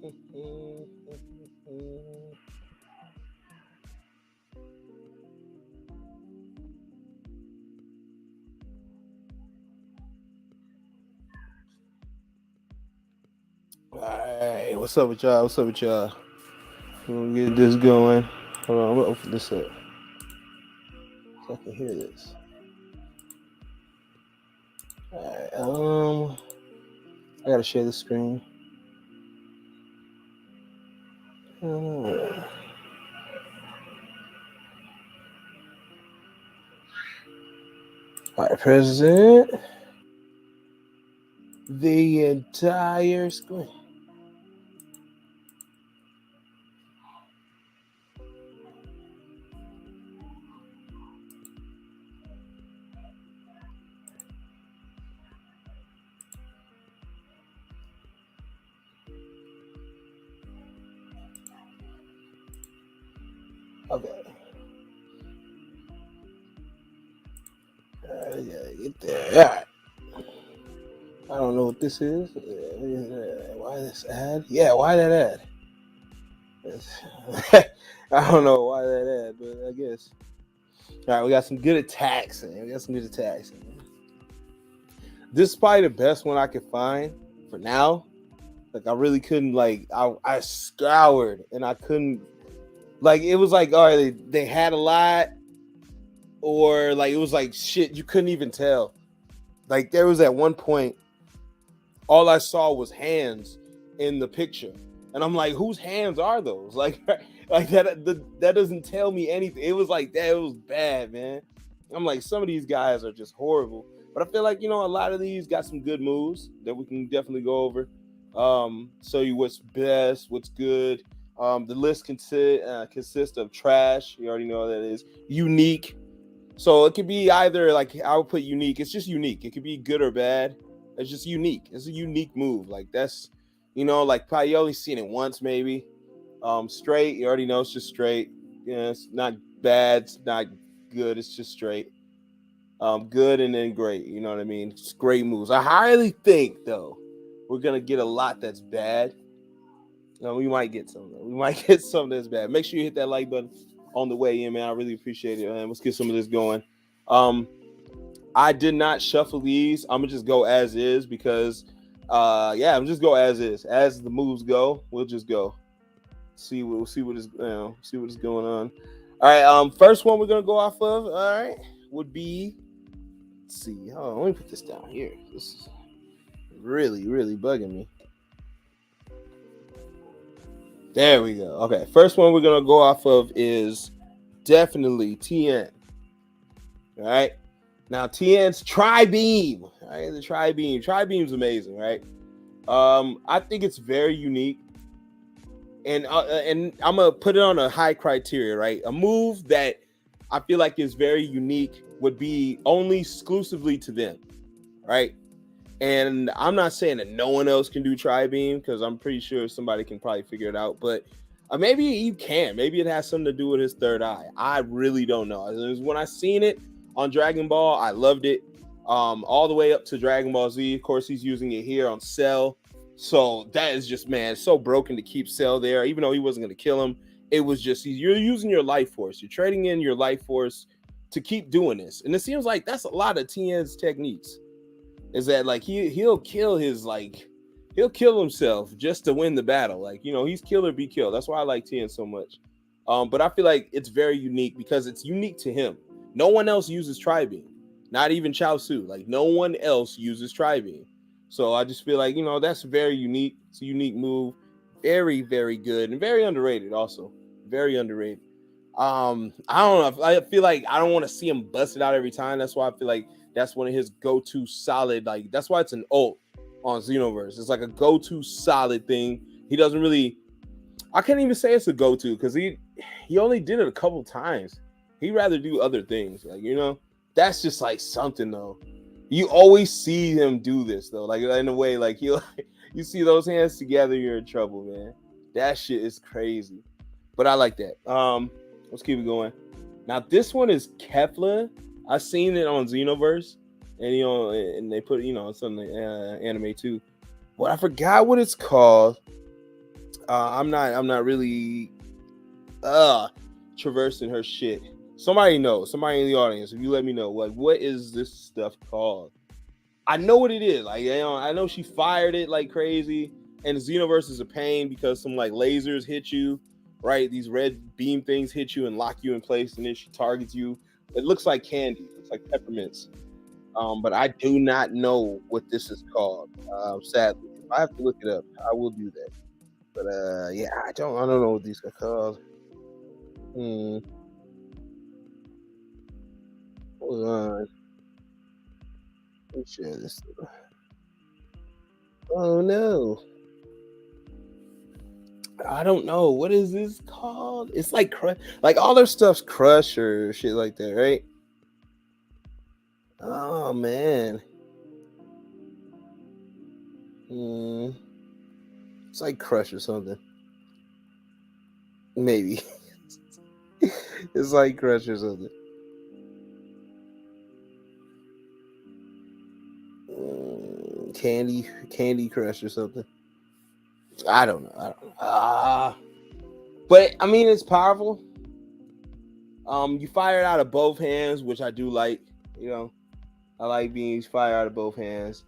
Alright, what's up with y'all? What's up with y'all? We're gonna get this going. Hold on, I'm gonna open this up so I can hear this. Alright, I gotta share the screen. Alright, President. The entire screen. Okay. Alright, gotta get there. Alright. I don't know what this is. Why this ad? Yeah, why that ad? I don't know why that ad, but I guess. All right, we got some good attacks. Man. This is probably the best one I could find for now. Like I really couldn't I scoured and I couldn't it was like all right, they had a lot or like it was like shit you couldn't even tell. Like there was at one point all I saw was hands in the picture. And I'm like, whose hands are those? Like that doesn't tell me anything. It was like that. It was bad, man. I'm like, some of these guys are just horrible. But I feel like, a lot of these got some good moves that we can definitely go over. Show you what's best, what's good. The list consists of trash. You already know what that is. Unique. So it could be either like I would put unique. It's just unique. It could be good or bad. It's just unique. It's a unique move. Like that's, like probably you only seen it once maybe. Straight, you already know it's just straight. Yeah, it's not bad, it's not good, it's just straight. Good and then great, you know what I mean? It's great moves. I highly think though, we're gonna get a lot that's bad. We might get some though. We might get some that's bad. Make sure you hit that like button on the way in, man. I really appreciate it, man. Let's get some of this going. I did not shuffle these. I'm gonna just go as is because I'm just go as is. As the moves go, we'll just go. See what is going on. All right. First one we're gonna go off of. All right, would be. Let's see. Oh, let me put this down here. This is really bugging me. There we go. Okay. First one we're gonna go off of is definitely TN. All right. Now TN's Tri-Beam. All right, the Tri-Beam. Tri-Beam's amazing, right? I think it's very unique. And I'm gonna put it on a high criteria, right? A move that I feel like is very unique would be only exclusively to them, right? And I'm not saying that no one else can do Tri-Beam because I'm pretty sure somebody can probably figure it out, but maybe you can. Maybe it has something to do with his third eye. I really don't know. When I seen it on Dragon Ball, I loved it. All the way up to Dragon Ball Z. Of course, he's using it here on Cell. So that is just, man, so broken to keep Cell there. Even though he wasn't going to kill him, it was just, you're using your life force. You're trading in your life force to keep doing this. And it seems like that's a lot of TN's techniques. Is that like he'll kill himself just to win the battle. Like, he's kill or be killed. That's why I like TN so much. But I feel like it's very unique because it's unique to him. No one else uses Tri-Beam. Not even Chaozu. Like, no one else uses Tri-Beam. So I just feel like, that's very unique. It's a unique move. Very, very good. And very underrated also. Very underrated. I don't know. I feel like I don't want to see him bust it out every time. That's why I feel like that's one of his go-to solid. Like, that's why it's an ult on Xenoverse. It's like a go-to solid thing. He doesn't really... I can't even say it's a go-to because he only did it a couple times. He'd rather do other things. Like, that's just like something though. You always see him do this though. Like, in a way, like you see those hands together, you're in trouble, man. That shit is crazy. But I like that. Let's keep it going. Now this one is Kefla. I've seen it on Xenoverse, and and they put it's on the anime too. But I forgot what it's called. I'm not really traversing her shit. Somebody knows. Somebody in the audience. If you let me know, like, what is this stuff called? I know what it is. Like, I know she fired it like crazy, and the Xenoverse is a pain because some like lasers hit you, right? These red beam things hit you and lock you in place, and then she targets you. It looks like candy. It's like peppermints. But I do not know what this is called. Sadly, if I have to look it up, I will do that. But yeah, I don't know what these are called. Hold on. Let's share this. Oh no. I don't know. What is this called? It's like like all their stuff's crush or shit like that, right? Oh man. It's like crush or something. Maybe. It's like crush or something. Candy Crush or something. I don't know. But I mean, it's powerful. You fire it out of both hands, which I do like. You know, I like being fired out of both hands.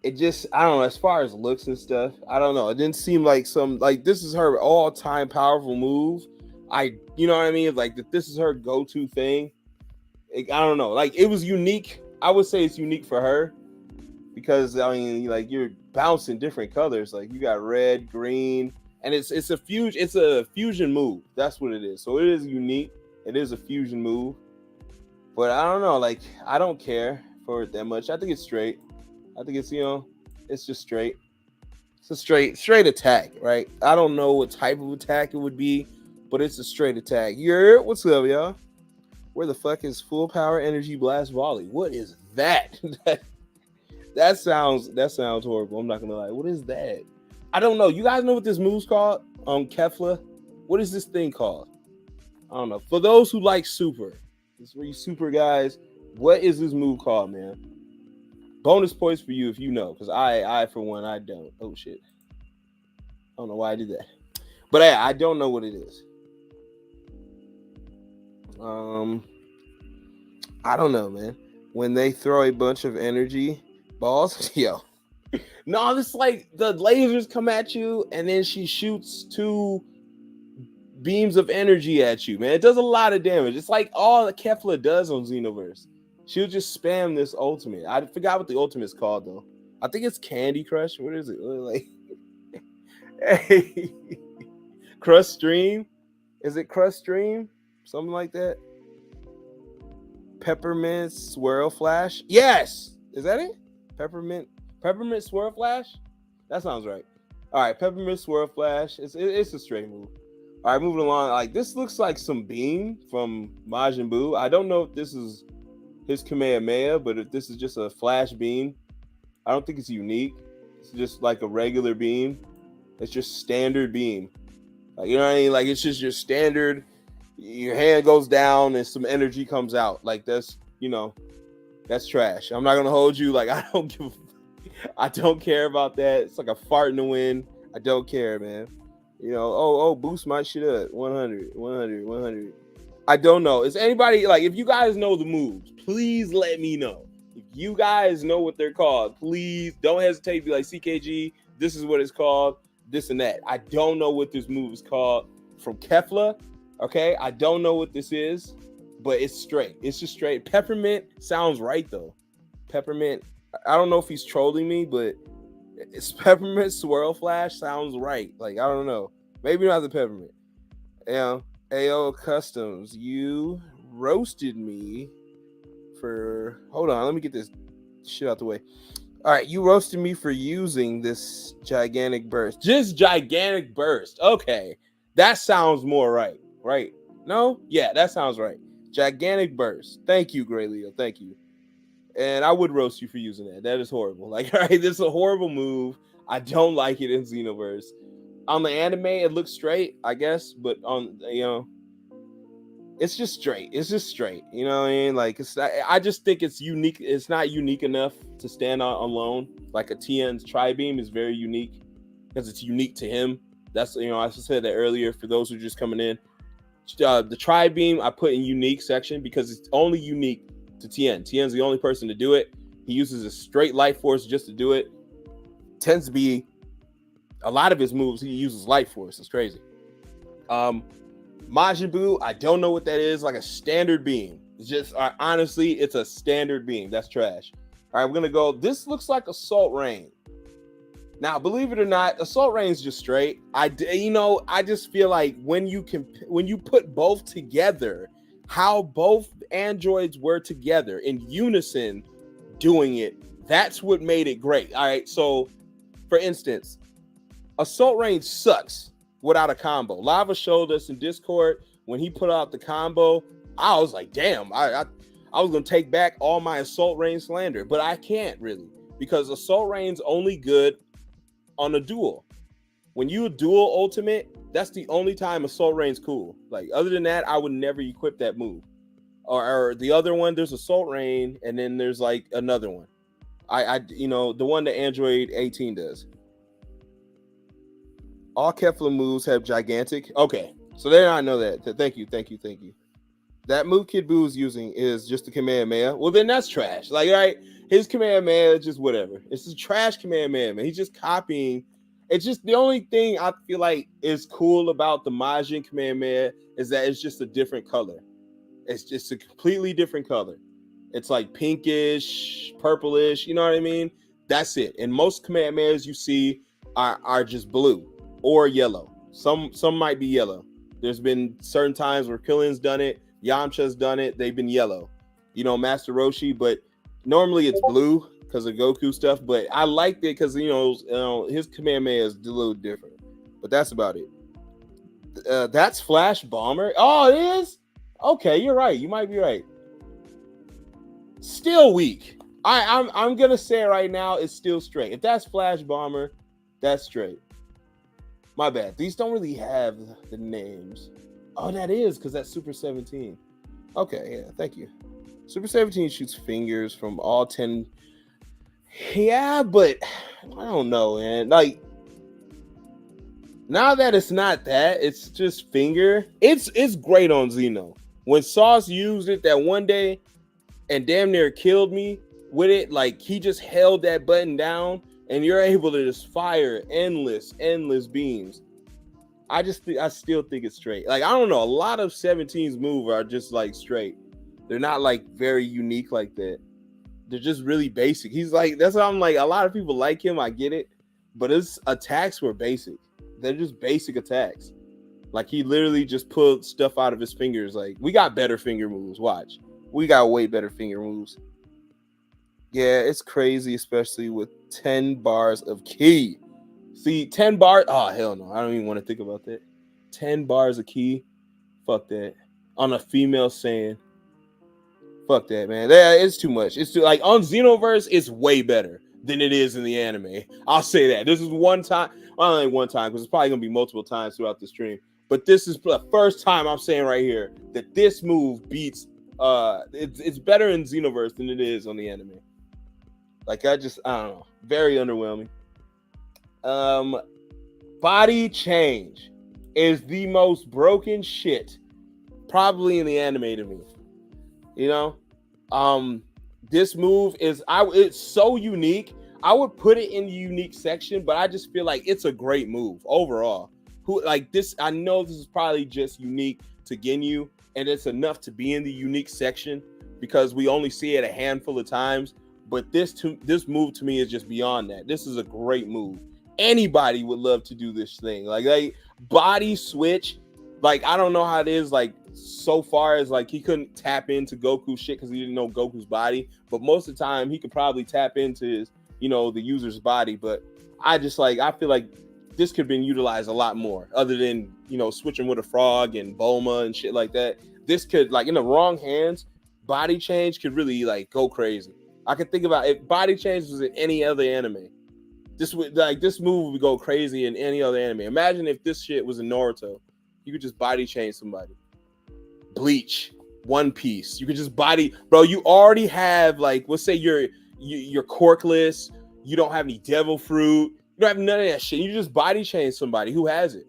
It just, I don't know, as far as looks and stuff, I don't know. It didn't seem like this is her all-time powerful move. You know what I mean? Like, this is her go-to thing. I don't know. Like, it was unique. I would say it's unique for her because, I mean, like, you're bouncing different colors. Like, you got red, green, and it's a fusion move. That's what it is. So it is unique. It is a fusion move. But I don't know. Like, I don't care for it that much. I think it's straight. I think it's, it's just straight. It's a straight attack, right? I don't know what type of attack it would be, but it's a straight attack. What's up, y'all? Where the fuck is full power energy blast volley? What is that? that sounds horrible. I'm not gonna lie. What is that? I don't know. You guys know what this move's called? Kefla. What is this thing called? I don't know. For those who like super, this is for you super guys. What is this move called, man? Bonus points for you if you know, because I for one, I don't. Oh shit. I don't know why I did that. But I don't know what it is. I don't know, man. When they throw a bunch of energy balls, yo. No, it's like the lasers come at you, and then she shoots 2 beams of energy at you, man. It does a lot of damage. It's like all the Kefla does on Xenoverse. She'll just spam this ultimate. I forgot what the ultimate's called though. I think it's Candy Crush. What is it? Like, hey, Crush Stream? Is it Crush Stream? Something like that. Peppermint Swirl Flash. Yes, is that it? Peppermint Swirl Flash. That sounds right. All right, Peppermint Swirl Flash. It's a straight move. All right, moving along. Like, this looks like some beam from Majin Buu. I don't know if this is his Kamehameha, but if this is just a flash beam, I don't think it's unique. It's just like a regular beam. It's just standard beam. Like, you know what I mean? Like, it's just your standard. Your hand goes down and some energy comes out. Like, that's trash. I'm not gonna hold you. Like, I don't care about that. It's like a fart in the wind. I don't care, man. Boost my shit up. 100. I don't know. Is anybody, like, if you guys know the moves, please let me know. If you guys know what they're called, please don't hesitate to be like, CKG, this is what it's called, this and that. I don't know what this move is called from Kefla. Okay, I don't know what this is, but it's straight. It's just straight. Peppermint sounds right though. Peppermint. I don't know if he's trolling me, but it's Peppermint Swirl Flash sounds right. Like, I don't know. Maybe not the peppermint. AO Customs, you roasted me for. Hold on, let me get this shit out the way. All right, you roasted me for using this gigantic burst. Just gigantic burst. Okay, that sounds more right. Right? No? Yeah, that sounds right. Gigantic burst. Thank you, Gray Leo. Thank you. And I would roast you for using that. That is horrible. Like, all right, this is a horrible move. I don't like it in Xenoverse. On the anime, it looks straight, I guess, but on, it's just straight. It's just straight. You know what I mean? Like, I just think it's unique. It's not unique enough to stand on alone. Like, a Tien's Tri-Beam is very unique because it's unique to him. That's, I said that earlier for those who are just coming in. The tri beam I put in unique section because it's only unique to Tien. Tien's the only person to do it. He uses a straight life force just to do it. Tends to be a lot of his moves. He uses life force. It's crazy. Majin Buu, I don't know what that is. Like a standard beam. It's just honestly, it's a standard beam. That's trash. All right, we're gonna go. This looks like Assault Rain. Now, believe it or not, Assault Rain's just straight. I just feel like when you put both together, how both androids were together in unison doing it, that's what made it great. All right, so for instance, Assault Rain sucks without a combo. Lava showed us in Discord when he put out the combo. I was like, damn, I was gonna take back all my Assault Rain slander, but I can't really because Assault Rain's only good on a duel. When you duel ultimate, that's the only time Assault Rain's cool. Like other than that, I would never equip that move. Or the other one, there's Assault Rain, and then there's like another one. The one that Android 18 does. All Kefla moves have gigantic. Okay, so there I know that. Thank you. That move Kid Buu is using is just the Kamehameha. Well, then that's trash. Like, right, his Kamehameha is just whatever. It's a trash Kamehameha, man. He's just copying. It's just the only thing I feel like is cool about the Majin Kamehameha is that it's just a different color. It's just a completely different color. It's like pinkish, purplish. You know what I mean? That's it. And most Kamehamehas you see are just blue or yellow. Some might be yellow. There's been certain times where Killian's done it. Yamcha's done it. They've been yellow. Master Roshi, but normally it's blue because of Goku stuff. But I liked it because his Kamehameha is a little different. But that's about it. That's Flash Bomber. Oh, it is? Okay, you're right. You might be right. Still weak. I'm gonna say right now it's still straight. If that's Flash Bomber, that's straight. My bad. These don't really have the names. Oh, that is because that's Super 17. Okay, yeah, thank you. Super 17 shoots fingers from all 10. Yeah, but I don't know, man. Like, now that it's not that, it's just finger. It's great on Xeno. When Sauce used it that one day and damn near killed me with it, like he just held that button down and you're able to just fire endless beams. I still think it's straight. Like, I don't know. A lot of 17's move are just like straight. They're not like very unique like that. They're just really basic. He's like, that's why I'm like, a lot of people like him. I get it. But his attacks were basic. They're just basic attacks. Like, he literally just pulled stuff out of his fingers. Like, we got better finger moves. Watch. We got way better finger moves. Yeah, it's crazy, especially with 10 bars of ki. See, 10 bars. Oh, hell no. I don't even want to think about that. 10 bars of ki. Fuck that. On a female saying. Fuck that, man. It's too much. It's too, like, on Xenoverse, it's way better than it is in the anime. I'll say that. This is one time. Well, only one time, because it's probably going to be multiple times throughout the stream. But this is the first time I'm saying right here that this move beats. It's better in Xenoverse than it is on the anime. Like, I don't know. Very underwhelming. Body change is the most broken shit probably in the anime to me. This move it's so unique. I would put it in the unique section, but I just feel like it's a great move overall. I know this is probably just unique to Ginyu, and it's enough to be in the unique section because we only see it a handful of times. But this move to me is just beyond that. This is a great move. Anybody would love to do this thing. Like body switch. Like, I don't know how it is. Like, so far as like he couldn't tap into Goku's shit because he didn't know Goku's body. But most of the time he could probably tap into his, the user's body. But I feel like this could have been utilized a lot more, other than switching with a frog and Bulma and shit like that. This could, like, in the wrong hands, body change could really like go crazy. I could think about if body change was in any other anime. This move would go crazy in any other anime. Imagine if this shit was in Naruto. You could just body change somebody. Bleach, One Piece. You could just body, bro. You already have, like, let's say you're corkless. You don't have any devil fruit. don't have none of that shit. You just body change somebody who has it.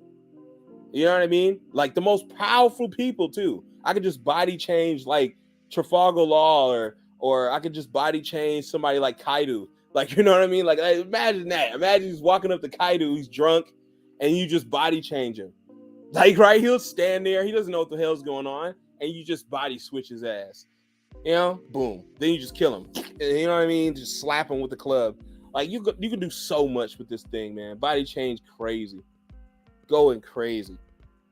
You know what I mean? Like the most powerful people too. I could just body change like Trafalgar Law, or I could just body change somebody like Kaido. Like, you know what I mean? Like imagine that. Imagine he's walking up to Kaido, he's drunk, and you just body change him. Like, right? He'll stand there, he doesn't know what the hell's going on, and you just body switch his ass. You know, boom. Then you just kill him. You know what I mean? Just slap him with the club. Like you can do so much with this thing, man. Body change crazy. Going crazy.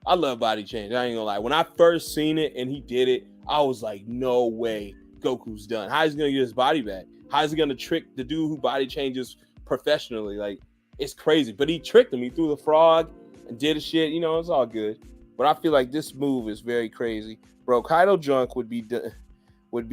I love body change. I ain't gonna lie. When I first seen it and he did it, I was like, no way Goku's done. How is he gonna get his body back? How is he gonna trick the dude who body changes professionally? Like, it's crazy. But he tricked him. He threw the frog and did a shit. You know, it's all good. But I feel like this move is very crazy. Bro, Kaido drunk would be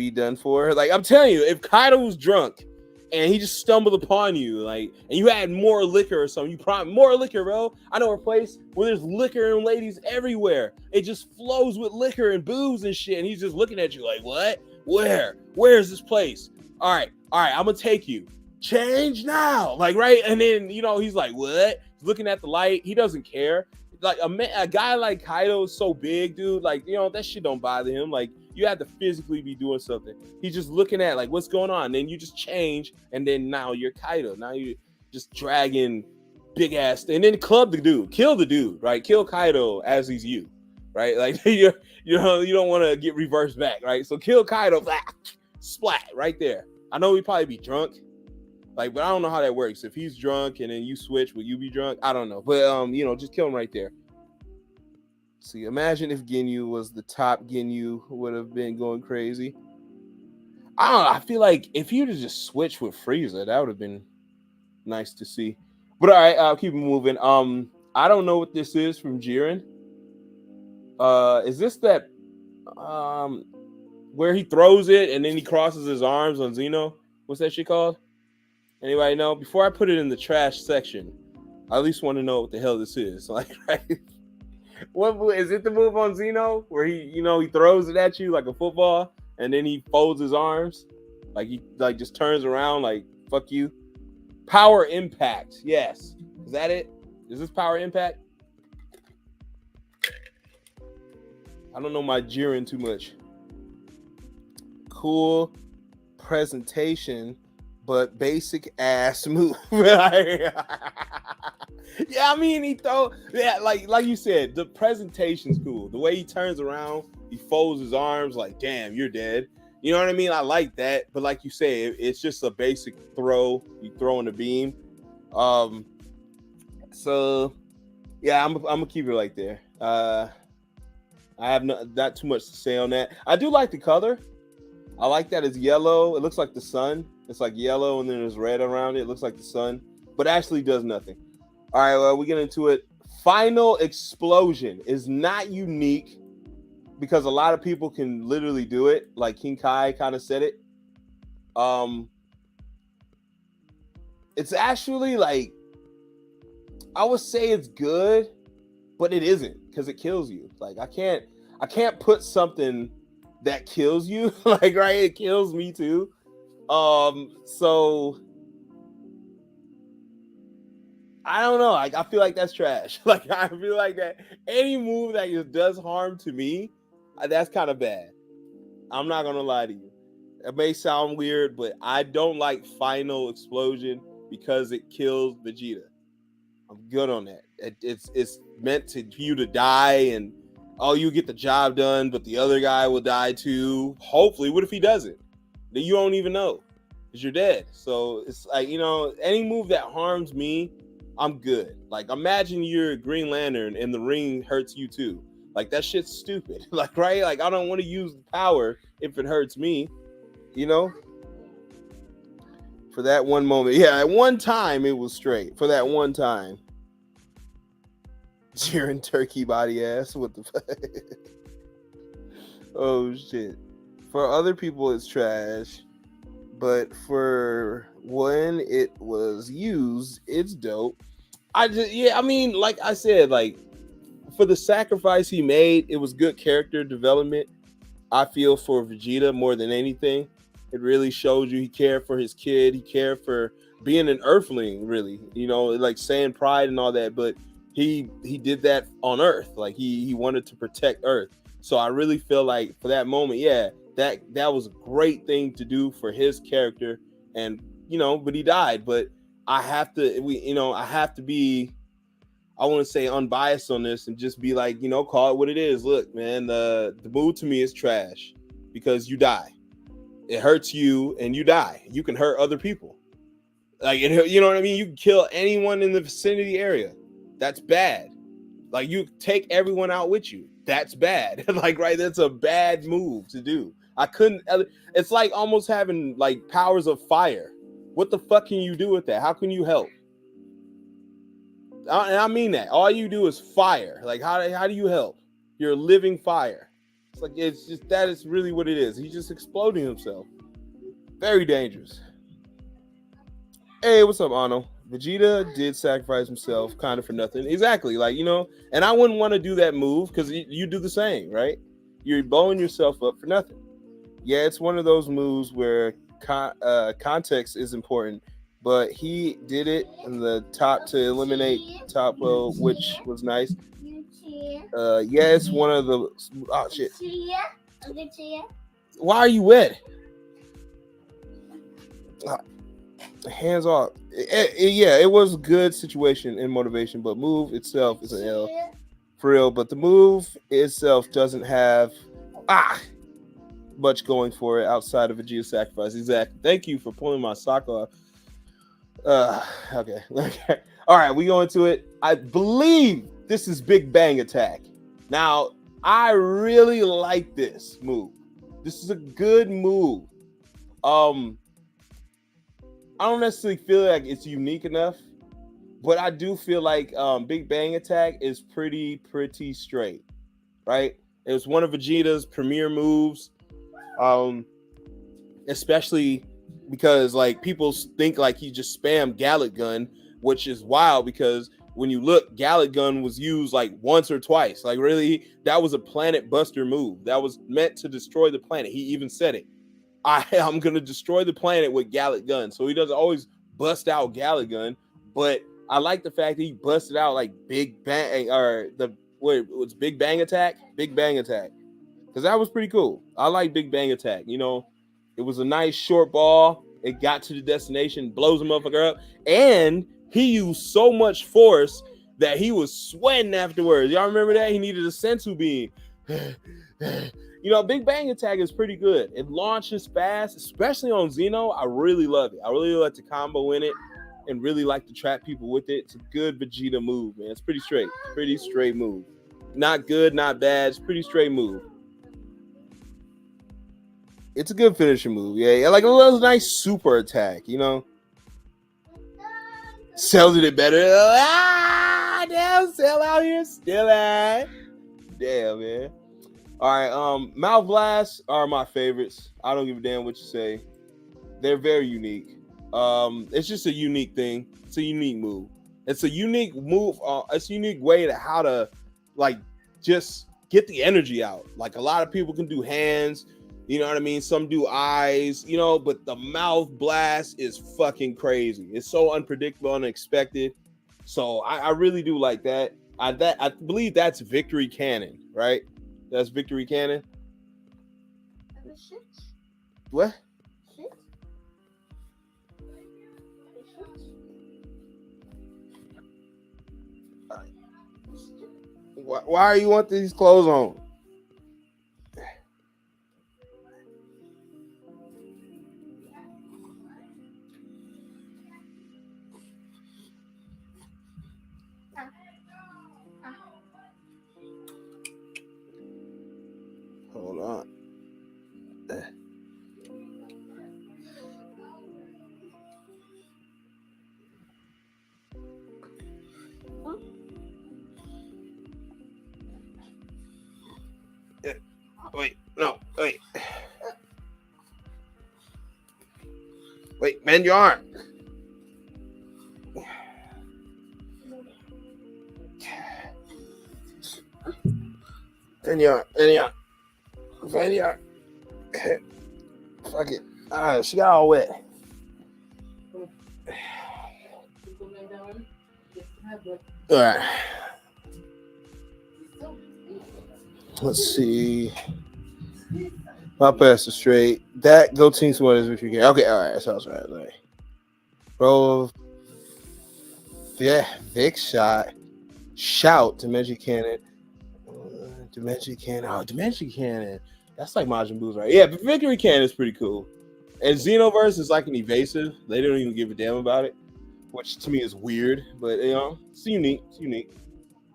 done for. Like, I'm telling you, if Kaido was drunk and he just stumbled upon you, like, and you had more liquor or something, you probably more liquor, bro. I know a place where there's liquor and ladies everywhere. It just flows with liquor and booze and shit. And he's just looking at you like, what? Where's this place? All right, I'm gonna take you. Change now, like, right? And then, you know, he's like, what? He's looking at the light. He doesn't care. Like a guy like Kaido is so big, dude. Like, you know, that shit don't bother him. Like, you have to physically be doing something. He's just looking at like what's going on. Then you just change, and then now you're Kaido. Now you just dragging big ass, and then club the dude, kill the dude, right? Kill Kaido as he's you, right? Like you don't want to get reversed back, right? So kill Kaido, splat right there. I know he'd probably be drunk, like, but I don't know how that works. If he's drunk and then you switch, will you be drunk? I don't know, but you know, just kill him right there. See, imagine if Ginyu was the top Ginyu, would have been going crazy. I don't know. I feel like if you'd have just switched with Frieza, that would have been nice to see. But all right, I'll keep moving. I don't know what this is from Jiren. Is this that where he throws it and then he crosses his arms on Zeno? What's that shit called? Anybody know? Before I put it in the trash section, I at least want to know what the hell this is. Like, right? What is it? The move on Zeno where he throws it at you like a football and then he folds his arms, like he like just turns around like fuck you. Power impact. Yes, is that it? Is this power impact? I don't know my Jiren too much. Cool presentation, but basic ass move. Yeah, I mean, like you said, the presentation's cool. The way he turns around, he folds his arms like, damn, you're dead. You know what I mean? I like that. But like you say, it's just a basic throw. You throw in the beam. So yeah, I'm gonna keep it like there. I have not too much to say on that. I do like the color. I like that it's yellow. It looks like the sun. It's like yellow and then there's red around it. It looks like the sun, but actually does nothing. All right, well, we get into it. Final explosion is not unique because a lot of people can literally do it. Like King Kai kind of said it. It's actually like, I would say it's good, but it isn't because it kills you. Like I can't put something that kills you. Like, right, it kills me too. So I don't know. Like, I feel like that's trash. Like, I feel like that any move that just does harm to me, that's kind of bad. I'm not gonna lie to you. It may sound weird, but I don't like Final Explosion because it kills Vegeta. I'm good on that. It's meant for you to die, and you get the job done, but the other guy will die too. Hopefully, what if he doesn't? Then you don't even know because you're dead. So it's like, any move that harms me, I'm good. Like, imagine you're a Green Lantern and the ring hurts you too. Like, that shit's stupid. Like, right? Like, I don't want to use the power if it hurts me, For that one moment. Yeah, at one time it was straight. For that one time. Jiren turkey body ass. What the fuck? Oh, shit. For other people, it's trash. But for when it was used, it's dope. Like I said, like for the sacrifice he made, it was good character development. I feel for Vegeta more than anything. It really showed you he cared for his kid. He cared for being an earthling, really, like saying pride and all that, but he did that on Earth. Like he wanted to protect Earth. So I really feel like for that moment, yeah, that was a great thing to do for his character. And but he died. But I have to be, I want to say, unbiased on this and just be like, call it what it is. Look, man, the mood to me is trash because you die. It hurts you and you die. You can hurt other people. Like, you know what I mean? You can kill anyone in the vicinity area. That's bad. Like, you take everyone out with you. That's bad. Like, right? That's a bad move to do. It's like almost having like powers of fire. What the fuck can you do with that? How can you help? And I mean that. All you do is fire. Like, how do you help? You're a living fire. It's like, that is really what it is. He's just exploding himself. Very dangerous. Hey, what's up, Arno? Vegeta did sacrifice himself kind of for nothing. Exactly. Like, and I wouldn't want to do that move because you do the same, right? You're blowing yourself up for nothing. Yeah, it's one of those moves where context is important, but he did it in the top to eliminate top row, which was nice. Yeah, it's one of the... Oh, shit. Why are you wet? Hands off. Yeah, it was a good situation and motivation, but move itself is an L for real. But the move itself doesn't have much going for it outside of Vegeta sacrifice. Exactly. Thank you for pulling my sock off. Okay. All right, we go into it. I believe this is Big Bang Attack. Now, I really like this move. This is a good move. I don't necessarily feel like it's unique enough, but I do feel like Big Bang Attack is pretty straight, right? It was one of Vegeta's premier moves, especially because like people think like he just spammed Gallic Gun, which is wild because when you look, Gallic Gun was used like once or twice. Like really, that was a planet buster move. That was meant to destroy the planet. He even said it. I'm going to destroy the planet with Gallic Gun. So he doesn't always bust out Gallic Gun, but I like the fact that he busted out like Big Bang what's Big Bang Attack? Big Bang Attack. Because that was pretty cool. I like Big Bang Attack. It was a nice short ball. It got to the destination, blows a motherfucker up. And he used so much force that he was sweating afterwards. Y'all remember that? He needed a sensu beam. Big Bang Attack is pretty good. It launches fast, especially on Xeno. I really love it. I really like the combo in it and really like to trap people with it. It's a good Vegeta move, man. It's pretty straight move. Not good, not bad. It's pretty straight move. It's a good finishing move. Yeah, like a little nice super attack, Cell did it better. Damn, Cell out here still at. Damn, man. All right, Mouth Blasts are my favorites. I don't give a damn what you say. They're very unique. It's just a unique thing. It's a unique move. It's a unique move. It's a unique way to how to like just get the energy out. Like a lot of people can do hands, you know what I mean? Some do eyes, but the Mouth Blast is fucking crazy. It's so unpredictable, unexpected. So I really do like that. I believe that's Victory Cannon, right? That's Victory Cannon. What? Why do you want these clothes on? Hold on. Wait, bend your arm. Bend your arm. Fuck it. She got all wet. All right. Let's see. I'll pass it straight. That go team one is if you can. Okay, all right, that sounds right. All right. Bro, yeah, Vic shot. Shout, Dementia Cannon. Dementia Cannon. Oh, Dementia Cannon. That's like Majin Buu's, right? Yeah, but Victory Cannon is pretty cool. And Xenoverse is like an evasive. They don't even give a damn about it, which to me is weird, but you know, it's unique. It's unique.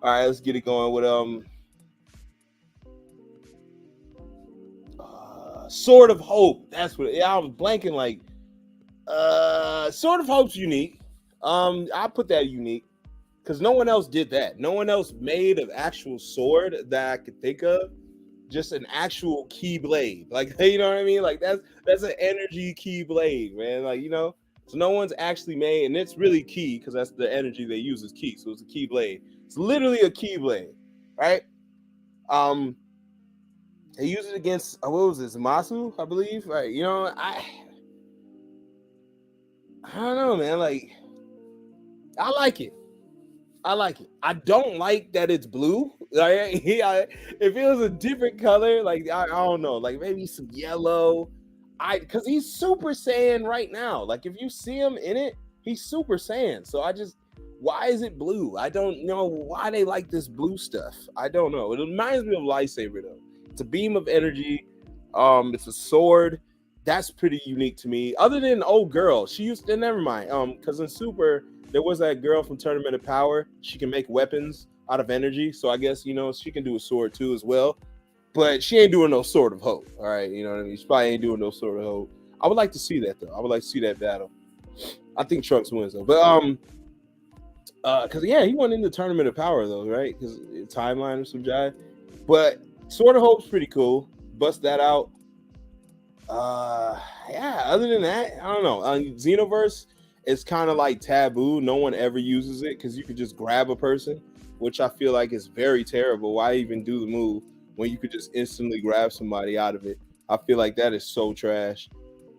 All right, let's get it going with Sword of Hope. That's what I was blanking like. Sword of Hope's unique. I put that unique because no one else did that. No one else made an actual sword that I could think of. Just an actual key blade, like you know what I mean. Like that's an energy key blade, man. Like you know, so no one's actually made, and it's really key because that's the energy they use is key. So it's a key blade. It's literally a key blade, right? They use it against what was this, Masu, I believe. Right? You know, I don't know, man. Like I like it. I like it. I don't like that it's blue. Like, if it was a different color, like I don't know, like maybe some yellow. Because he's Super Saiyan right now. Like if you see him in it, he's Super Saiyan. So why is it blue? I don't know why they like this blue stuff. I don't know. It reminds me of lightsaber though. It's a beam of energy. It's a sword. That's pretty unique to me. Other than old girl, she used to never mind. Because in Super. There was that girl from Tournament of Power. She can make weapons out of energy. So I guess, you know, she can do a sword too as well. But she ain't doing no Sword of Hope. All right. You know what I mean? She probably ain't doing no Sword of Hope. I would like to see that though. I would like to see that battle. I think Trunks wins though. But because yeah, he went in the Tournament of Power though, right? Because timeline or some jive. But Sword of Hope's pretty cool. Bust that out. Yeah, other than that, I don't know. Xenoverse, it's kind of like taboo. No one ever uses it because you could just grab a person, which I feel like is very terrible. Why even do the move when you could just instantly grab somebody out of it? I feel like that is so trash.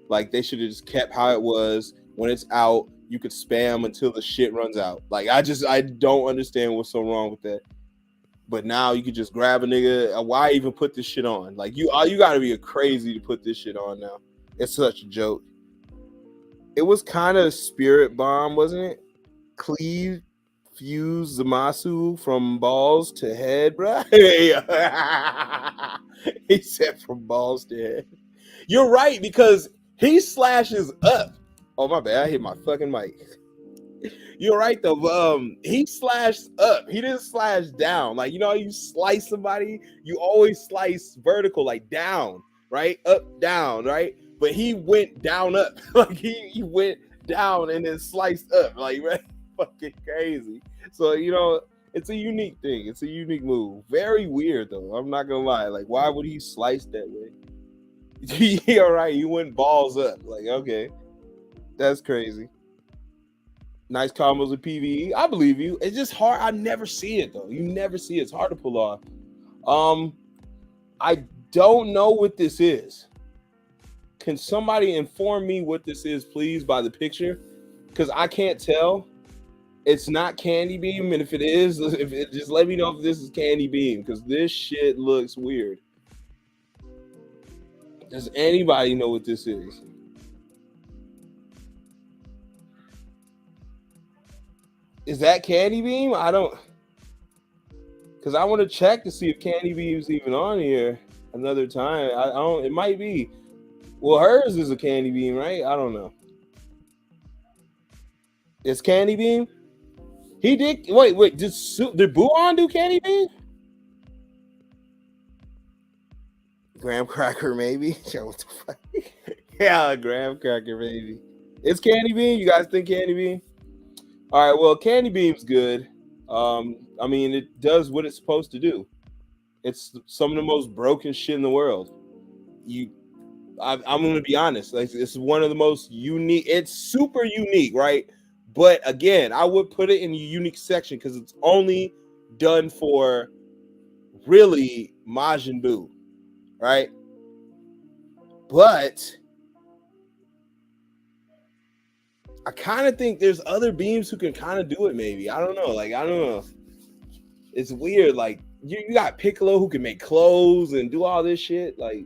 Like they should have just kept how it was. When it's out, you could spam until the shit runs out. Like I don't understand what's so wrong with that. But now you could just grab a nigga. Why even put this shit on? Like you got to be a crazy to put this shit on now. It's such a joke. It was kind of Spirit Bomb, wasn't it? Cleave, fuse Zamasu from balls to head, bro. He said from balls to head. You're right because he slashes up. Oh my bad, I hit my fucking mic. You're right though. He slashed up. He didn't slash down. Like you know, you slice somebody, you always slice vertical, like down, right? Up, down, right? But he went down, up. Like he went down and then sliced up. Like right? Fucking crazy. So you know, it's a unique thing. It's a unique move. Very weird though. I'm not gonna lie. Like, why would he slice that way? Yeah, right. You went balls up. Like, okay, that's crazy. Nice combos with PvE. I believe you. It's just hard. I never see it though. You never see it. It's hard to pull off. I don't know what this is. Can somebody inform me what this is, please, by the picture? Because I can't tell. It's not Candy Beam, and if it is, just let me know if this is Candy Beam, because this shit looks weird. Does anybody know what this is? Is that Candy Beam? I don't, because I want to check to see if Candy Beam's even on here another time. I don't. It might be. Well, hers is a Candy Beam, right? I don't know. It's Candy Beam. He did. Wait. Did Buon do Candy Beam? Graham Cracker, maybe. What the fuck? Yeah, Graham Cracker, maybe. It's Candy Beam. You guys think Candy Beam? All right. Well, Candy Beam's good. I mean, it does what it's supposed to do. It's some of the most broken shit in the world. I'm going to be honest. Like, it's one of the most unique. It's super unique, right? But again, I would put it in the unique section because it's only done for really Majin Buu, right? But I kind of think there's other beams who can kind of do it. Maybe I don't know. Like I don't know. It's weird. Like you got Piccolo who can make clothes and do all this shit. Like,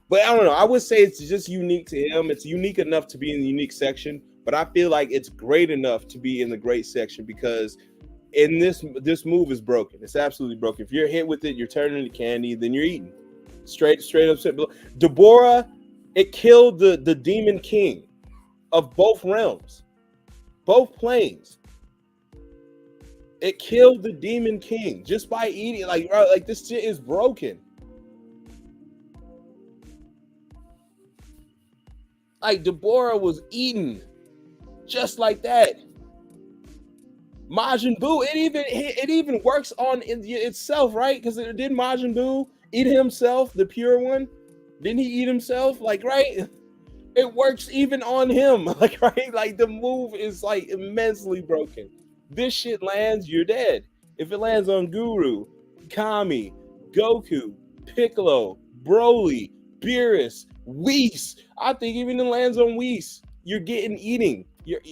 but I don't know. I would say it's just unique to him. It's unique enough to be in the unique section, but I feel like it's great enough to be in the great section because in this move is broken. It's absolutely broken. If you're hit with it, you're turning into candy, then you're eating. Straight up simple. Deborah, it killed the Demon King of both realms, both planes. It killed the Demon King just by eating. Like this shit is broken. Like Deborah was eaten just like that. Majin Buu, it even works on itself, right? Because did Majin Buu eat himself, the pure one? Didn't he eat himself? Like, right? It works even on him. Like, right? Like the move is like immensely broken. This shit lands, you're dead. If it lands on Guru, Kami, Goku, Piccolo, Broly, Beerus, Whis, I think even it lands on Whis, you're getting eating.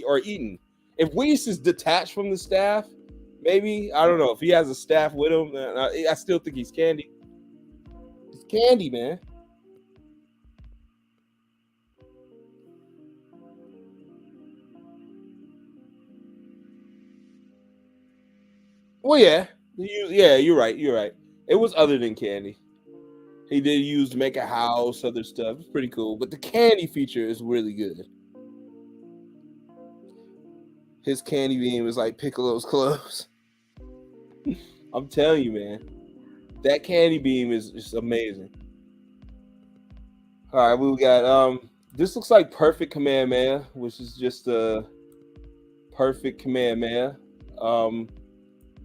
Or eaten. If Whis is detached from the staff, maybe, I don't know. If he has a staff with him, I still think he's candy. It's candy, man. Well, yeah. You're right. You're right. It was other than candy. He did use to make a house, other stuff. It's pretty cool. But the candy feature is really good. His candy beam is like Piccolo's clothes. I'm telling you, man. That candy beam is just amazing. All right, we got this looks like perfect Kamehameha, which is just a perfect Kamehameha.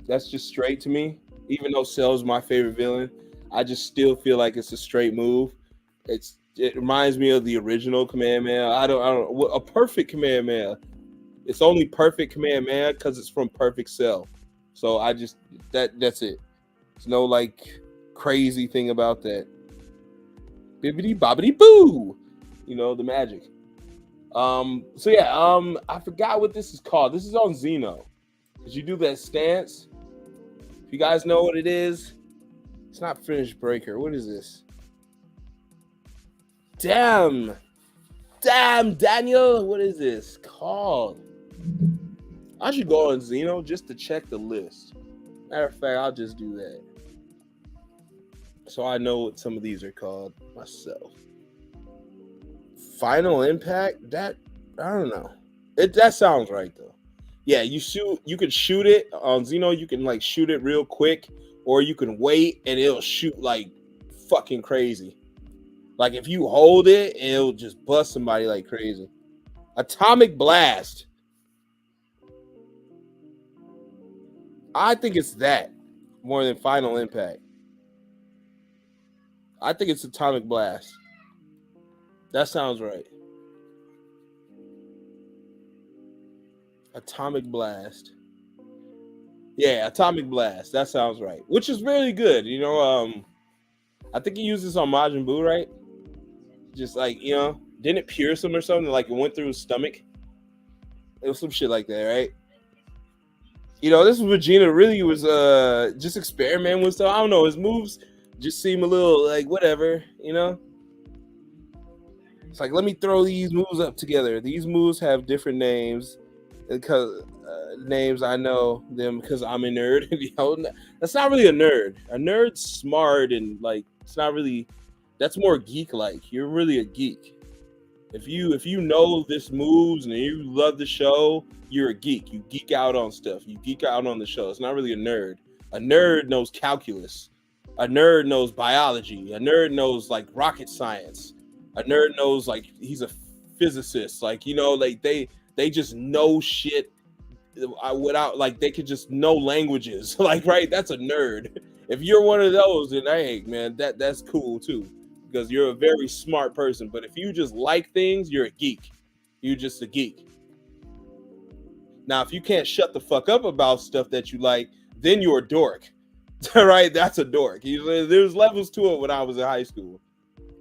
That's just straight to me. Even though Cell's my favorite villain, I just still feel like it's a straight move. It reminds me of the original Kamehameha. I don't a perfect Kamehameha. It's only perfect Kamehameha because it's from Perfect Cell. So I just that's it. There's no like crazy thing about that. Bibbidi bobbidi boo. You know, the magic. So yeah, I forgot what this is called. This is on Xeno. Did you do that stance? If you guys know what it is, it's not Finish Breaker. What is this? Damn, Daniel, what is this called? I should go on Xeno just to check the list. Matter of fact, I'll just do that. So I know what some of these are called myself. Final Impact? That, I don't know. That sounds right though. Yeah, you can shoot it on Xeno, you can like shoot it real quick, or you can wait and it'll shoot like fucking crazy. Like if you hold it, it'll just bust somebody like crazy. Atomic Blast. I think it's that more than Final Impact. I think it's Atomic Blast. That sounds right. Atomic Blast. Yeah, Atomic Blast. That sounds right. Which is really good. You know, I think he used this on Majin Buu, right? Just like, you know, didn't it pierce him or something? Like it went through his stomach. It was some shit like that, right? You know, this Vegeta really was just experimenting with stuff. I don't know, his moves just seem a little like whatever, you know? It's like, let me throw these moves up together. These moves have different names because names I know them because I'm a nerd. You know, that's not really a nerd. A nerd's smart and like it's not really. That's more geek-like. You're really a geek. If you know this moves and you love the show, you're a geek. You geek out on stuff. You geek out on the show. It's not really a nerd. A nerd knows calculus. A nerd knows biology. A nerd knows like rocket science. A nerd knows like he's a physicist. Like, you know, like they just know shit without like they could just know languages. Like, right? That's a nerd. If you're one of those, then hey, man, that's cool too. Because you're a very smart person. But if you just like things, you're a geek. You're just a geek. Now, if you can't shut the fuck up about stuff that you like, then you're a dork. Right? That's a dork. There's levels to it when I was in high school.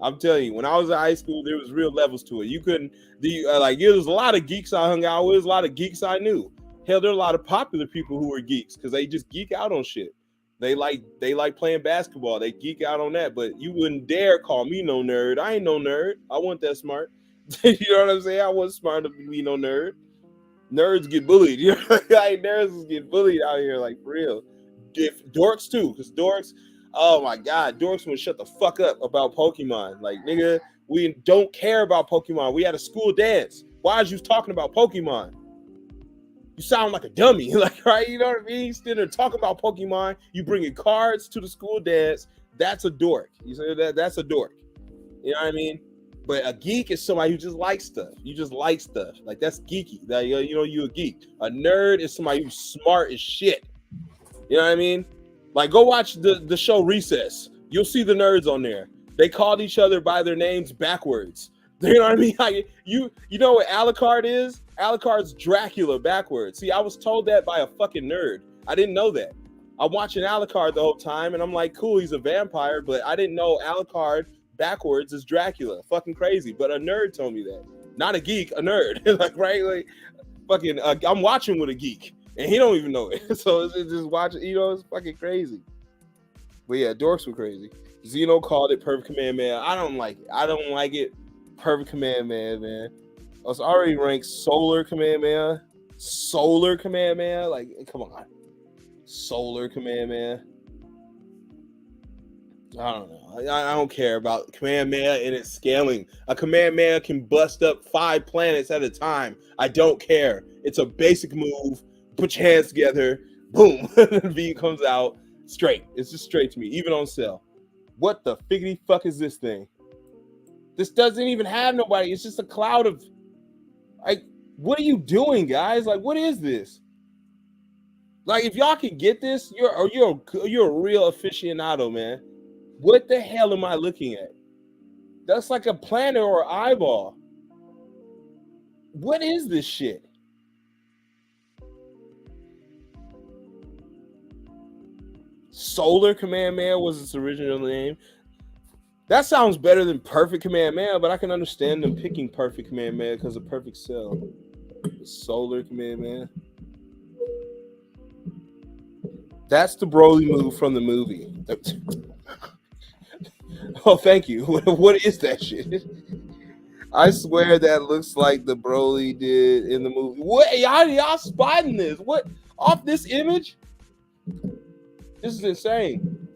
I'm telling you, when I was in high school, there was real levels to it. You couldn't, there was a lot of geeks I hung out with, there's a lot of geeks I knew. Hell, there are a lot of popular people who were geeks because they just geek out on shit. They like playing basketball. They geek out on that, but you wouldn't dare call me no nerd. I ain't no nerd. I wasn't that smart. You know what I'm saying? I wasn't smart enough to be no nerd. Nerds get bullied. You know, like nerds get bullied out here, like for real. Dorks too, because dorks, oh my god, dorks would shut the fuck up about Pokemon. Like, nigga, we don't care about Pokemon. We had a school dance. Why is you talking about Pokemon? You sound like a dummy, like, right? You know what I mean? You still there talking about Pokemon. You bringing cards to the school dance. That's a dork. You say that? That's a dork. You know what I mean? But a geek is somebody who just likes stuff. You just like stuff. Like, that's geeky. That, you know, you a geek. A nerd is somebody who's smart as shit. You know what I mean? Like, go watch the show Recess. You'll see the nerds on there. They called each other by their names backwards. You know what I mean? Like, you know what Alucard is? Alucard's Dracula backwards. See, I was told that by a fucking nerd. I didn't know that. I'm watching Alucard the whole time, and I'm like, cool, he's a vampire, but I didn't know Alucard backwards is Dracula. Fucking crazy. But a nerd told me that. Not a geek, a nerd. Like, right? Like, fucking, I'm watching with a geek, and he don't even know it. So it's just watching, you know, it's fucking crazy. But yeah, dorks were crazy. Zeno called it Perfect Command Man. I don't like it. I don't like it. Perfect Command Man, man. I was already ranked Solar Command Man. Solar Command Man? Like, come on. Solar Command Man. I don't know. I don't care about Command Man and its scaling. A Command Man can bust up 5 planets at a time. I don't care. It's a basic move. Put your hands together. Boom. The V comes out straight. It's just straight to me, even on sale. What the figgity fuck is this thing? This doesn't even have nobody. It's just a cloud of, like, what are you doing, guys? Like, what is this? Like, if y'all can get this, you're a real aficionado, man. What the hell am I looking at? That's like a planet or an eyeball. What is this shit? Solar Command Man was its original name. That sounds better than Perfect Command Man, but I can understand them picking Perfect Command Man because of Perfect Cell. Solar Command Man. That's the Broly move from the movie. Oh, thank you. What is that shit? I swear that looks like the Broly did in the movie. What? Y'all spotting this? What? Off this image? This is insane.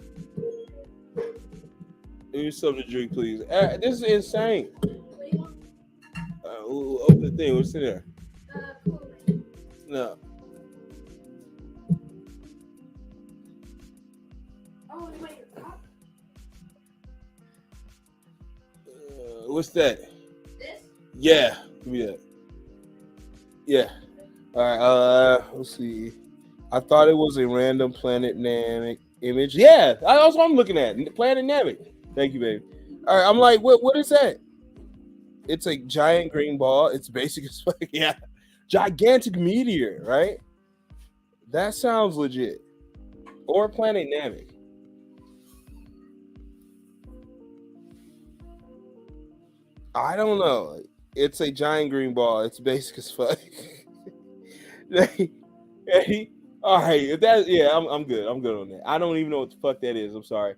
Give me something to drink, please. This is insane. Open the thing. What's in there? No. What's that? This? Yeah. Give me that. Yeah. All right. Let's see. I thought it was a random Planet Namek image. Yeah, that's what I'm looking at. Planet Namek. Thank you, baby. All right, I'm like, what is that? It's a giant green ball. It's basic as fuck. Yeah. Gigantic meteor, right? That sounds legit. Or Planet Namek. I don't know. It's a giant green ball. It's basic as fuck. Hey, all right. If that, yeah, I'm good. I'm good on that. I don't even know what the fuck that is. I'm sorry.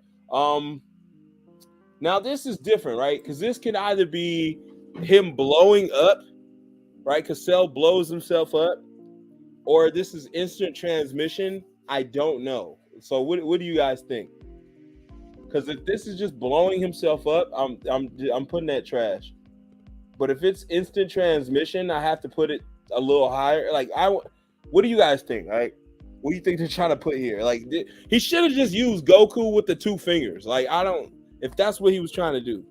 Now this is different, right? Because this can either be him blowing up, right? Because Cell blows himself up, or this is instant transmission. I don't know. So what do you guys think? Because if this is just blowing himself up, I'm putting that trash. But if it's instant transmission, I have to put it a little higher. Like, what do you guys think? Like, what do you think they're trying to put here? Like, he should have just used Goku with the 2 fingers. Like, if that's what he was trying to do.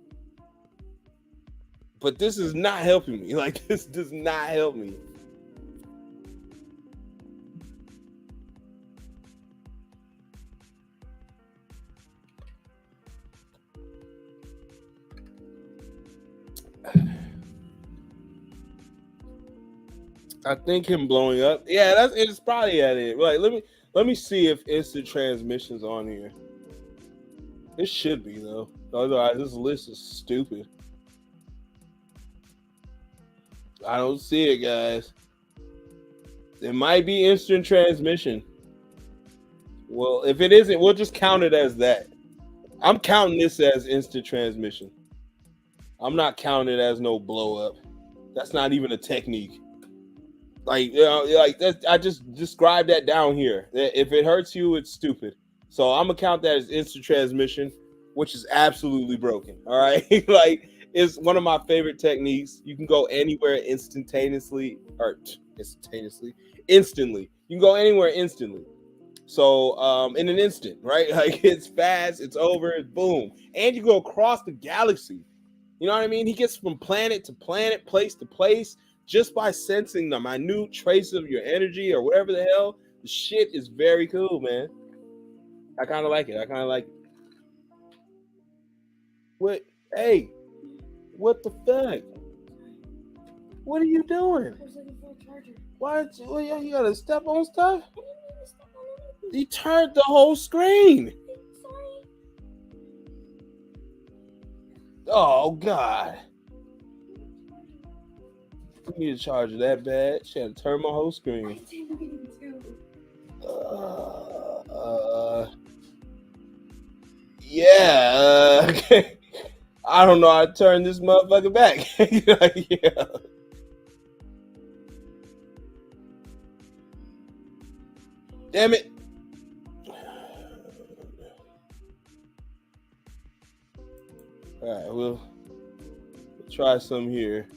But this is not helping me. Like, this does not help me. I think him blowing up. Yeah, it's probably at it. Like, let me see if instant transmission's on here. It should be though. Otherwise, this list is stupid. I don't see it, guys. It might be instant transmission. Well, if it isn't, we'll just count it as that. I'm counting this as instant transmission. I'm not counting it as no blow up. That's not even a technique. Like, you know, like that, I just described that down here. If it hurts you, it's stupid. So I'm gonna count that as instant transmission, which is absolutely broken. All right, like it's one of my favorite techniques. You can go anywhere instantly. You can go anywhere instantly. So in an instant, right? Like it's fast, it's over, it's boom, and you go across the galaxy. You know what I mean? He gets from planet to planet, place to place, just by sensing the minute trace of your energy or whatever the hell. The shit is very cool, man. I kind of like it. What? Hey, what the fuck? What are you doing? I was looking for a charger. Why? You gotta step on stuff? I didn't mean to step on anything. You turned the whole screen. Sorry. Oh God. You need a charger that bad? She had to turn my whole screen. I didn't mean to. Yeah. I don't know how to turn this motherfucker back. Yeah. Damn it. All right, we'll try some here.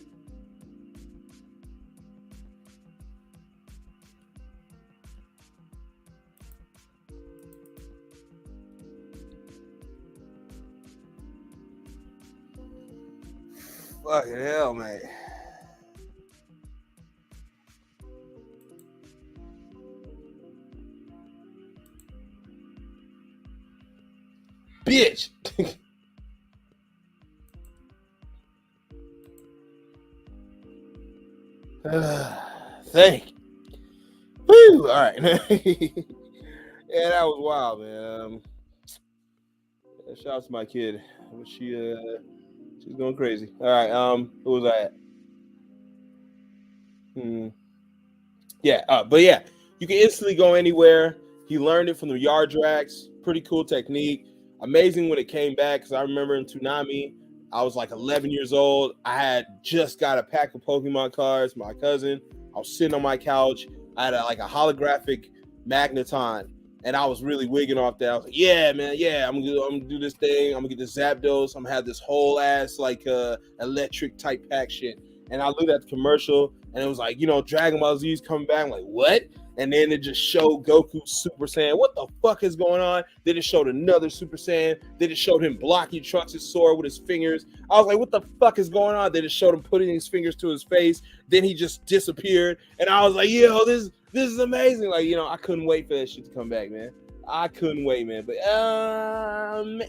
Fucking hell, man. Bitch. Thank you. Woo! All right. Yeah, that was wild, man. Shout out to my kid. She's going crazy. All right. Who was I at? Yeah. But yeah, you can instantly go anywhere. He learned it from the yard racks. Pretty cool technique. Amazing when it came back, because I remember in Toonami, I was like 11 years old. I had just got a pack of Pokemon cards. My cousin, I was sitting on my couch. I had a holographic Magneton, and I was really wigging off that. I was like, yeah, man, yeah, I'm gonna do this thing. I'm gonna get the Zapdos. I'm gonna have this whole ass electric type pack shit. And I looked at the commercial, and it was like, Dragon Ball Z is coming back. I'm like, what? And then it just showed Goku Super Saiyan. What the fuck is going on? Then it showed another Super Saiyan. Then it showed him blocking Trunks' sword with his fingers. I was like, what the fuck is going on? Then it showed him putting his fingers to his face. Then he just disappeared. And I was like, yo, this is amazing. I couldn't wait for that shit to come back, man. I couldn't wait, man. But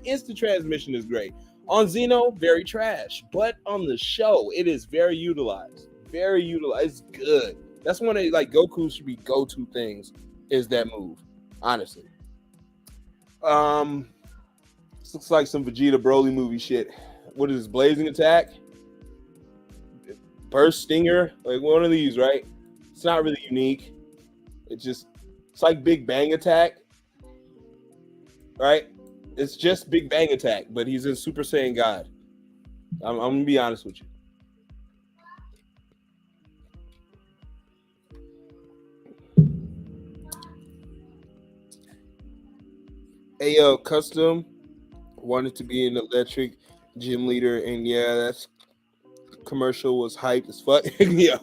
instant transmission is great. On Xeno, very trash. But on the show, it is very utilized. Very utilized. It's good. That's one of Goku should be go-to things, is that move, honestly. This looks like some Vegeta Broly movie shit. What is this, Blazing Attack? Burst Stinger? Like one of these, right? It's not really unique. It's like Big Bang Attack, right? It's just Big Bang Attack, but he's in Super Saiyan God. I'm gonna be honest with you. Hey, yo, Custom wanted to be an electric gym leader, and yeah, that's commercial was hyped as fuck. Yeah.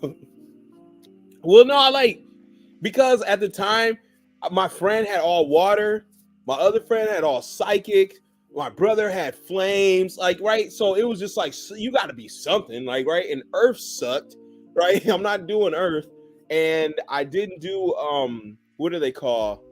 Well, no, because at the time, my friend had all water, my other friend had all psychic, my brother had flames, right? So it was just you got to be something, right? And Earth sucked, right? I'm not doing Earth, and I didn't do what do they call?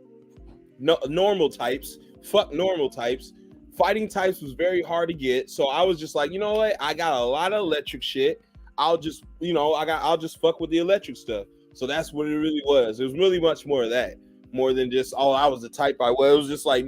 No, normal types. Fuck normal types. Fighting types was very hard to get. So I was just like, you know what? I got a lot of electric shit. I'll just, I'll just fuck with the electric stuff. So that's what it really was. It was really much more of that. more than just I was the type I was. It was just like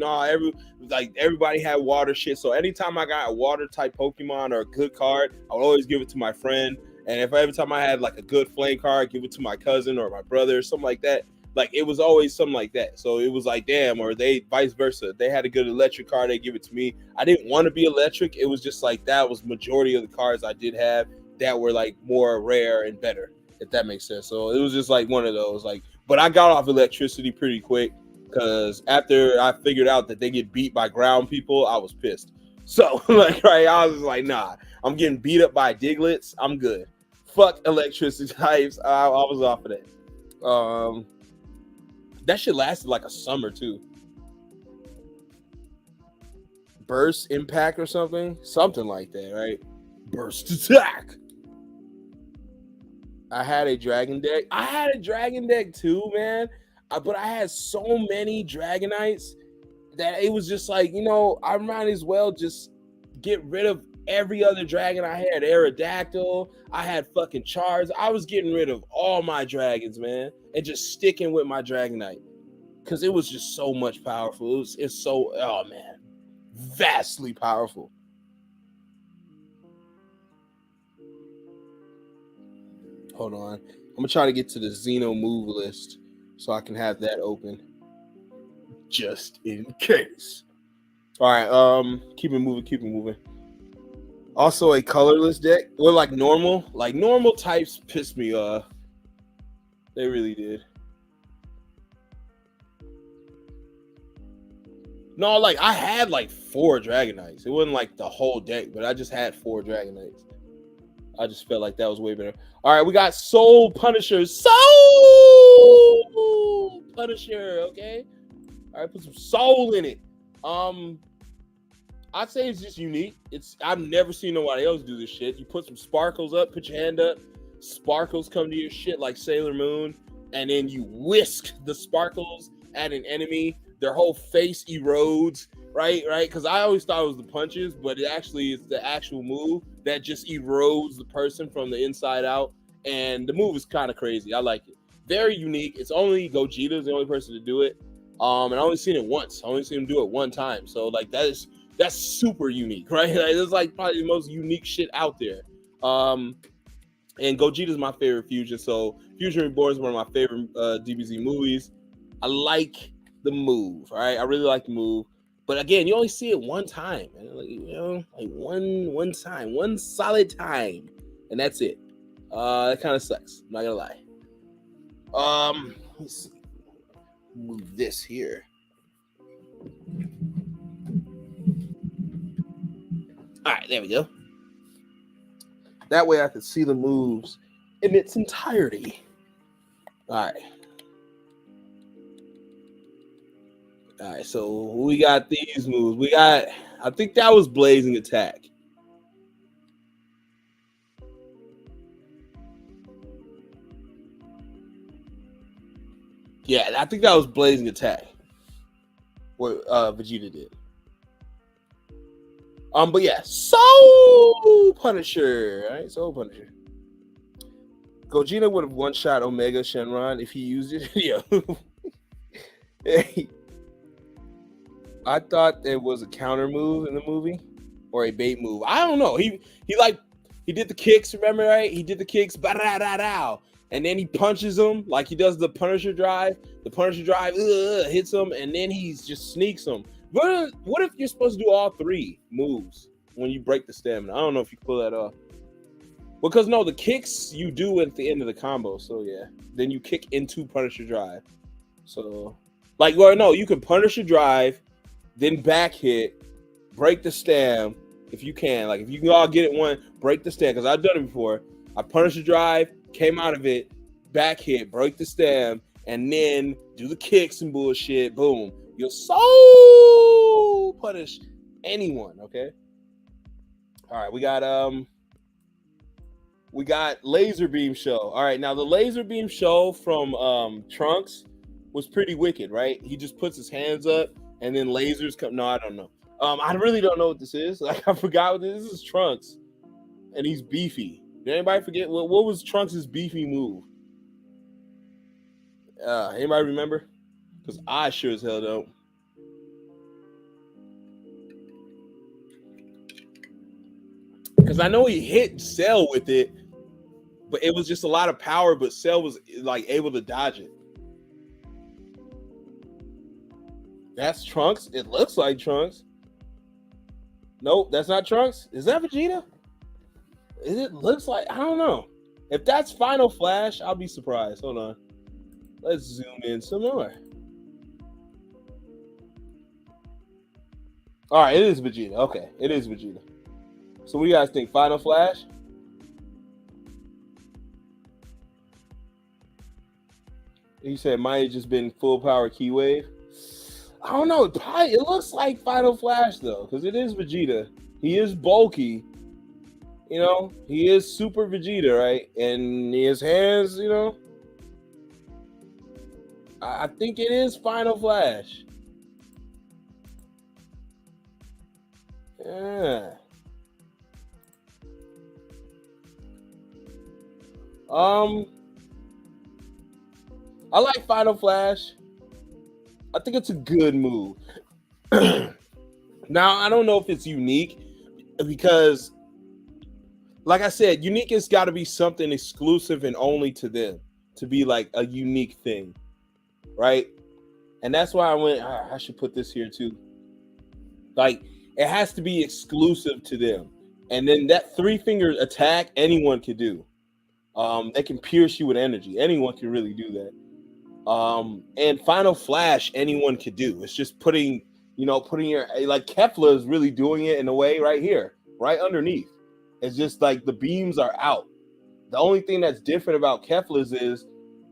everybody had water shit. So anytime I got a water type Pokemon or a good card, I would always give it to my friend. And if every time I had like a good flame card, give it to my cousin or my brother or something like that. Like it was always something like that. So it was like, damn, or they vice versa. They had a good electric card, they give it to me. I didn't want to be electric. It was just like that was majority of the cards I did have that were like more rare and better, if that makes sense. So it was just like one of those. Like, but I got off electricity pretty quick because after I figured out that they get beat by ground people, I was pissed. So like, right, I was like, nah, I'm getting beat up by Diglets. I'm good. Fuck electricity types. I was off of that. That shit lasted like a summer too. Burst impact or something like that, right? Burst attack. I had a dragon deck too, man. But I had so many Dragonites that it was just like, I might as well just get rid of every other dragon I had. Aerodactyl, I had fucking Charge. I was getting rid of all my dragons, man, and just sticking with my Dragonite because it was just so much powerful. It's so, oh man, vastly powerful. Hold on, I'm gonna try to get to the Xeno move list so I can have that open just in case. All right, keep it moving. Also, a colorless deck. Or like normal types pissed me off. They really did. No, like I had like 4 Dragonites. It wasn't like the whole deck, but I just had 4 Dragonites. I just felt like that was way better. All right, we got Soul Punisher. Soul Punisher, okay? All right, put some soul in it. I'd say it's just unique. I've never seen nobody else do this shit. You put some sparkles up, put your hand up, sparkles come to your shit like Sailor Moon, and then you whisk the sparkles at an enemy. Their whole face erodes, right? Because I always thought it was the punches, but it actually is the actual move that just erodes the person from the inside out. And the move is kind of crazy. I like it. Very unique. It's only Gogeta's the only person to do it. And I only seen it once. I only seen him do it one time. So like that's super unique, right? Like, it's like probably the most unique shit out there. And Gogeta's my favorite fusion. So Fusion Reborn is one of my favorite DBZ movies. I like the move, all right? I really like the move. But again, you only see it one time, man. Like one time, one solid time, and that's it. That kind of sucks. I'm not gonna lie. Let's see. Move this here. All right, there we go. That way I can see the moves in its entirety. All right, so we got these moves. I think that was Blazing Attack. Yeah, I think that was Blazing Attack. What Vegeta did. But yeah, Soul Punisher. All right, Soul Punisher. Gogeta would have one-shot Omega Shenron if he used it. Yeah. Hey. I thought there was a counter move in the movie or a bait move. I don't know. He did the kicks, remember, right? He did the kicks, and then he punches him like he does the Punisher drive. The Punisher drive hits him, and then he just sneaks him. What if you're supposed to do all 3 moves when you break the stamina? I don't know if you pull that off. Because no, the kicks you do at the end of the combo. So yeah, then you kick into Punisher drive. So you can Punisher drive, then back hit, break the stam if you can. Like if you can all get it one, break the stam. Because I've done it before. I Punisher drive, came out of it, back hit, break the stam, and then do the kicks and bullshit. Boom. You'll Soul Punish anyone, okay? All right, we got Laser Beam Show. All right, now the Laser Beam Show from Trunks was pretty wicked, right? He just puts his hands up and then lasers come. No, I don't know. I really don't know what this is. Like I forgot what this is. Trunks, and he's beefy. Did anybody forget what was Trunks' beefy move? Anybody remember? Because I sure as hell don't. Because I know he hit Cell with it, but it was just a lot of power, but Cell was like able to dodge it. That's Trunks. It looks like Trunks. Nope, that's not Trunks. Is that Vegeta? It looks like, I don't know. If that's Final Flash, I'll be surprised. Hold on. Let's zoom in some more. All right, it is Vegeta. Okay, it is Vegeta. So what do you guys think? Final Flash? You said might have just been full power Key Wave. I don't know. It looks like Final Flash though, because it is Vegeta. He is bulky. You know, he is Super Vegeta, right? And his hands, you know. I think it is Final Flash. Yeah. I like Final Flash. I think it's a good move. Now, I don't know if it's unique because, like I said, unique has got to be something exclusive and only to them to be like a unique thing, right? And that's why I went, I should put this here too. Like, it has to be exclusive to them. And then that 3-finger attack, anyone could do. They can pierce you with energy. Anyone can really do that. And Final Flash, anyone could do. It's just putting your, like Kefla is really doing it in a way right here, right underneath. It's just like the beams are out. The only thing that's different about Kefla's is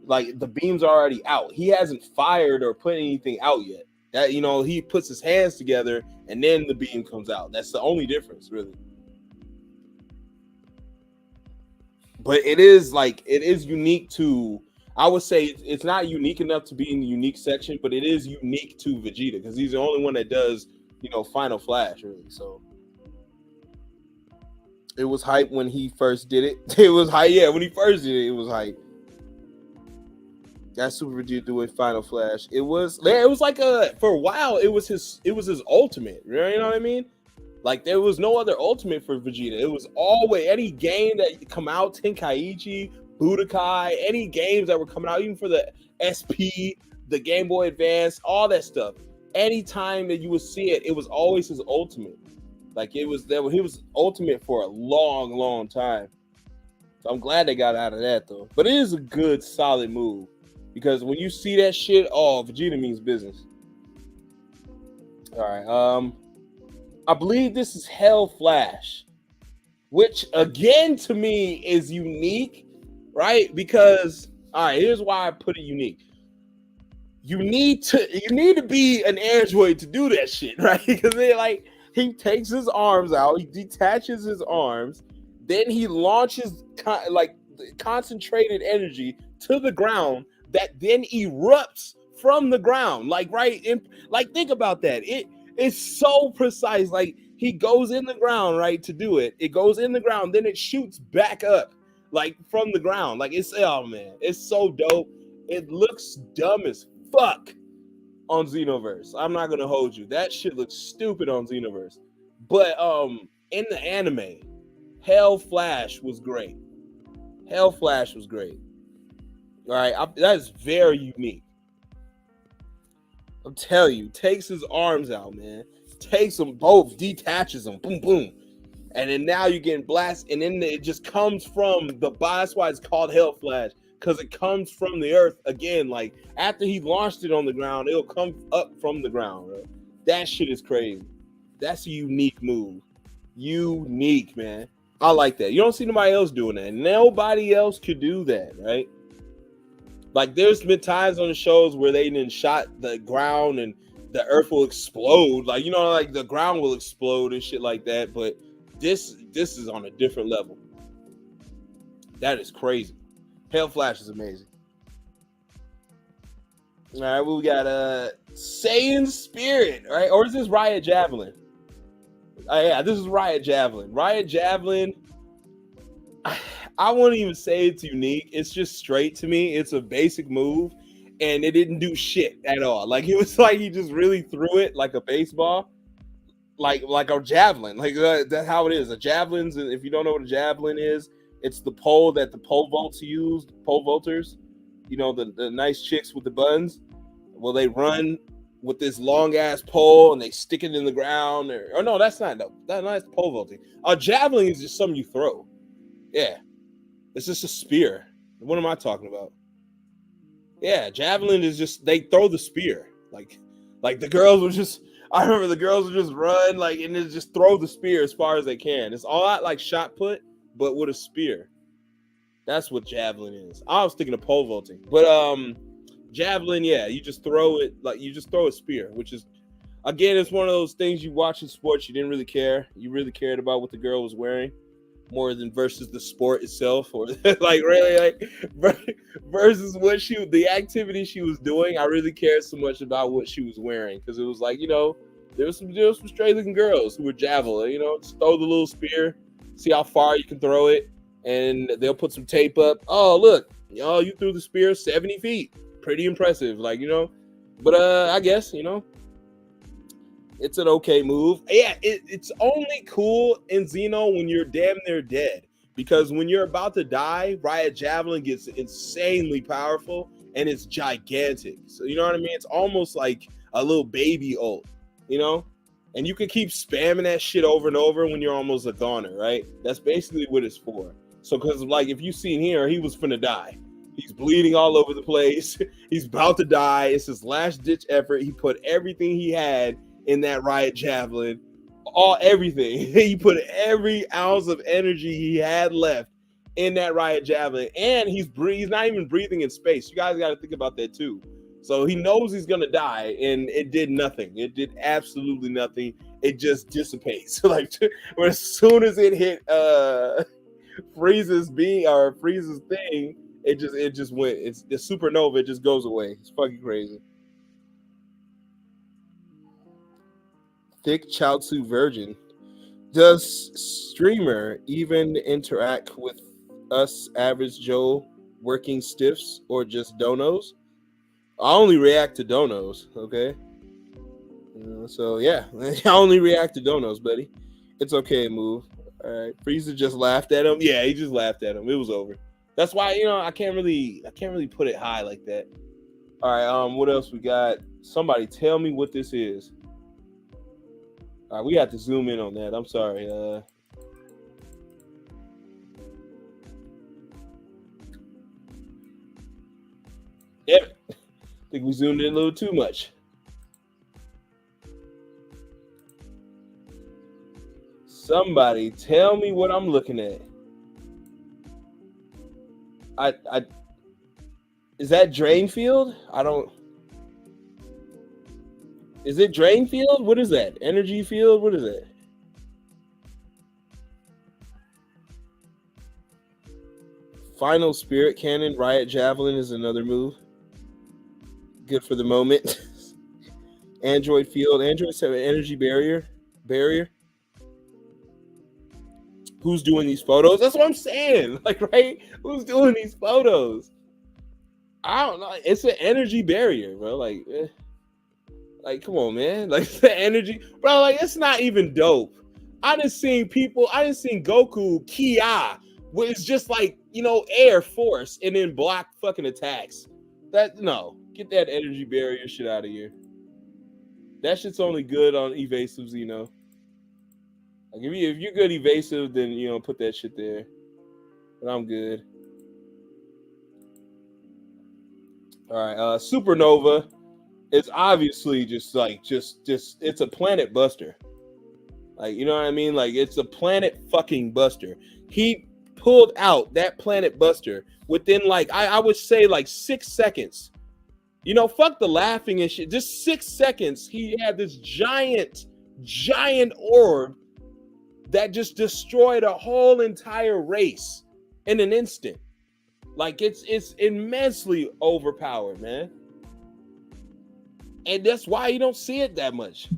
like the beams are already out. He hasn't fired or put anything out yet. That, you know, he puts his hands together and then the beam comes out. That's the only difference, really. But it is unique to, I would say it's not unique enough to be in the unique section, but it is unique to Vegeta because he's the only one that does, you know, Final Flash, really. So it was hype when he first did it. It was hype, yeah. When he first did it, it was hype. That Super Vegeta doing Final Flash. It was like for a while, it was his ultimate. You know what I mean? Like there was no other ultimate for Vegeta. It was always any game that come out, Tenkaichi, Budokai, any games that were coming out, even for the SP, the Game Boy Advance, all that stuff. Anytime that you would see it, it was always his ultimate. Like he was ultimate for a long, long time. So I'm glad they got out of that though. But it is a good, solid move. Because when you see that shit, Vegeta means business. All right. I believe this is Hell Flash, which again to me is unique, right? Because all right, here's why I put it unique. You need to be an android to do that shit, right? Because he takes his arms out, he detaches his arms, then he launches concentrated energy to the ground that then erupts from the ground. Think about that. It's so precise. Like he goes in the ground, right, to do it. It goes in the ground, then it shoots back up, like from the ground. Like it's so dope. It looks dumb as fuck on Xenoverse. I'm not gonna hold you. That shit looks stupid on Xenoverse. But in the anime, Hell Flash was great. Hell Flash was great. All right, that is very unique. I'm telling you, takes his arms out, man. Takes them both, detaches them, boom, boom. And then now you're getting blasted, and then it just comes from that's why it's called Hell Flash, because it comes from the earth again. Like after he launched it on the ground, it'll come up from the ground. Bro. That shit is crazy. That's a unique move. Unique, man. I like that. You don't see nobody else doing that. Nobody else could do that, right? Like there's been times on the shows where they didn't shot the ground and the earth will explode. Like, you know, like the ground will explode and shit like that. But this is on a different level. That is crazy. Hell Flash is amazing. All right, we got Saiyan Spirit, right? Or is this Riot Javelin? Yeah, this is Riot Javelin. Riot Javelin, I won't even say it's unique. It's just straight to me. It's a basic move. and it didn't do shit at all. Like it was like he just really threw it like a baseball, like a javelin. Like that's how it is. A javelin's, if you don't know what a javelin is, it's the pole that the pole vaults use, pole vaulters. You know, the nice chicks with the buns. Well, they run with this long ass pole and they stick it in the ground. Or no, that's not pole vaulting. A javelin is just something you throw. Yeah, it's just a spear. What am I talking about? Yeah, javelin is just they throw the spear. Like the girls would just. I remember the girls would just run like and then just throw the spear as far as they can. It's all out like shot put, but with a spear. That's what javelin is. I was thinking of pole vaulting, but javelin, yeah, you just throw it like you just throw a spear, which is again, it's one of those things you watch in sports. You didn't really care. You really cared about what the girl was wearing more than versus the sport itself, or like really like versus what the activity she was doing. I really cared so much about what she was wearing because it was like, you know, there was some straight looking girls who were javelin, you know, just throw the little spear, see how far you can throw it, and they'll put some tape up. Oh, look, oh, you threw the spear 70 feet. Pretty impressive, like, you know. But I guess, you know, it's an okay move. Yeah, it's only cool in Xeno when you're damn near dead. Because when you're about to die, Riot Javelin gets insanely powerful and it's gigantic. So you know what I mean? It's almost like a little baby ult, you know? And you can keep spamming that shit over and over when you're almost a goner, right? That's basically what it's for. So because like if you seen here, he was finna die. He's bleeding all over the place. He's about to die. It's his last ditch effort. He put everything he had in that Riot Javelin, everything. He put every ounce of energy he had left in that Riot Javelin, and he's not even breathing in space. You guys got to think about that too. So he knows he's gonna die, and it did nothing. It did absolutely nothing. It just dissipates. Like as soon as it hit Frieza's thing, it just went. It's the supernova. It just goes away. It's fucking crazy. Thick Chaozu Virgin. Does streamer even interact with us average Joe working stiffs or just donos? I only react to donos, okay? So yeah, I only react to donos, buddy. It's okay, move. All right, Frieza just laughed at him. Yeah, he just laughed at him. It was over. That's why, you know, I can't really put it high like that. All right, what else we got? Somebody tell me what this is. All right, we have to zoom in on that. I'm sorry. Yep. I think we zoomed in a little too much. Somebody tell me what I'm looking at. Is that drain field? Is it drain field? What is that? Energy field? What is that? Final Spirit Cannon, Riot Javelin is another move. Good for the moment. Android field. Androids have an energy barrier. Who's doing these photos? That's what I'm saying. Like, right? Who's doing these photos? I don't know. It's an energy barrier, bro. Like, come on, man. Like the energy, bro. Like, it's not even dope. I done seen Goku Kia, where it's just like, you know, air force and then block fucking attacks. Get that energy barrier shit out of here. That shit's only good on evasive Xeno. Like if you're good evasive, then you know put that shit there. But I'm good. All right, Supernova is obviously just it's a planet buster. Like, you know what I mean? Like, it's a planet fucking buster. He pulled out that planet buster within like I would say like 6 seconds. You know, fuck the laughing and shit. Just 6 seconds, he had this giant orb that just destroyed a whole entire race in an instant. Like, it's immensely overpowered, man. And that's why you don't see it that much.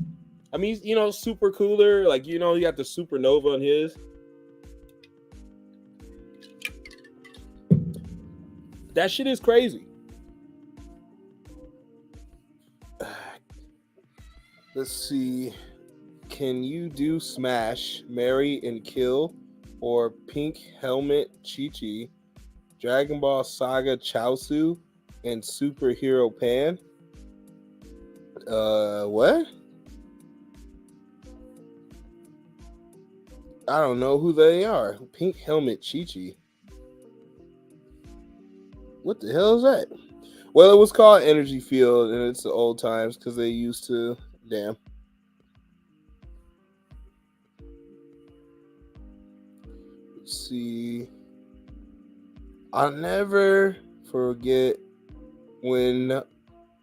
I mean, you know, super cooler. Like, you know, you got the supernova on his. That shit is crazy. Let's see. Can you do Smash, Marry and Kill, or Pink Helmet Chi-Chi, Dragon Ball Saga Chaozu, and Superhero Pan? What? I don't know who they are. Pink Helmet Chi-Chi. What the hell is that? Well, it was called Energy Field, and it's the old times because they used to. Damn. Let's see. I'll never forget when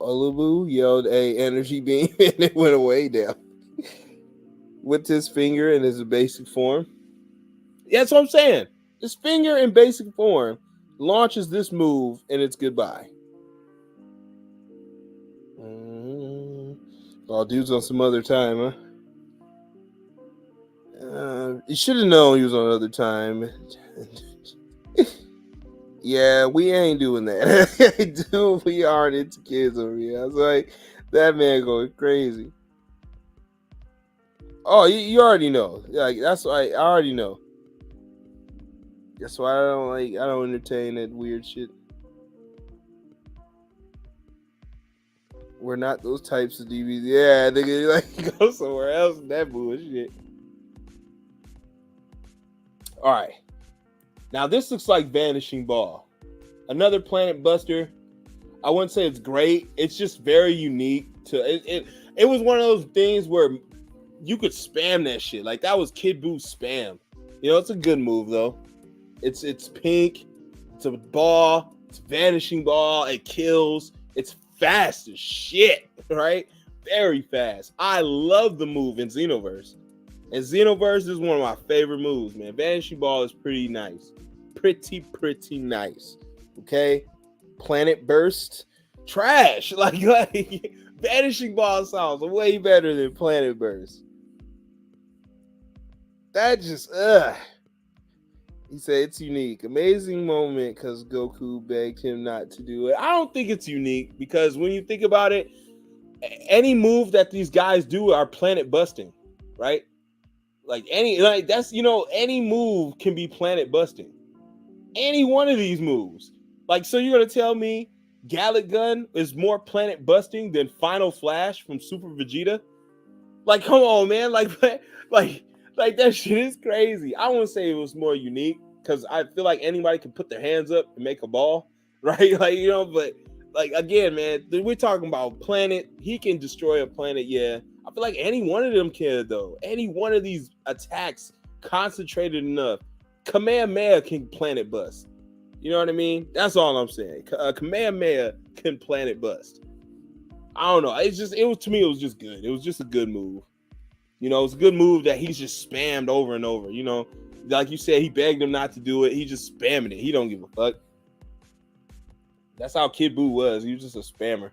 Olubu yelled a energy beam and it went away down with his finger in his basic form. Yeah, that's what I'm saying. His finger in basic form launches this move and it's goodbye. Oh, dude's on some other time, huh? You should have known he was on other time. Yeah, we ain't doing that. Dude, we aren't into kids over here. I was like, that man going crazy. Oh, you already know. Like that's why I already know. That's why I don't entertain that weird shit. We're not those types of DBZ. Yeah, nigga, like go somewhere else in that bullshit. All right. Now this looks like Vanishing Ball. Another Planet Buster. I wouldn't say it's great. It's just very unique to it. It was one of those things where you could spam that shit. Like that was Kid Buu spam. You know, it's a good move though. It's pink. It's a ball. It's Vanishing Ball. It kills. It's fast as shit, right? Very fast. I love the move in Xenoverse. And Xenoverse is one of my favorite moves, man. Vanishing Ball is pretty nice. Pretty nice. Okay? Planet Burst, trash. Like Vanishing Ball sounds way better than Planet Burst. That just, He said it's unique. Amazing moment because Goku begged him not to do it. I don't think it's unique because when you think about it, any move that these guys do are planet busting, right? Like that's, any move can be planet busting. Any one of these moves. Like, so you're going to tell me Gallic Gun is more planet busting than Final Flash from Super Vegeta? Like, come on, man. Like that shit is crazy. I won't say it was more unique because I feel like anybody can put their hands up and make a ball, right? Like, but like, again, man, we're talking about planet. He can destroy a planet, yeah. I feel like any one of them can, though. Any one of these attacks concentrated enough. Kamehameha can planet bust. You know what I mean? That's all I'm saying. Kamehameha can planet bust. I don't know. To me, it was just good. It was just a good move. It's a good move that he's just spammed over and over. Like you said, he begged him not to do it. He just spamming it. He don't give a fuck. That's how Kid Buu was. He was just a spammer.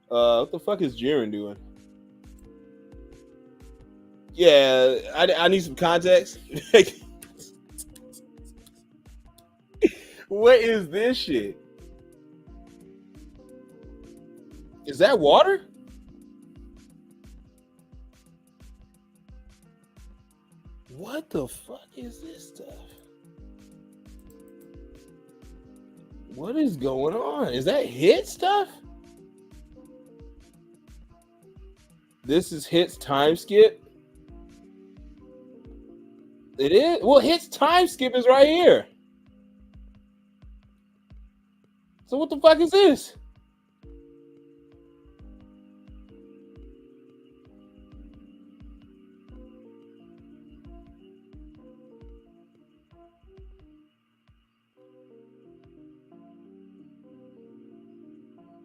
What the fuck is Jiren doing? Yeah, I need some context. What is this shit? Is that water? What the fuck is this stuff? What is going on? Is that hit stuff? This is Hit's time skip. It is? Well, Hit's time skip is right here. So what the fuck is this?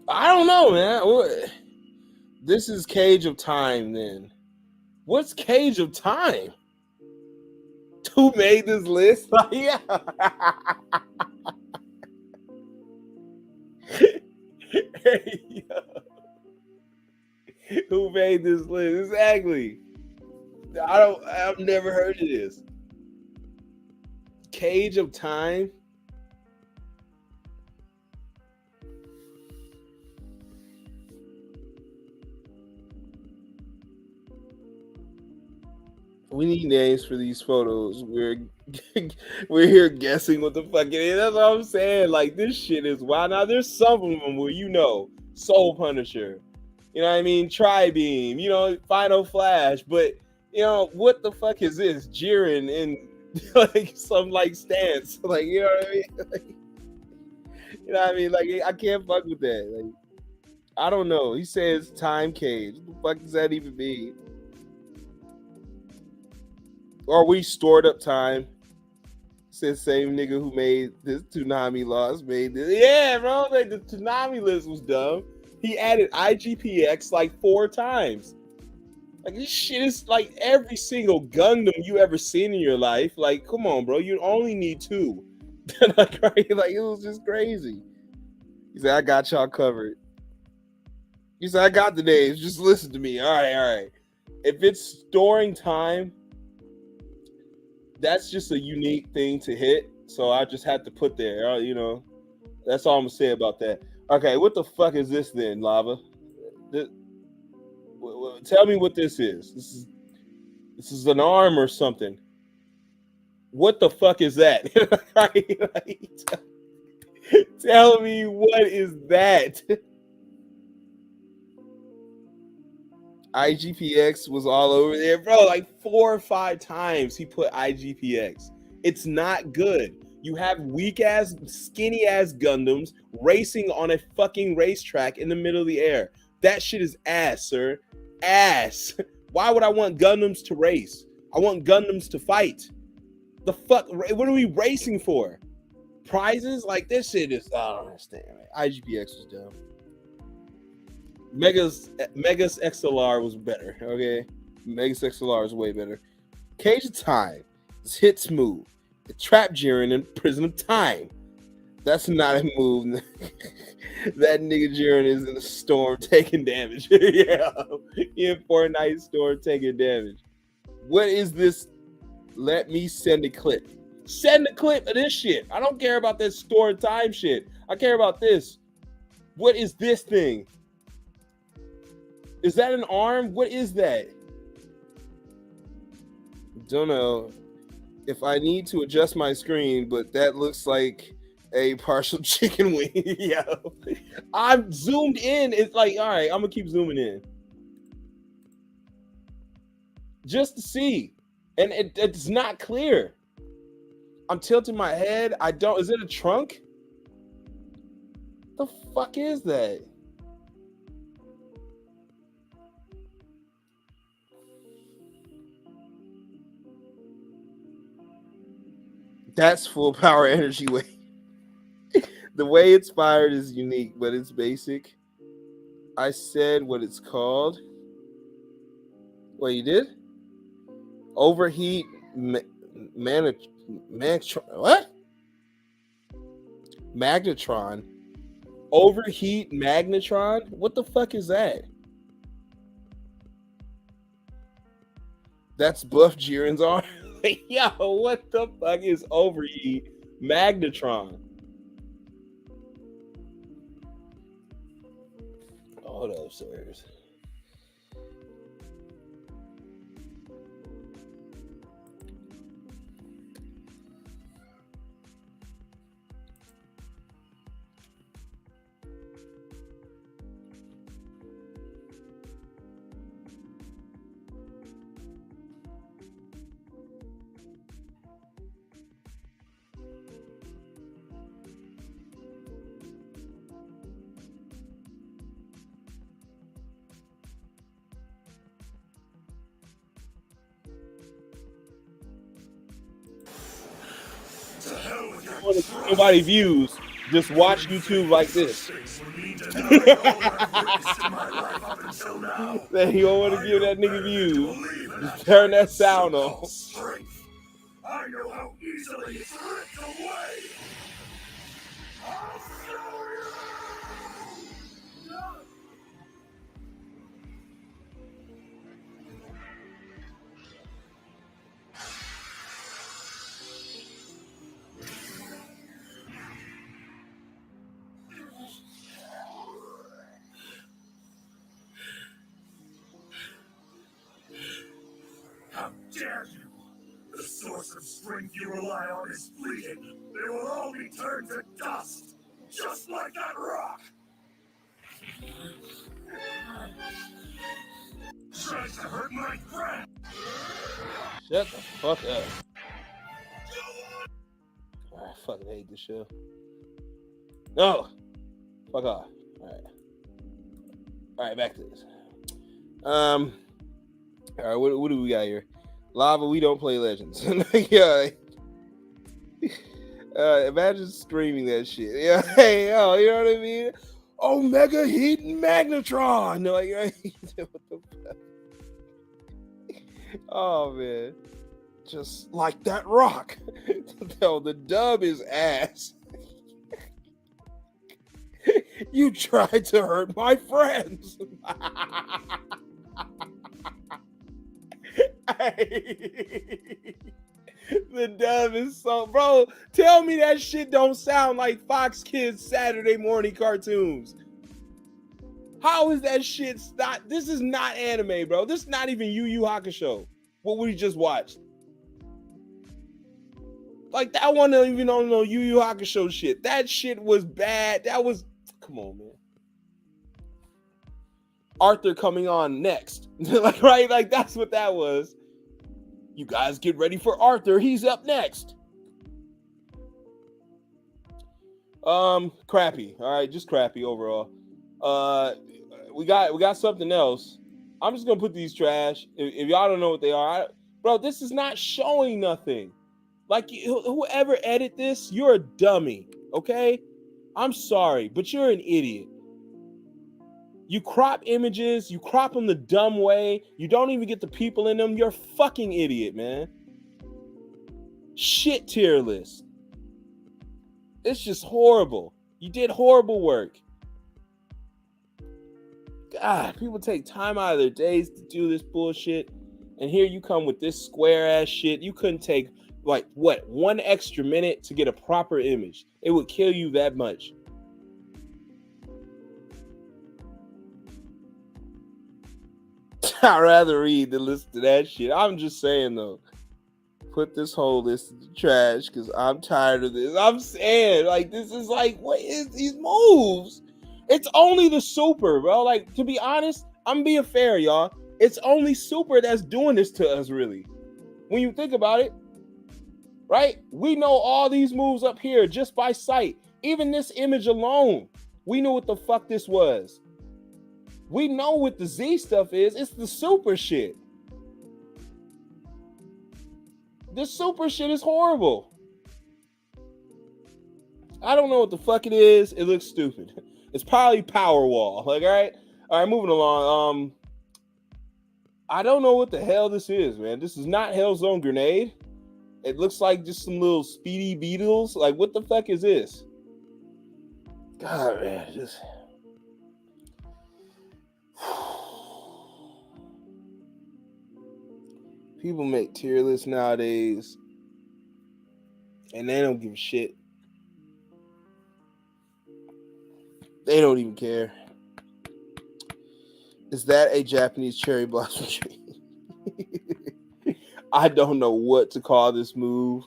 I don't know, man. This is Cage of Time, then. What's Cage of Time? Who made this list? Yeah. Hey, yo. Who made this list? Exactly. I've never heard of this. Cage of Time. We need names for these photos. We're here guessing what the fuck it is. That's what I'm saying. Like this shit is wild. Now there's some of them where Soul Punisher, you know what I mean, Tri-Beam, Final Flash, but what the fuck is this? Jiren in like some like stance, like you know what I mean? Like, you know what I mean? Like I can't fuck with that. Like I don't know. He says time cage. What the fuck does that even mean? Or we stored up time. Says same nigga who made this Toonami laws made this. Yeah, bro. Like the Toonami list was dumb. He added IGPX like 4 times. Like this shit is like every single Gundam you ever seen in your life. Like, come on, bro. You only need 2. Like, right? Like it was just crazy. He said, I got y'all covered. He said, I got the names. Just listen to me. All right. If it's storing time, that's just a unique thing to hit. So I just had to put there. That's all I'm gonna say about that. Okay, what the fuck is this then, Lava? Tell me what this is. This is an arm or something. What the fuck is that? Tell me what is that? IGPX was all over there, bro. Like 4 or 5 times he put IGPX. It's not good. You have weak ass, skinny ass Gundams racing on a fucking racetrack in the middle of the air. That shit is ass, sir. Ass. Why would I want Gundams to race? I want Gundams to fight. The fuck? What are we racing for? Prizes? Like this shit is. I don't understand. IGPX was dumb. Megas XLR was better. Okay, Megas XLR is way better. Cage of Time. It's hit smooth. The Trap Jiren in Prison of Time. That's not a move. That nigga Jiren is in the storm taking damage. Yeah, in Fortnite storm taking damage. What is this? Let me send a clip. Send a clip of this shit. I don't care about this store time shit. I care about this. What is this thing? Is that an arm? What is that? Don't know if I need to adjust my screen, but that looks like a partial chicken wing. Yo, I'm zoomed in. It's like, all right, I'm gonna keep zooming in just to see, and it's not clear. I'm tilting my head. I don't. Is it a trunk? The fuck is that? That's full power energy wave. The way it's fired is unique, but it's basic. I said what it's called. What you did? Overheat what? Magnetron. Overheat magnetron? What the fuck is that? That's Buff Jiren's arm. Yo, what the fuck is overheat magnetron? Hold up, sirs. Nobody views. Just watch YouTube like this. Then you don't want to give that nigga views. Just turn that sound on. I know how easily it's ripped away. I'll show you. How dare offspring you rely on is fleeting. They will all be turned to dust, just like that rock. Tries to hurt my friend. Shut the fuck up. I fucking hate this show. No. Fuck off. All right, back to this. All right, what do we got here? Lava, we don't play Legends. Yeah. Imagine screaming that shit. Yeah, hey, yo, you know what I mean? Omega Heat and Magnetron. Like, what the fuck? Oh man, just like that rock. No, the dub is ass. You tried to hurt my friends. The dub is so, bro. Tell me that shit don't sound like Fox Kids Saturday morning cartoons. How is that shit not? This is not anime, bro. This is not even Yu Yu Hakusho. What we just watched. Like that one don't even know Yu Yu Hakusho shit. That shit was bad. That was, come on, man. Arthur coming on next. Like, right? Like that's what that was. You guys get ready for Arthur. He's up next. Crappy. All right, just crappy overall. We got something else. I'm just gonna put these trash. If y'all don't know what they are, bro, this is not showing nothing. Like whoever edit this, you're a dummy. Okay, I'm sorry, but you're an idiot. You crop images, you crop them the dumb way. You don't even get the people in them. You're a fucking idiot, man. Shit tier list. It's just horrible. You did horrible work. God, people take time out of their days to do this bullshit. And here you come with this square ass shit. You couldn't take, like, what, 1 extra minute to get a proper image. It would kill you that much. I'd rather read than listen to that shit. I'm just saying, though. Put this whole list in the trash because I'm tired of this. I'm saying, like, this is like, what is these moves? It's only the super, bro. Like, to be honest, I'm being fair, y'all. It's only super that's doing this to us, really. When you think about it, right? We know all these moves up here just by sight. Even this image alone, we knew what the fuck this was. We know what the Z stuff is. It's the super shit. The super shit is horrible. I don't know what the fuck it is. It looks stupid. It's probably Powerwall. Like, all right, moving along. I don't know what the hell this is, man. This is not Hellzone Grenade. It looks like just some little speedy beetles. Like, what the fuck is this? God, man, just... People make tier lists nowadays, and they don't give a shit. They don't even care. Is that a Japanese cherry blossom tree? I don't know what to call this move.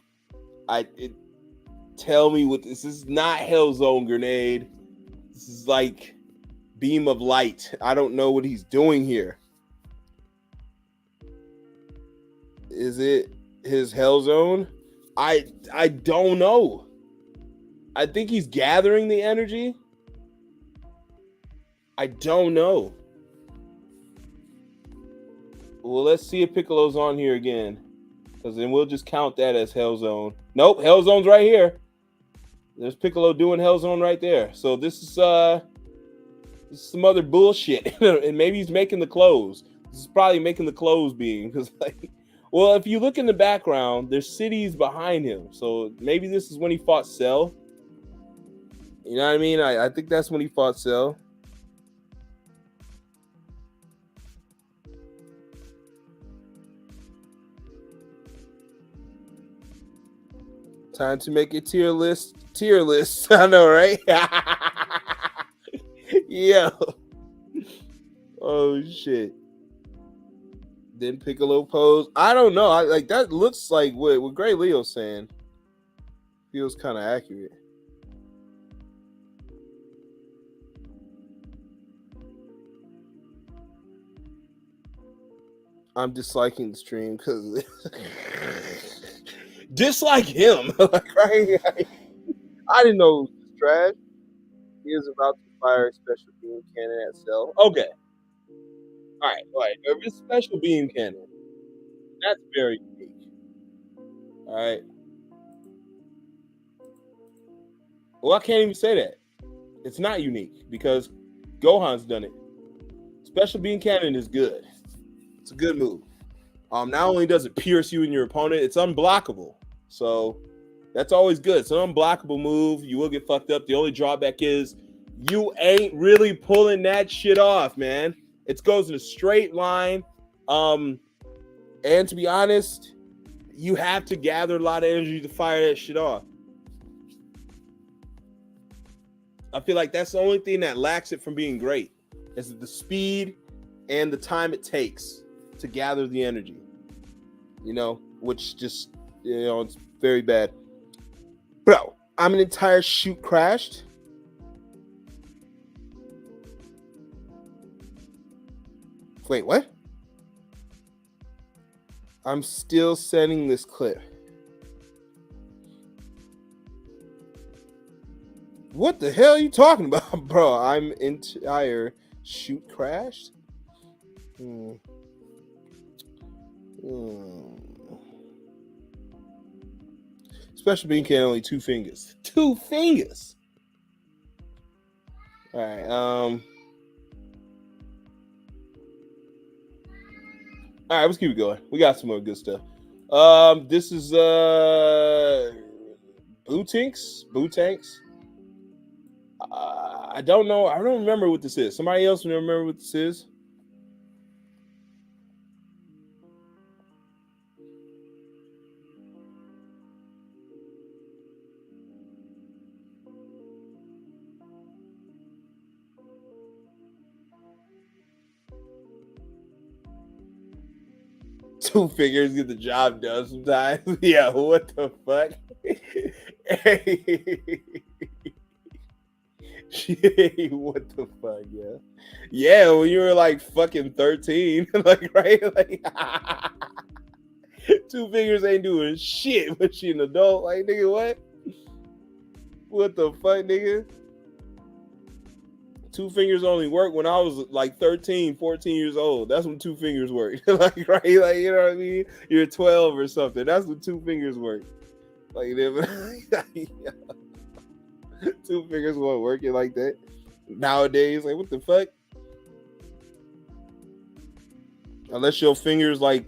Tell me what this is. Not Hellzone Grenade. This is like Beam of Light. I don't know what he's doing here. Is it his Hellzone? I don't know. I think he's gathering the energy. I don't know. Well, let's see if Piccolo's on here again. Because then we'll just count that as Hellzone. Nope, Hellzone's right here. There's Piccolo doing Hellzone right there. So this is some other bullshit. And maybe he's making the clothes. This is probably making the clothes being. Because, like, well, if you look in the background, there's cities behind him. So maybe this is when he fought Cell. You know what I mean? I think that's when he fought Cell. Time to make a tier list. Tier list. I know, right? Yeah. Oh, shit. Then Piccolo pose. I don't know. I like that looks like what Gray Leo's saying. Feels kind of accurate. I'm disliking the stream because dislike him. Like, right? I didn't know it was trash. He is about to fire a special beam cannon at Cell. Okay. All right. If it's special beam cannon, that's very unique. All right. Well, I can't even say that. It's not unique because Gohan's done it. Special beam cannon is good. It's a good move. Not only does it pierce you and your opponent, it's unblockable. So that's always good. It's an unblockable move. You will get fucked up. The only drawback is you ain't really pulling that shit off, man. It goes in a straight line. And to be honest, you have to gather a lot of energy to fire that shit off. I feel like that's the only thing that lacks it from being great is the speed and the time it takes to gather the energy. You know, which just, you know, it's very bad. Bro, I'm an entire shoot crashed. Wait, what? I'm still sending this clip. What the hell are you talking about, bro? I'm entire shoot crashed. Special beam can only 2 fingers. 2 fingers. All right. All right, let's keep it going. We got some more good stuff. This is Bootanks. I don't know. I don't remember what this is. Somebody else remember what this is? Two fingers get the job done sometimes. Yeah, what the fuck? What the fuck, yeah. Yeah, when you were like fucking 13, like, right? Like, 2 fingers ain't doing shit, but she an adult. Like, nigga, what? What the fuck, nigga? 2 fingers only work when I was like 13, 14 years old. That's when 2 fingers work. Like, right? Like, you know what I mean? You're 12 or something. That's when 2 fingers work. Like, 2 fingers won't work it like that. Nowadays, like, what the fuck? Unless your fingers like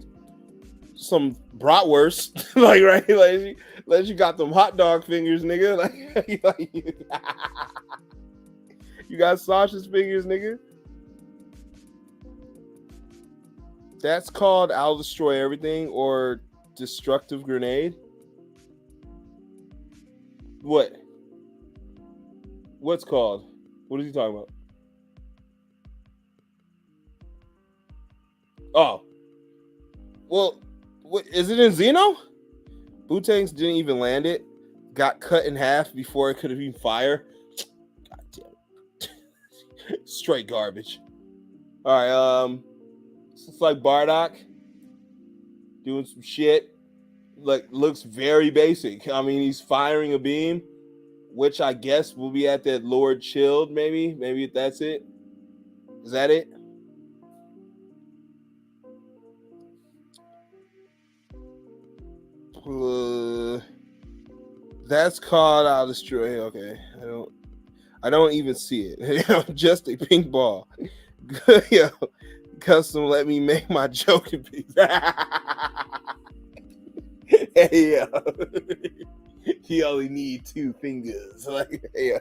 some bratwurst, like, right? Like, unless you got them hot dog fingers, nigga. Like you got sausage fingers, nigga. That's called I'll destroy everything or destructive grenade. What? What's called? What is he talking about? Oh. Well, what is it in Xeno? Bootanks didn't even land it. Got cut in half before it could have even fired. God damn it. Straight garbage. Alright, it's like Bardock doing some shit. Like, looks very basic. I mean, he's firing a beam, which I guess will be at that Lord Chilled, maybe. Maybe that's it. Is that it? That's called I'll destroy. Okay, I don't even see it. Just a pink ball. Yo, custom. Let me make my joke in peace. Hey, yo. He only need 2 fingers. Like, hey,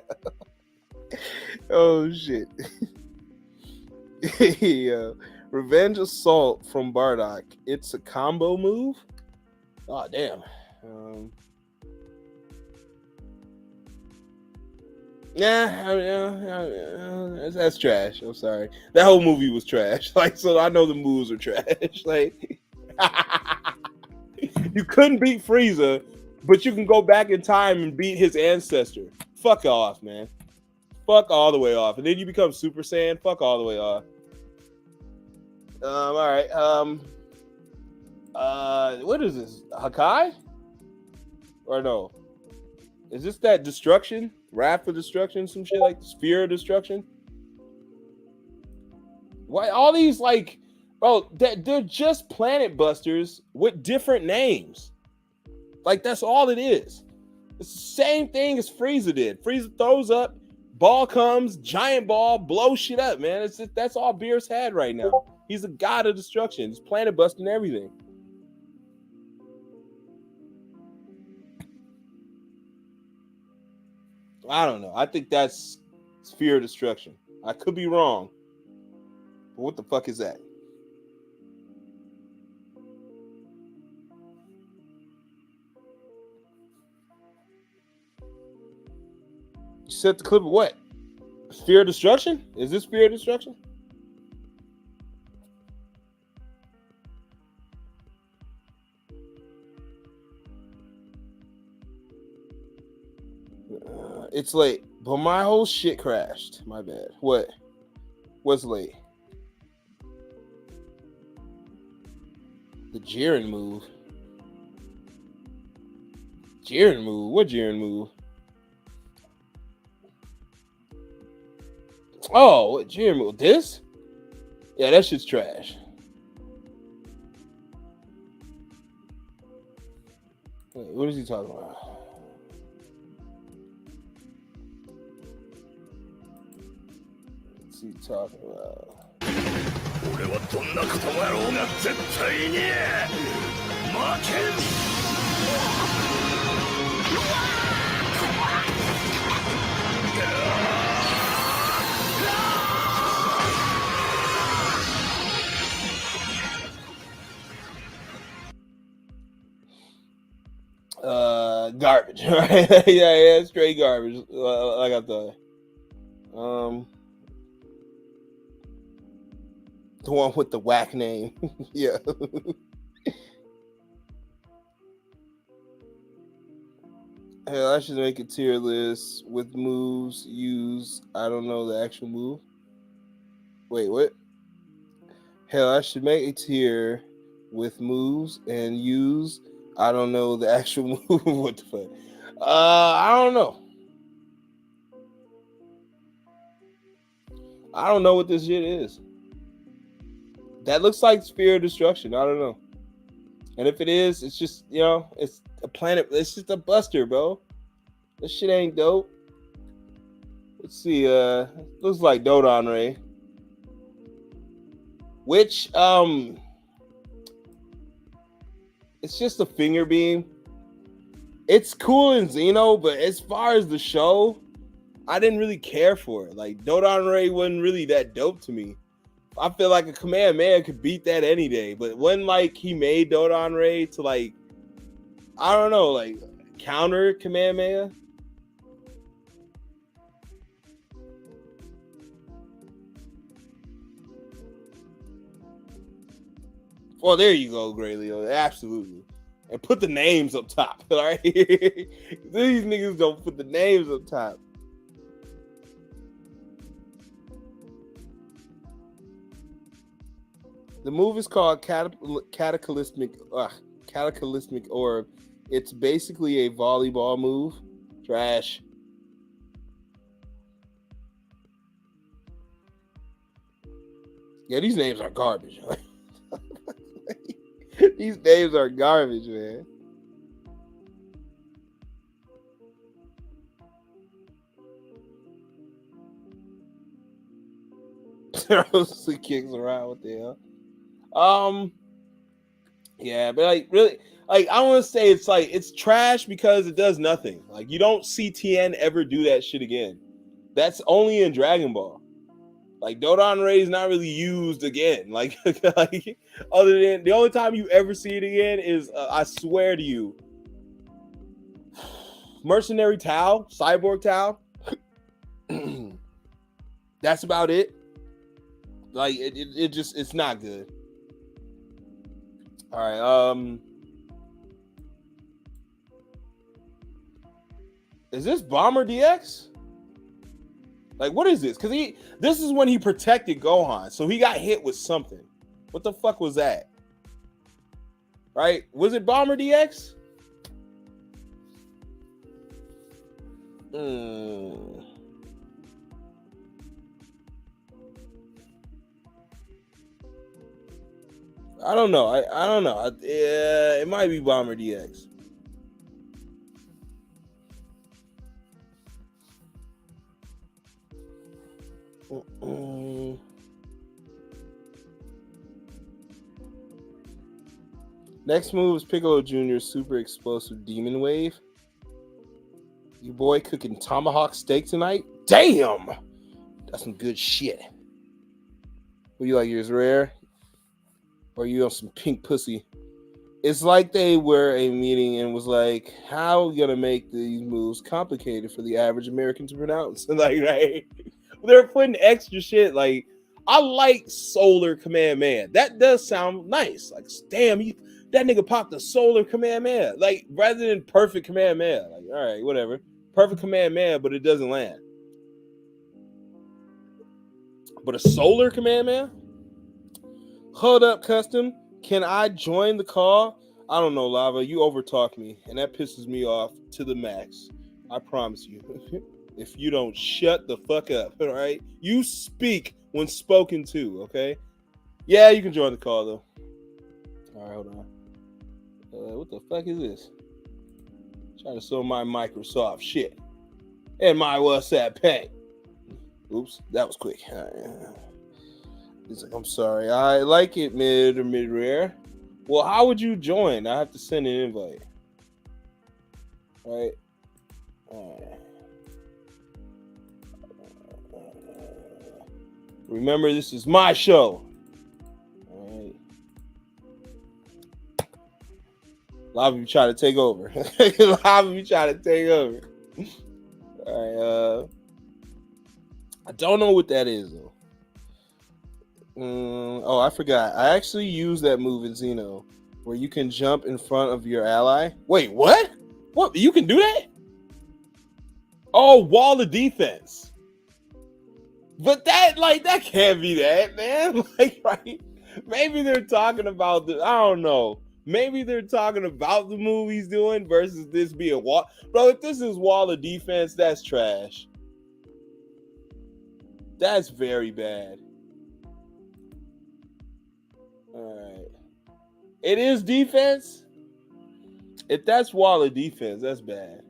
oh shit. Yo. Revenge Assault from Bardock. It's a combo move. Oh damn. That's trash. I'm sorry. That whole movie was trash. Like, so I know the moves are trash. Like, you couldn't beat Frieza, but you can go back in time and beat his ancestor. Fuck off, man. Fuck all the way off. And then you become Super Saiyan. Fuck all the way off. All right. What is this? Hakai? Or no? Is this that destruction? Wrath of Destruction? Some shit like Sphere of Destruction? Why all these like, bro? They're just Planet Busters with different names. Like that's all it is. It's the same thing as Frieza did. Frieza throws up, ball comes, giant ball, blows shit up, man. It's just, that's all Beerus had right now. He's a god of destruction. He's planet busting everything. I don't know. I think that's Sphere of Destruction. I could be wrong. But what the fuck is that? You set the clip of what? Sphere of Destruction? Is this Sphere of Destruction? It's late, but my whole shit crashed. My bad. What? What's late? The Jiren move. Jiren move? What Jiren move? Oh, what Jiren move? This? Yeah, that shit's trash. Wait, what is he talking about? What's he talking about? 俺はどんなことがあろうが絶対に負けん。Garbage, right? yeah, straight garbage. Like I thought. The one with the whack name. Yeah. Hell, I should make a tier list with moves used. I don't know the actual move. Wait, what? Hell, I should make a tier with moves and use. I don't know the actual move. What the fuck? I don't know. I don't know what this shit is. That looks like Sphere of Destruction. I don't know. And if it is, it's just, you know, it's a planet. It's just a buster, bro. This shit ain't dope. Let's see. Looks like Dodon Ray. Which, it's just a finger beam. It's cool in Xeno, but as far as the show, I didn't really care for it. Like, Dodon Ray wasn't really that dope to me. I feel like a Kamehameha could beat that any day. But when, like, he made Dodon Ray to, like, I don't know, like, counter Kamehameha. Well, there you go, Gray Leo. Absolutely. And put the names up top, all right? These niggas don't put the names up top. The move is called Cataclysmic Orb. It's basically a volleyball move. Trash. Yeah, these names are garbage. These names are garbage, man. Throws the kicks around. What the hell? Yeah, but like really, like I want to say it's like it's trash because it does nothing. Like you don't see TN ever do that shit again. That's only in Dragon Ball. Like Dodon Ray is not really used again. Like, like other than the only time you ever see it again is I swear to you, Mercenary Tao, Cyborg Tao. That's about it. Like it just it's not good. All right. Is this Bomber DX? Like, what is this? Because this is when he protected Gohan, so he got hit with something. What the fuck was that? Right? Was it Bomber DX? I don't know. I don't know. It might be Bomber DX. Next move is Piccolo Jr.'s super explosive Demon Wave. Your boy cooking tomahawk steak tonight? Damn! That's some good shit. What you like, yours rare? Or you on some pink pussy? It's like they were a meeting and was like, how are we gonna make these moves complicated for the average American to pronounce? Like, right? They're putting extra shit. Like, I like Solar Command Man. That does sound nice. Like, damn, that nigga popped the Solar Command Man. Like, rather than Perfect Command Man. Like, all right, whatever. Perfect Command Man, but it doesn't land. But a Solar Command Man? Hold up, Custom. Can I join the call? I don't know, Lava. You overtalk me, and that pisses me off to the max. I promise you. If you don't shut the fuck up, all right? You speak when spoken to, okay? Yeah, you can join the call, though. All right, hold on. What the fuck is this? Trying to sell my Microsoft shit and my WhatsApp pay. Oops, that was quick. He's like, I'm sorry. I like it mid or mid rare. Well, how would you join? I have to send an invite. All right. Remember, this is my show. All right. A lot of you try to take over. A lot of you try to take over. All right. I don't know what that is, though. Oh, I forgot. I actually used that move in Xeno where you can jump in front of your ally. Wait, what? What? You can do that? Oh, wall of defense. But that can't be that, man. Like, right? Maybe they're talking about I don't know. Maybe they're talking about the move he's doing versus this being wall. Bro, if this is wall of defense, that's trash. That's very bad. All right. It is defense. If that's wall of defense, that's bad.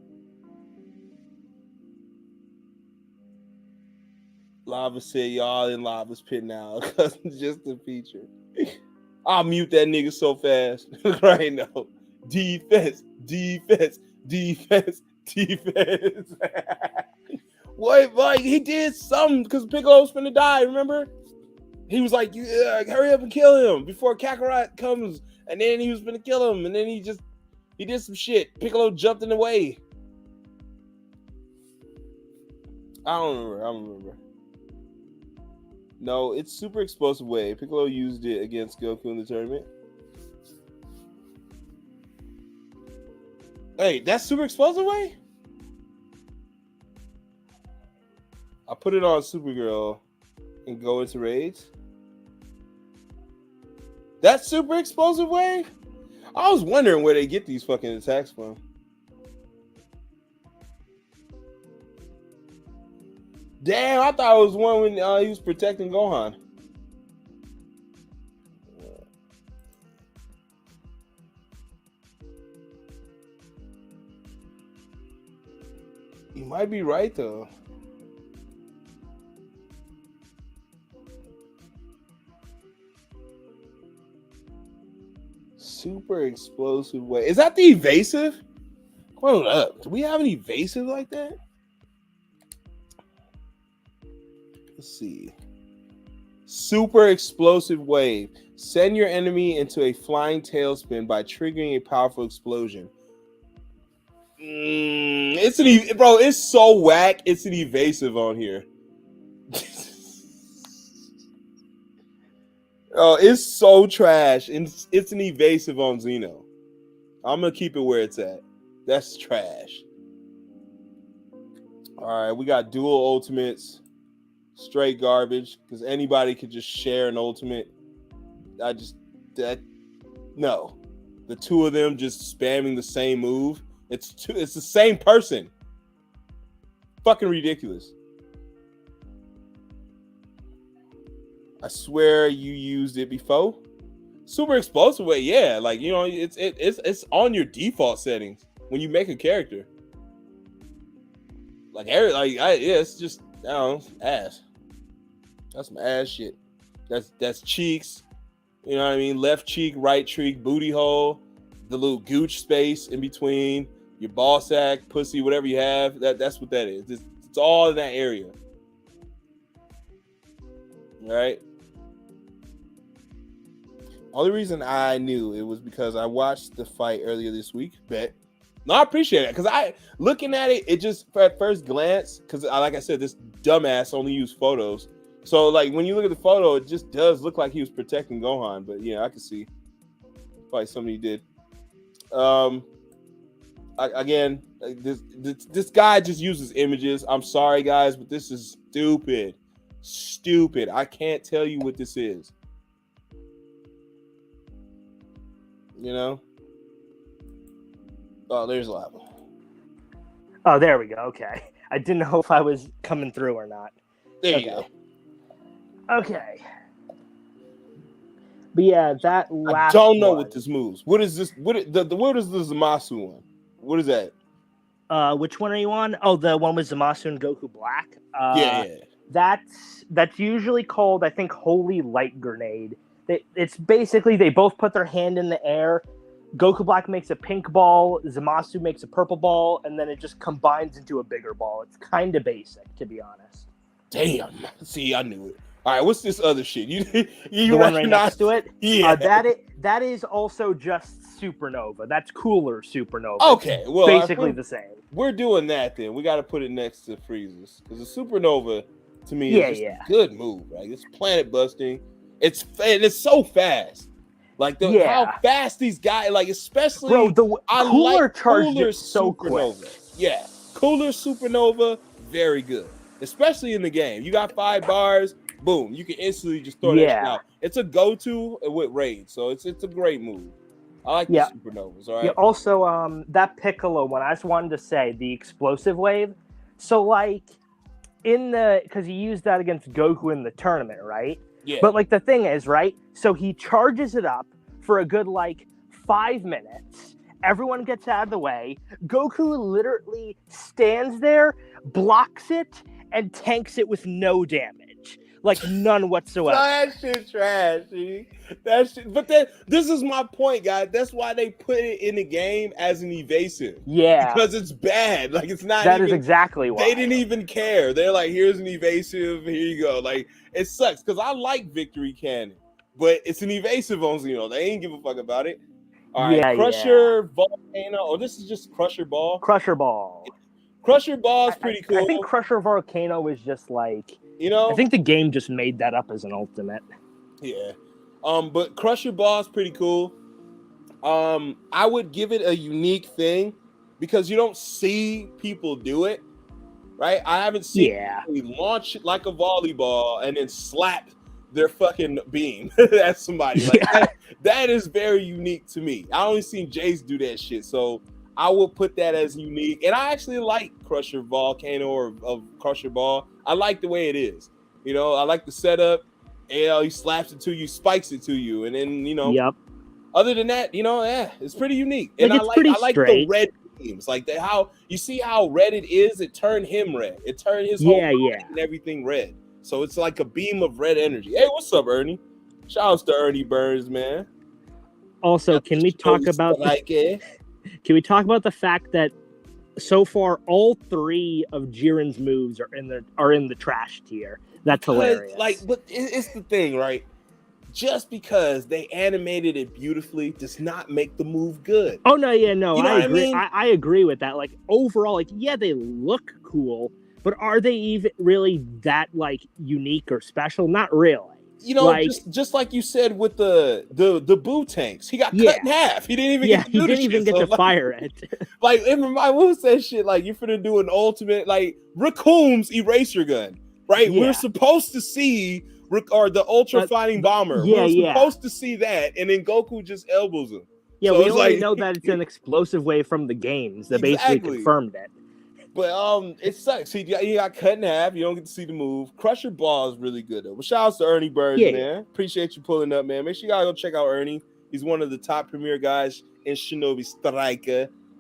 Lava said y'all in Lava's pit now because it's just a feature. I'll mute that nigga so fast right now. Defense. What? Like, he did something because Piccolo's finna die, remember? He was like, hurry up and kill him before Kakarot comes. And then he was finna kill him. And then he did some shit. Piccolo jumped in the way. I don't remember. No, it's super explosive wave. Piccolo used it against Goku in the tournament. Hey, that's super explosive wave? I put it on Supergirl and go into raids. That's super explosive wave? I was wondering where they get these fucking attacks from. Damn, I thought it was one when he was protecting Gohan. You might be right, though. Super explosive way. Is that the evasive? Hold up. Do we have an evasive like that? Let's see. Super explosive wave. Send your enemy into a flying tailspin by triggering a powerful explosion. It's so whack. It's an evasive on here. Oh, it's so trash. And it's an evasive on Xeno. I'm gonna keep it where it's at. That's trash. All right, we got dual ultimates. Straight garbage. Because anybody could just share an ultimate. No. The two of them just spamming the same move. It's the same person. Fucking ridiculous. I swear you used it before. Super explosive way, yeah. Like, you know, it's on your default settings when you make a character. It's just, I don't know, ass. That's some ass shit. That's cheeks. You know what I mean? Left cheek, right cheek, booty hole, the little gooch space in between, your ball sack, pussy, whatever you have. That's what that is. It's all in that area. All right. Only reason I knew it was because I watched the fight earlier this week. Bet. No, I appreciate it because looking at it just at first glance, because like I said, this dumbass only used photos. So like when you look at the photo, it just does look like he was protecting Gohan. But yeah, I can see probably somebody did. This guy just uses images. I'm sorry, guys, but this is stupid. Stupid. I can't tell you what this is. You know? Oh, there's lava. Oh, there we go. Okay. I didn't know if I was coming through or not. There you go. Okay. But yeah, that last I don't know one, what this moves. What is this? What is the Zamasu one? What is that? Which one are you on? Oh, the one with Zamasu and Goku Black? Yeah. That's usually called, I think, Holy Light Grenade. It's basically they both put their hand in the air. Goku Black makes a pink ball, Zamasu makes a purple ball, and then it just combines into a bigger ball. It's kind of basic, to be honest. Damn. See, I knew it. All right, what's this other shit? You the one right next to it? Yeah. That is also just Supernova. That's cooler Supernova. Okay, well, basically the same. We're doing that then. We got to put it next to Frieza's because the Supernova to me is just a good move. Right? It's planet busting. It's so fast. Like how fast these guys, like especially cooler charge is so Supernova. Quick. Yeah, cooler Supernova, very good. Especially in the game. You got 5 bars, boom, you can instantly just throw that shit out. It's a go-to with Raid, so it's a great move. I like the Supernovas, all right? Yeah, also, that Piccolo one, I just wanted to say, the explosive wave. So, like, because he used that against Goku in the tournament, right? Yeah. But, like, the thing is, right? So he charges it up for a good, 5 minutes. Everyone gets out of the way. Goku literally stands there, blocks it, and tanks it with no damage. None whatsoever. That shit trash, see? But this is my point, guys. That's why they put it in the game as an evasive. Yeah. Because it's bad. It's not That is exactly why. They didn't even care. They're like, here's an evasive, here you go. It sucks, because I like Victory Cannon, but it's an evasive on Xeno. They ain't give a fuck about it. All right, Crusher Volcano. Oh, this is just Crusher Ball? Crusher Ball. Crusher Ball is pretty cool. I think Crusher Volcano is just I think the game just made that up as an ultimate. Yeah. But Crusher Ball is pretty cool. I would give it a unique thing because you don't see people do it, right? I haven't seen people launch it like a volleyball and then slap their fucking beam at somebody. That is very unique to me. I only seen Jace do that shit, so I will put that as unique. And I actually like Crusher Volcano or Crusher Ball. I like the way it is. You know, I like the setup. He slaps it to you, spikes it to you, and then Other than that, it's pretty unique. And I like the red beams, how you see how red it is. It turned him red. It turned his whole body and everything red. So it's like a beam of red energy. Hey, what's up, Ernie? Shout outs to Ernie Burns, man. Also, can we talk about the fact that so far all 3 of Jiren's moves are in the trash tier? That's hilarious. But it's the thing, right? Just because they animated it beautifully does not make the move good. Oh no, I agree. I mean? I agree with that. Overall, they look cool, but are they even really that unique or special? Not really. You know, Like, just like you said with the Boo tanks, he got cut Yeah. in half. He didn't even yeah, get to he do the didn't even shit, get so, to like, fire it. Like, it remind what was that shit? Like, you're finna do an ultimate, like, Raccoon's eraser gun, right? Yeah. We're supposed to see or the ultra fighting bomber. yeah, We're yeah. supposed to see that, and then Goku just elbows him. Yeah, So we it's only like- know that it's an explosive wave from the games that basically Exactly. confirmed it. But it sucks. He got cut in half. You don't get to see the move. Crusher Ball is really good though. But shout out to Ernie Burns, Yeah, man. Appreciate you pulling up, man. Make sure you gotta go check out Ernie. He's one of the top premier guys in Shinobi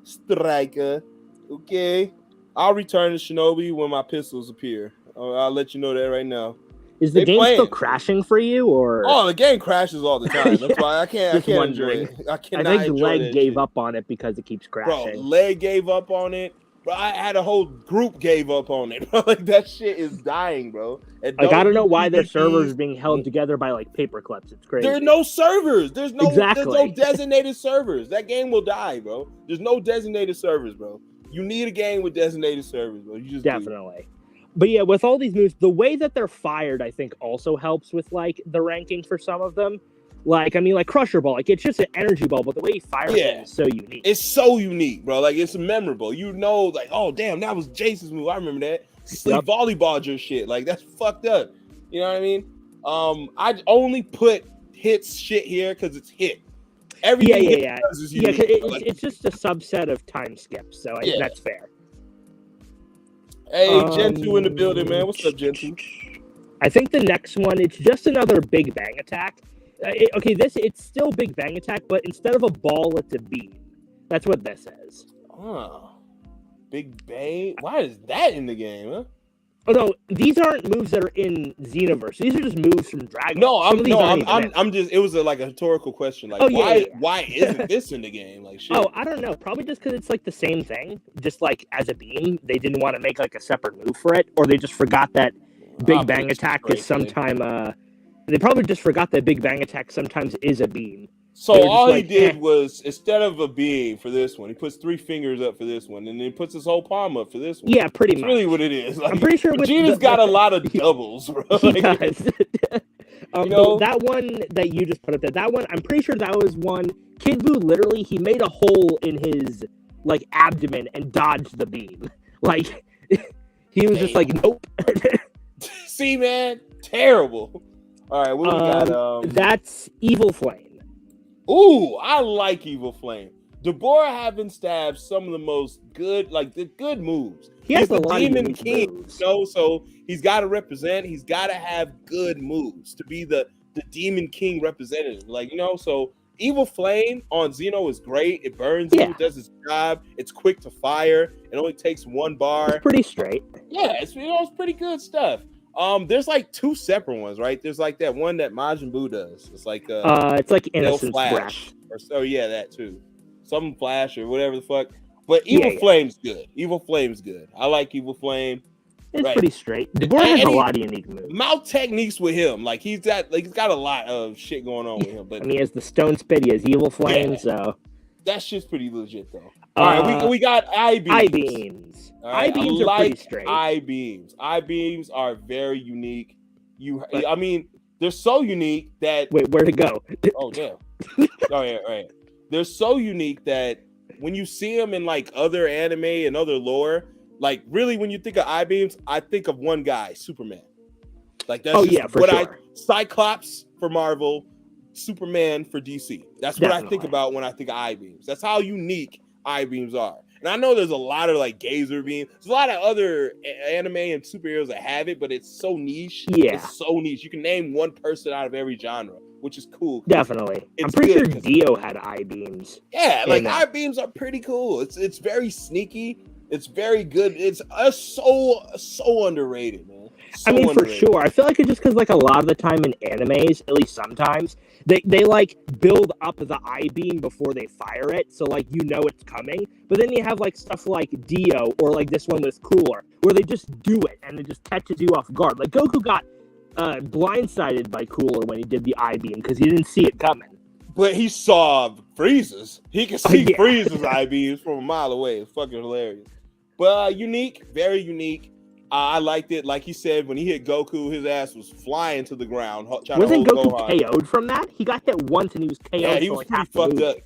Striker. Okay. I'll return to Shinobi when my pistols appear. I'll let you know that right now. Is the They game playing. still crashing for you, or? Oh, the game crashes all the time. That's Yeah, why I can't just enjoy wondering. it. I I cannot think enjoy Leg that gave shit. up on it because it keeps Bro, crashing. Leg gave up on it. Bro, I had a whole group gave up on it. Bro, like that shit is dying, bro. And Like, I don't know why their DBZ servers are being held together by like paper clips. It's crazy. There are no servers. There's no Exactly. designated servers. That game will die, bro. There's no designated servers, bro. You need a game with designated servers, bro. You just do. Definitely. But yeah, with all these moves, the way that they're fired, I think, also helps with like the ranking for some of them. Like, I mean, like Crusher Ball, like it's just an energy ball, but the way he fires it is so unique. It's so unique, bro. Like it's memorable. You know, like, oh damn, that was Jason's move. I remember that. Sleep volleyball your shit. Like that's fucked up. You know what I mean? I only put hits shit here because it's hit. Everything Hit does is unique. It's just a subset of time skips, so I think that's fair. Hey, Gentoo in the building, man. What's up, Gentoo? I think the next one, it's just another Big Bang Attack. It's still Big Bang Attack, but instead of a ball, it's a beam. That's what this is. Oh, Big Bang. Why is that in the game, huh? Oh no, these aren't moves that are in Xenoverse. These are just moves from Dragon. No, I'm Ball. just. It was like a rhetorical question. Like, why isn't this in the game? Like, shit. Oh, I don't know. Probably just because it's like the same thing. Just like as a beam, they didn't want to make like a separate move for it, or they just forgot that Big Bang Attack is sometime. They probably just forgot that Big Bang Attack sometimes is a beam. So all he did was, instead of a beam for this one, he puts 3 fingers up for this one, and then he puts his whole palm up for this one. Yeah, pretty much. That's really what it is. Like, I'm pretty sure Vegeta's got a lot of doubles, bro. He does. That one that you just put up there, that one, I'm pretty sure that was one. Kid Buu literally, he made a hole in his like abdomen and dodged the beam. Like he was just like, nope. See, man, terrible. All right, what we got? That's Evil Flame. Ooh, I like Evil Flame. Deborah having stabbed some of the most good, like the good moves. He's the lot Demon of King, moves. you know, so he's got to represent. He's got to have good moves to be the Demon King representative. Like, you know, so Evil Flame on Xeno is great. It burns you, does its job. It's quick to fire. It only takes 1 bar. It's pretty straight. Yeah, it's pretty good stuff. There's like 2 separate ones, right? There's like that one that Majin Buu does. It's like it's like Innocence Flash. Yeah, that too. Some Flash or whatever the fuck. But Evil Flame's good. Evil Flame's good. I like Evil Flame. It's pretty straight. Deborah has a lot of unique moves. Mouth techniques with him, like he's got a lot of shit going on with him. But I mean, he has the Stone Spit, he has Evil Flame, so that shit's pretty legit though. All right, we got I-beams. I-beams. Right, I-beams are pretty straight. I-beams. I-beams are very unique. I mean, they're so unique that. Wait, where to go? Oh damn! Oh yeah, right. They're so unique that when you see them in like other anime and other lore, like really when you think of I-beams, I think of one guy, Superman. Like that's Cyclops for Marvel, Superman for DC. That's what I think about when I think of I-beams. That's how unique I-beams are. And I know there's a lot of like gazer beams. There's a lot of other anime and superheroes that have it, but it's so niche. Yeah. It's so niche. You can name one person out of every genre, which is cool. Definitely. I'm pretty sure Dio had I-beams. Yeah, like I-beams are pretty cool. It's very sneaky. It's very good. It's so underrated, man. So I mean, underrated. for sure. I feel like it's just because like a lot of the time in animes, at least sometimes, they like build up the I-beam before they fire it, so like you know it's coming. But then you have like stuff like Dio or like this one with Cooler, where they just do it and it just catches you off guard. Like Goku got blindsided by Cooler when he did the I-beam because he didn't see it coming. But he saw Frieza's. He can see Frieza's I-beams from a mile away. It's fucking hilarious. But unique, very unique. I liked it. Like he said, when he hit Goku, his ass was flying to the ground. Trying Wasn't to hold Goku Gohan. KO'd from that? He got hit once and he was KO'd. Yeah, he for was like pretty half the fucked movie. up.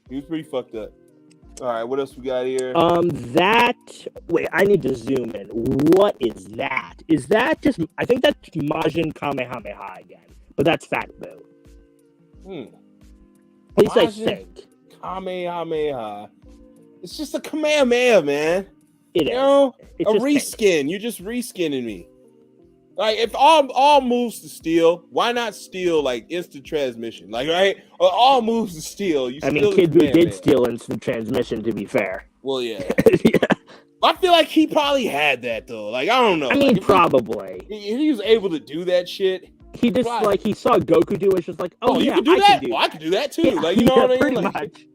He was pretty fucked up. All right, what else we got here? Wait, I need to zoom in. What is that? Is that just? I think that's Majin Kamehameha again, but that's Fat Boo. At least I Majin think. Kamehameha. It's just a Kamehameha, man. It is. You know, It's a just reskin. pink. You're just reskinning me. Like, if all moves to steal, why not steal like instant transmission? Like, right? Or all moves to steal. You I mean, steal the Kid Buu Kamehameha. did steal instant transmission, to be fair. Well, yeah. Yeah. I feel like he probably had that though. Like, I don't know. I mean, like, probably. if he was able to do that shit. He just, Right. like, he saw Goku do it, it's just like, oh, You yeah, can do I that. can do I can do that too. Yeah, Like, you know what I mean? pretty Like, much.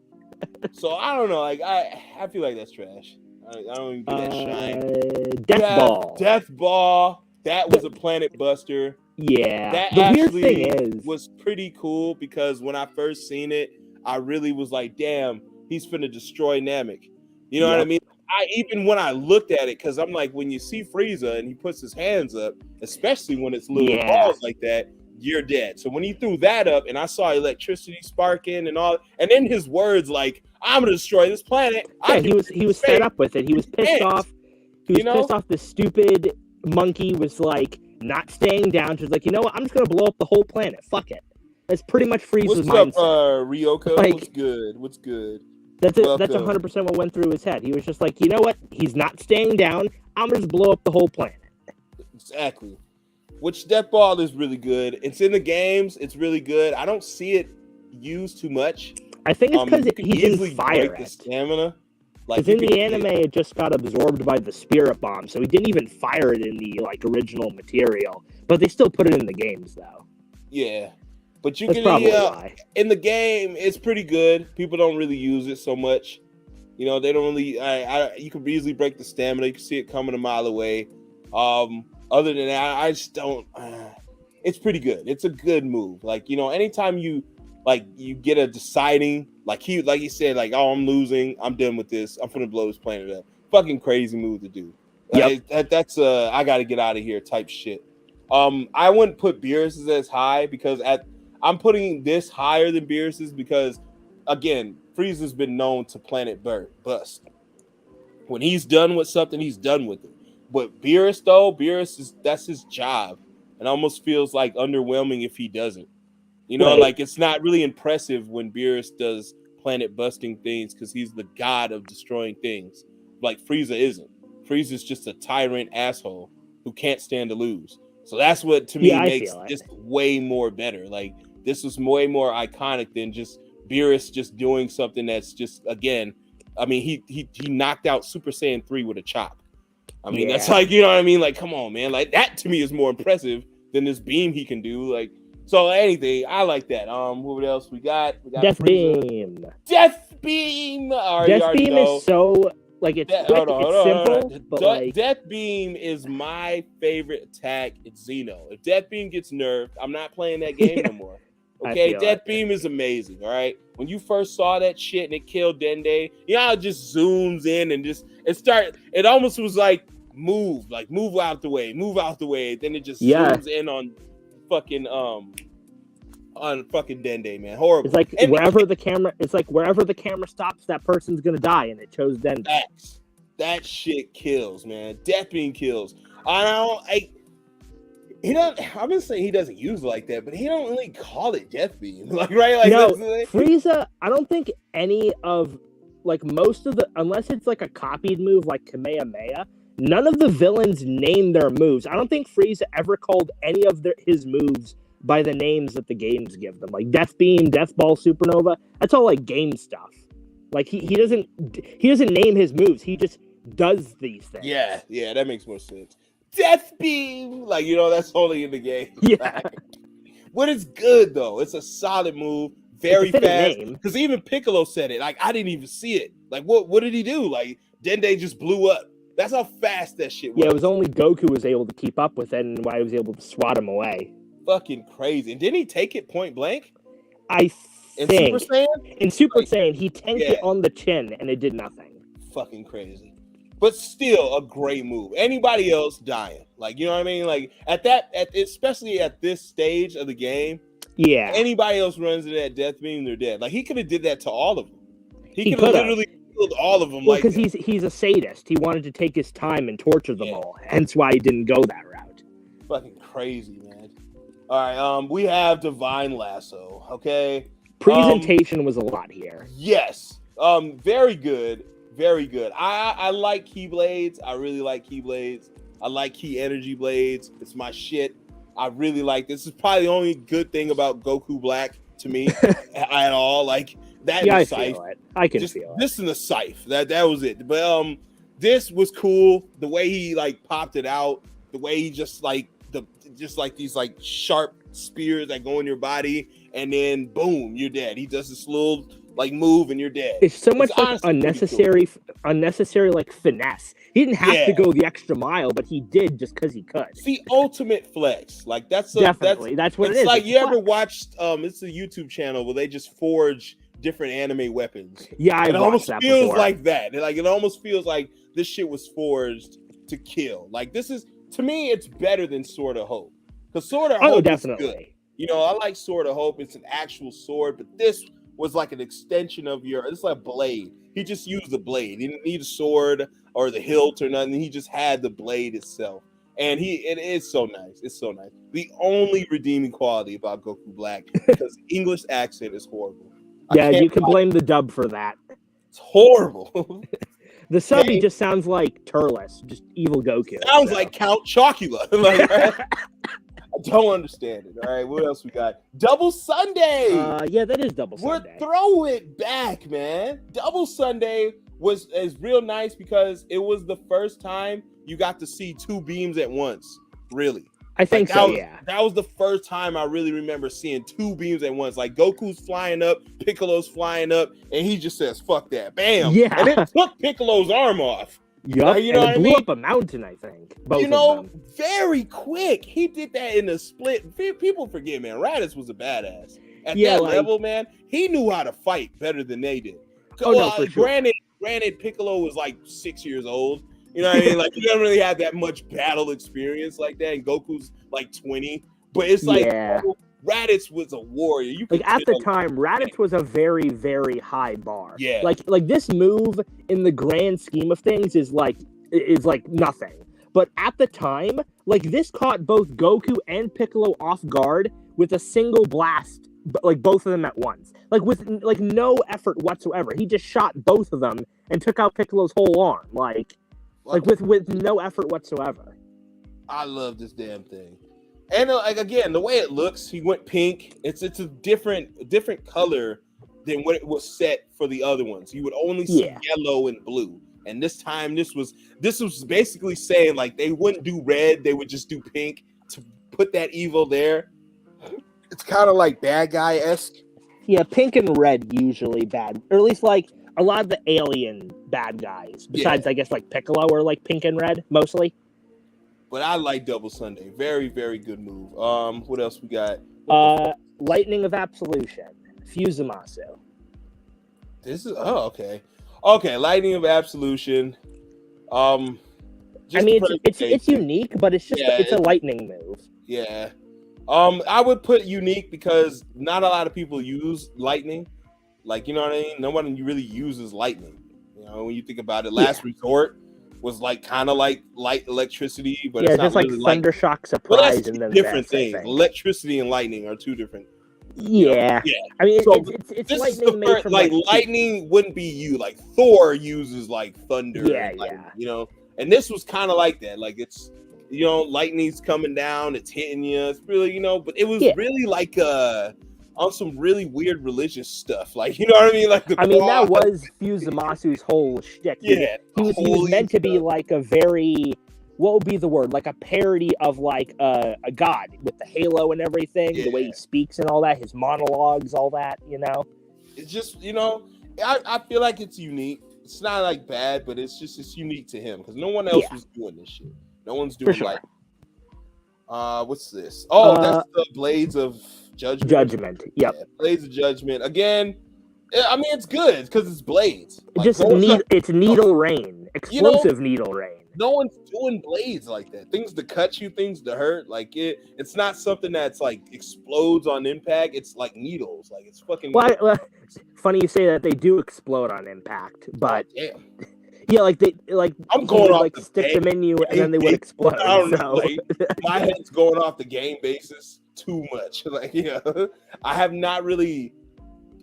so I don't know. Like, I feel like that's trash. I don't even get that shine. Death Ball. Death Ball. That was a Planet Buster. Yeah. That The weird actually thing is, was pretty cool because when I first seen it, I really was like, damn, he's finna destroy Namek. You know what I mean? Even when I looked at it, because I'm like, when you see Frieza and he puts his hands up, especially when it's little balls like that, you're dead. So when he threw that up and I saw electricity sparking and all, and then his words like, I'm gonna destroy this planet. yeah, he was fed up with it. He was pissed off. He was pissed off the stupid monkey was like not staying down. She's like, you know what? I'm just gonna blow up the whole planet. Fuck it. That's pretty much Frieza's mindset. What's up, Ryoko? Like, What's good? What's good? That's 100% what went through his head. He was just like, you know what? He's not staying down. I'm gonna just blow up the whole planet. Exactly. Which Death Ball is really good. It's in the games. It's really good. I don't see it used too much. I think it's because he didn't fire the it. Stamina. Like in the anime, it just got absorbed by the Spirit Bomb, so he didn't even fire it in the like original material. But they still put it in the games, though. Yeah, but you That's can probably why. In the game, it's pretty good. People don't really use it so much. You know, they don't really. You can easily break the stamina. You can see it coming a mile away. Other than that, I just don't. It's pretty good. It's a good move. Like, you know, anytime you get a deciding, like he said, like, oh, I'm losing, I'm done with this, I'm gonna blow this planet up. Fucking crazy move to do. That's I gotta get out of here type shit. I wouldn't put Beerus's as high because I'm putting this higher than Beerus's because, again, Frieza's been known to planet bust. When he's done with something, he's done with it. But Beerus, though, that's his job. It almost feels like underwhelming if he doesn't. You know, like it's not really impressive when Beerus does planet busting things because he's the god of destroying things. Like Frieza isn't. Frieza's just a tyrant asshole who can't stand to lose. So that's what to me makes this way more better. Like this is way more iconic than just Beerus just doing something that's just, again, I mean, he knocked out Super Saiyan 3 with a chop. I mean, that's like, you know what I mean? Like, come on, man. Like that to me is more impressive than this beam he can do. Like, so anything, I like that. What else we got? We got Death Frieza. Beam. Death Beam. Death Beam is so like it's simple, but like Death Beam is my favorite attack. It's Xeno. If Death Beam gets nerfed, I'm not playing that game no more. Okay, Death Beam is amazing. All right, when you first saw that shit and it killed Dende, you know, it just zooms in and just it almost was like move out the way. Then it just zooms in on fucking Dende, man. Horrible. It's like wherever the camera stops, that person's gonna die, and it chose Dende. That shit kills, man. Death Beam kills. I'm gonna say he doesn't use it like that, but he don't really call it Death Beam. Like, right? Like, no, Frieza, I don't think any of, like, most of the, unless it's like a copied move like Kamehameha, none of the villains name their moves. I don't think Frieza ever called any of his moves by the names that the games give them. Like Death Beam, Death Ball, Supernova, that's all like game stuff. Like he doesn't name his moves. He just does these things. Yeah, that makes more sense. Death Beam, like, you know, that's only in the game. Yeah. But it's good though. It's a solid move, very fast. Because even Piccolo said it. Like, I didn't even see it. Like, what did he do? Like, Dende just blew up. That's how fast that shit was. Yeah, it was only Goku was able to keep up with it, and why he was able to swat him away. Fucking crazy. And didn't he take it point blank? I think. In Super Saiyan? In Super Saiyan, he tanked it on the chin, and it did nothing. Fucking crazy. but still a great move. Anybody else dying, like, you know what I mean? Like especially at this stage of the game, Yeah, anybody else runs into that death beam, they're dead. Like he could have did that to all of them. He could have could've. literally killed all of them. well, like because that. he's a sadist. He wanted to take his time and torture them all. Hence why he didn't go that route. Fucking crazy, man. All right, we have Divine Lasso. Okay, Presentation was a lot here. yes, very good, very good. I like Keyblades. I really like Keyblades. I like Key Energy Blades. It's my shit. I really like this. Is probably the only good thing about Goku Black to me at all. Like that. Yeah, and I the scythe. feel it. I can Just feel it. this and the scythe. That was it. But this was cool. The way he like popped it out. The way he just like these like sharp spears that go in your body, and then boom, you're dead. He does this little like move, and you're dead. It's so much like honestly unnecessary like finesse. He didn't have to go the extra mile, but he did just because he could. It's the ultimate flex. Like that's Definitely. That's what it it's is. like It's you ever flex. watched it's a YouTube channel where they just forge different anime weapons. Yeah, It I almost watched that feels before. like that. Like it almost feels like this shit was forged to kill. Like this is, to me, it's better than Sword of Hope. Because Sword of Hope is good. Definitely. You know, I like Sword of Hope. It's an actual sword, but this was like an extension of it's like a blade. He just used the blade. He didn't need a sword or the hilt or nothing. He just had the blade itself. And it is so nice. It's so nice. The only redeeming quality about Goku Black because English accent is horrible. Yeah, you can blame the dub for that. It's horrible. The subby just sounds like Turles, just evil Goku. Sounds like Count Chocula. Like, right? I don't understand it. All right, what else we got? Double Sunday. Yeah, that is Double Sunday. We're throw it back, man. Double Sunday is real nice because it was the first time you got to see two beams at once. Really, I think so. Yeah, that was the first time I really remember seeing two beams at once. Like Goku's flying up, Piccolo's flying up, and he just says, "Fuck that!" Bam. Yeah, and it took Piccolo's arm off. Yup, you know and what it I blew mean? up a mountain, I think. Both You know, of them. very quick. He did that in a split. People forget, man. Raditz was a badass. At Yeah, that like- level, man, he knew how to fight better than they did. Oh, no, for sure. Granted, Piccolo was like 6 years old. You know what I mean? Like, he doesn't really have that much battle experience like that. And Goku's like 20. But it's like, Yeah. Raditz was a warrior. You Like could at the tell. time, Raditz was a very, very high bar. Yeah. Like this move in the grand scheme of things is like nothing. But at the time, like this caught both Goku and Piccolo off guard with a single blast, like both of them at once. Like with like no effort whatsoever. He just shot both of them and took out Piccolo's whole arm. Like with no effort whatsoever. I love this damn thing. And like again, the way it looks, he went pink. It's a different color than what it was set for the other ones. You would only see yellow and blue. And this time, this was basically saying like they wouldn't do red, they would just do pink to put that evil there. It's kind of like bad guy-esque. Yeah, pink and red usually bad, or at least like a lot of the alien bad guys. Besides, I guess like Piccolo are like pink and red mostly. But I like Double Sunday. Very, very good move. What else we got? Lightning of Absolution, Fusamasu. This is okay. Okay, Lightning of Absolution. I mean, it's unique, but it's just it's a lightning move. Yeah. I would put unique because not a lot of people use lightning. Like, you know what I mean? No one really uses lightning. You know, when you think about it, Last Resort was like kind of like light electricity, but it's not just like really Thunder Shock Surprise and then different things. Electricity and lightning are two different. Yeah. Yeah. I mean, So it's this lightning is the made first, from like lightning wouldn't be you. Like Thor uses like thunder. Yeah, and lightning, you know, and this was kind of like that. Like it's, you know, lightning's coming down, it's hitting you. It's really, you know, but it was really like on some really weird religious stuff. Like, you know what I mean? Like that was Fusamasu's whole shtick. Yeah, he was meant to be like a very, what would be the word? Like a parody of like a god with the halo and everything, the way he speaks and all that, his monologues, all that, you know? It's just, you know, I feel like it's unique. It's not like bad, but it's unique to him because no one else was doing this shit. No one's doing like, what's this? Oh, that's the Blades of Judgment. Yep. Yeah, Blades of Judgment. Again, I mean, it's good because it's blades. Like, Just it's needle rain, explosive needle rain. No one's doing blades like that. Things to cut you, things to hurt. Like it's not something that's like explodes on impact. It's like needles. Like it's fucking. Well, funny you say that. They do explode on impact, but damn. Yeah, I'm going off like the stick them in you and then they would explode. I don't know. Like, my head's going off the game basis too much. Like, I have not really.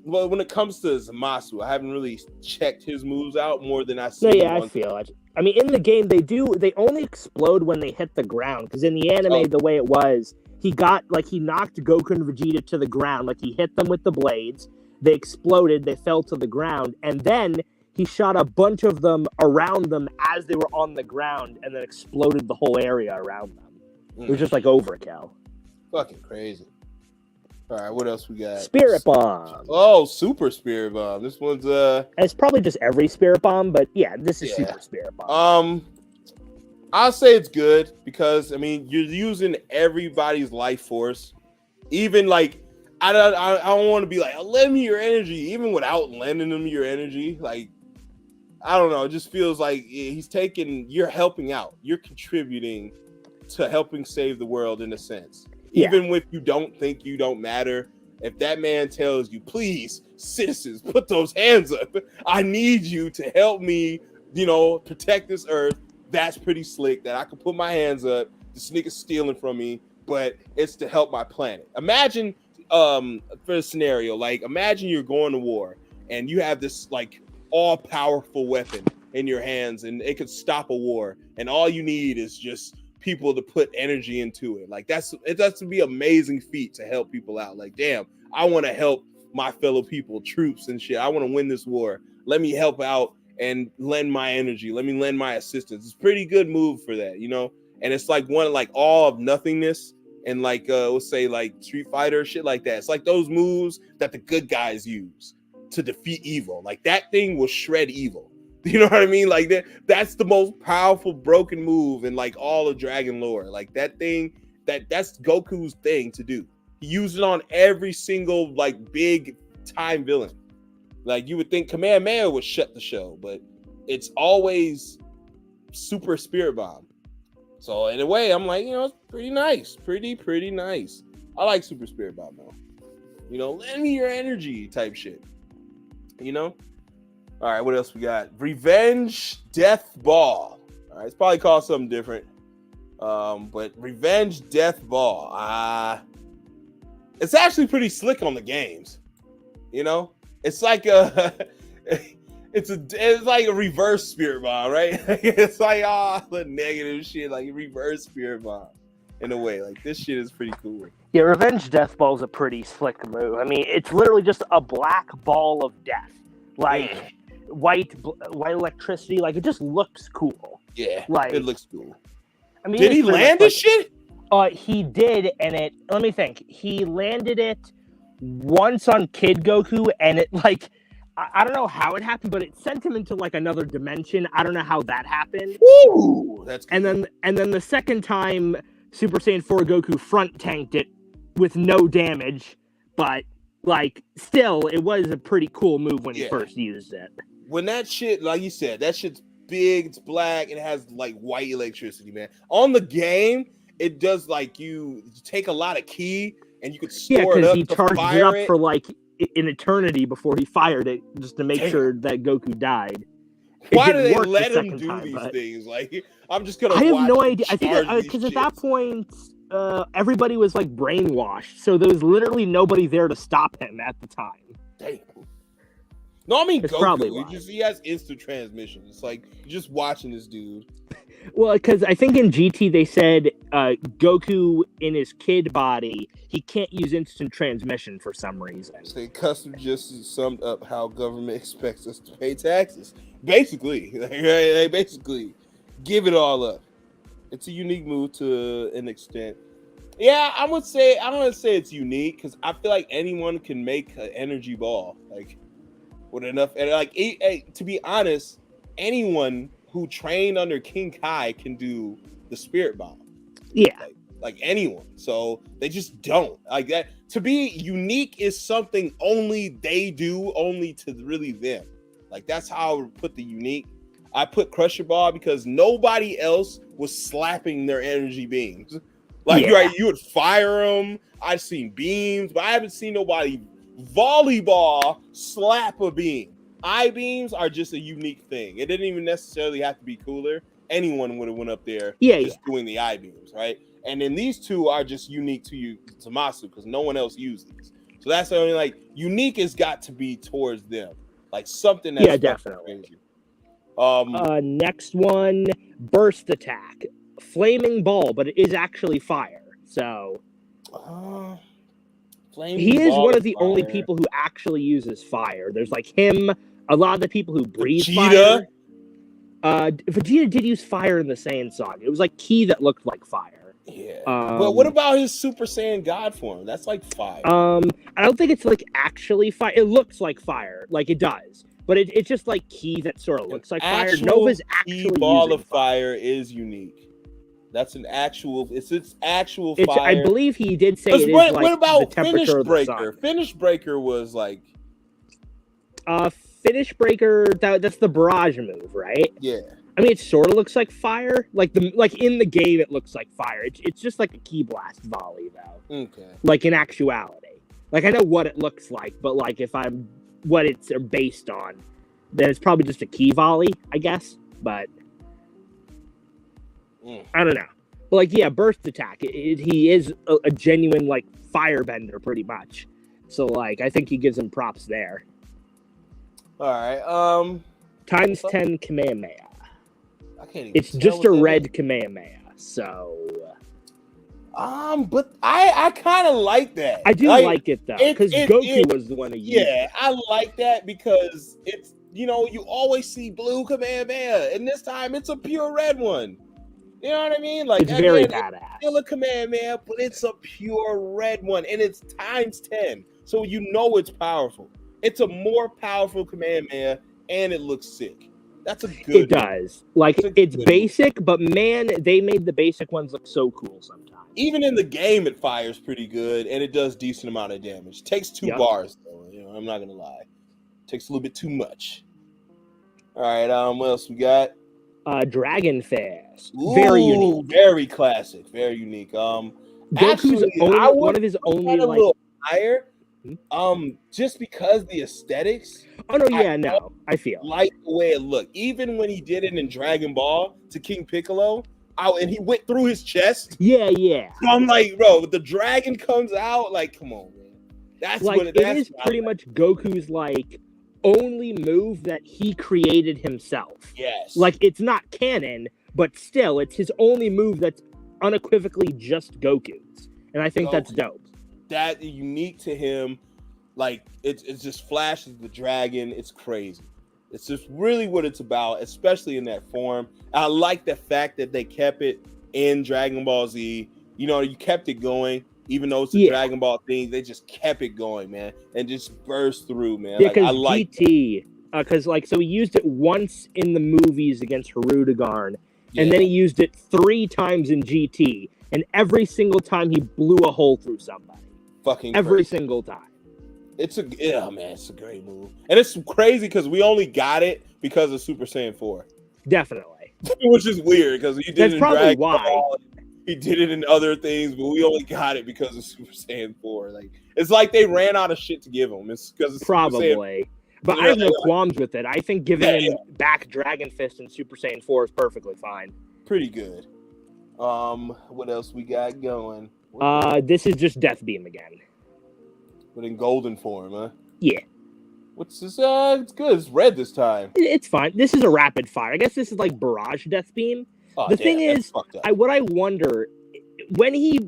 Well, when it comes to Zamasu, I haven't really checked his moves out more than I see. I feel it. I mean, in the game, they only explode when they hit the ground. Because in the anime, the way it was, he knocked Goku and Vegeta to the ground. Like, he hit them with the blades. They exploded. They fell to the ground. And then he shot a bunch of them around them as they were on the ground and then exploded the whole area around them. It was just like overkill. Fucking crazy. All right, what else we got? Spirit Bomb. Oh, Super Spirit Bomb. This one's It's probably just every Spirit Bomb, but yeah, this is Super Spirit Bomb. I'll say it's good because I mean you're using everybody's life force. Even like I don't want to be like lend me your energy, even without lending them your energy. Like I don't know, it just feels like you're helping out, you're contributing to helping save the world in a sense. Even if you don't think you don't matter, if that man tells you, please, citizens, put those hands up. I need you to help me, protect this earth. That's pretty slick that I can put my hands up. This nigga's stealing from me, but it's to help my planet. Imagine, for a scenario, like imagine you're going to war and you have this like all-powerful weapon in your hands and it could stop a war. And all you need is just people to put energy into it. Like that's to be an amazing feat to help people out. Like, damn, I want to help my fellow people, troops and shit. I want to win this war. Let me help out and lend my energy. Let me lend my assistance. It's a pretty good move for that, And it's like one like all of nothingness and like let's say like Street Fighter, shit like that. It's like those moves that the good guys use to defeat evil. Like that thing will shred evil. You know what I mean? Like that's the most powerful broken move in like all of Dragon lore. Like that thing, that's Goku's thing to do. He used it on every single like big time villain. Like you would think Kamehameha would shut the show, but it's always Super Spirit Bomb. So in a way, I'm like, it's pretty nice. Pretty nice. I like Super Spirit Bomb though. Lend me your energy type shit. All right, what else we got? Revenge Death Ball. All right, it's probably called something different. But Revenge Death Ball. It's actually pretty slick on the games. It's like it's like a reverse Spirit Bomb, right? It's like the negative shit, like reverse Spirit Bomb in a way. Like this shit is pretty cool. Yeah, Revenge Death Ball is a pretty slick move. I mean, it's literally just a black ball of death. Like white electricity, like it just looks cool. Yeah, like it looks cool. I mean, did he land this shit? He did, and let me think. He landed it once on Kid Goku, and it like I don't know how it happened, but it sent him into like another dimension. I don't know how that happened. Ooh, that's cool. And then the second time Super Saiyan 4 Goku front tanked it with no damage, but like still it was a pretty cool move when he first used it. When that shit, like you said, that shit's big, it's black, it has like white electricity, man. On the game, it does like you take a lot of ki and you could store it up. He charged it up for like an eternity before he fired it just to make sure that Goku died. Why do they let him do these things? Like, I'm just gonna. I have no idea. I think because at that point, everybody was like brainwashed, so there was literally nobody there to stop him at the time. Damn. No, I mean It's Goku. probably He has instant transmission. It's like you're just watching this dude. Well, because I think in GT they said Goku in his kid body, he can't use instant transmission for some reason. So Custom just summed up how government expects us to pay taxes. Basically, they basically give it all up. It's a unique move to an extent. Yeah, I don't want to say it's unique because I feel like anyone can make an energy ball like with enough. And like, to be honest, anyone who trained under King Kai can do the Spirit Bomb. Yeah, like anyone. So they just don't like that. To be unique is something only they do, only to really them. Like that's how I would put the unique. I put Crusher Ball because nobody else was slapping their energy beams. Like right, you would fire them. I've seen beams, but I haven't seen nobody volleyball slap a beam. I-beams are just a unique thing. It didn't even necessarily have to be cooler. Anyone would have went up there doing the I-beams, right? And then these two are just unique to you, to Masu, because no one else used these. So that's the only like unique has got to be towards them, like something that's definitely crazy. Next one, burst attack, flaming ball, but it is actually fire. So he is one of the only people who actually uses fire. There's like him, a lot of the people who breathe fire. Vegeta did use fire in the Saiyan song. It was like Ki that looked like fire. Yeah. But what about his Super Saiyan God form? That's like fire. I don't think it's like actually fire. It looks like fire, like it does. But it's just like Ki that sort of looks like fire. Nova's actually ball of fire is unique. That's an actual. It's actual fire. I believe he did say it is what like about the temperature Finish Breaker? of the sun. Finish Breaker was like. Finish Breaker. That's the barrage move, right? Yeah. I mean, it sort of looks like fire. Like in the game, it looks like fire. It's just like a Ki blast volley, though. Okay. Like in actuality, like I know what it looks like, but like if I'm what it's based on, then it's probably just a Ki volley, I guess. But I don't know. But like, yeah, burst attack. He is a genuine like firebender, pretty much. So like, I think he gives him props there. All right. Times 10 Kamehameha. I can't even. It's just a red Kamehameha. So. But I kind of like that. I do like it though, because Goku was the one who used it. I like that because it's, you always see blue Kamehameha, and this time it's a pure red one. You know what I mean? Like, it's very badass. It's still a Kamehameha, but it's a pure red one, and it's times 10, so it's powerful. It's a more powerful Kamehameha, and it looks sick. That's a good. It does. Like, it's basic, but man, they made the basic ones look so cool sometimes. Even in the game, it fires pretty good, and it does decent amount of damage. It takes 2 bars, though. I'm not gonna lie. It takes a little bit too much. All right. What else we got? Dragon Fist. Very unique. Very classic. Very unique. Goku's one of his only like. A higher. Just because the aesthetics. Oh no! Yeah, no. I feel like the way it looked. Even when he did it in Dragon Ball to King Piccolo. And he went through his chest. Yeah. So I'm like, bro, the dragon comes out. Like, come on, man. That's like what it is. Pretty much Goku's like only move that he created himself. Yes. Like it's not canon, but still, it's his only move that's unequivocally just Goku's, and I think that's dope. That unique to him. Like it's just flashes the dragon. It's crazy. It's just really what it's about, especially in that form. I like the fact that they kept it in Dragon Ball Z. You kept it going, even though it's a Dragon Ball thing. They just kept it going, man, and just burst through, man. Yeah, because GT, because so he used it once in the movies against Hirudegarn, and then he used it 3 times in GT, and every single time he blew a hole through somebody. Fucking every single time. It's a great move, and it's crazy because we only got it because of Super Saiyan 4. Definitely, which is weird because he did That's it in probably Dragon why. Ball, he did it in other things, but we only got it because of Super Saiyan 4. Like it's like they ran out of shit to give him. It's because probably, but I have no qualms with it. I think giving him back Dragon Fist and Super Saiyan 4 is perfectly fine. Pretty good. What else we got going? This is just Death Beam again. But in golden form, huh? Yeah. What's this? It's good. It's red this time. It's fine. This is a rapid fire. I guess this is like Barrage Death Beam. The thing is, what I wonder, when he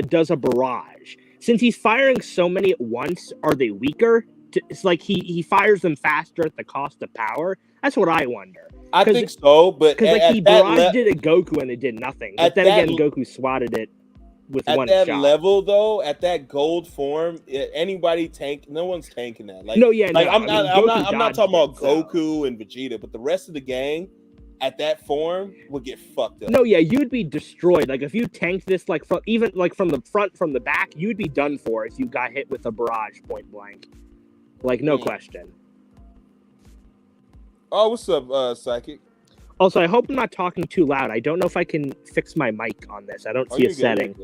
does a barrage, since he's firing so many at once, are they weaker? It's like he fires them faster at the cost of power. That's what I wonder. I think so, but because like he barraged it at Goku and it did nothing. But then again, Goku swatted it. At that shot. level, though, at that gold form, anybody no one's tanking that. Like, no, yeah, like no. I'm not talking about Goku and Vegeta, but the rest of the gang at that form would get fucked up. No, yeah, you'd be destroyed. Like if you tanked this, like from even like from the front, from the back, you'd be done for if you got hit with a barrage point blank. Like no question. Oh, what's up, Psychic? Also, I hope I'm not talking too loud. I don't know if I can fix my mic on this. I don't see a setting.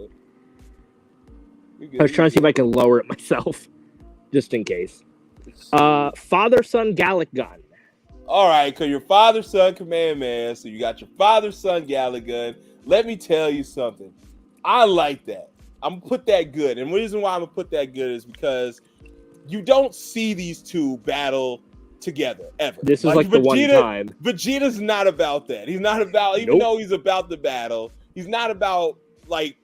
You're good. I was trying to see if I can lower it myself, just in case. Father-son Gallic gun. All right, because your father-son command man, so you got your father-son Gallic gun. Let me tell you something. I like that. I'm going to put that good. And the reason why I'm going to put that good is because you don't see these two battle together ever. This is like the one time. Vegeta's not about that. He's not about, even though he's about the battle, he's not about like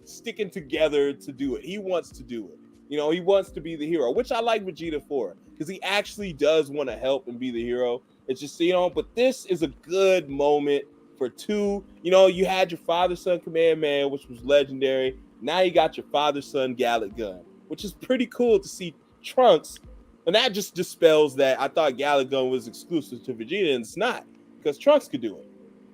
sticking together to do it. He wants to do it. You know, he wants to be the hero, which I like Vegeta for, because he actually does want to help and be the hero. It's just, you know, but this is a good moment for two. You know, you had your father-son command man, which was legendary. Now you got your father-son Gallic gun, which is pretty cool to see Trunks. And that just dispels that I thought Gallic gun was exclusive to Vegeta, and it's not, because Trunks could do it.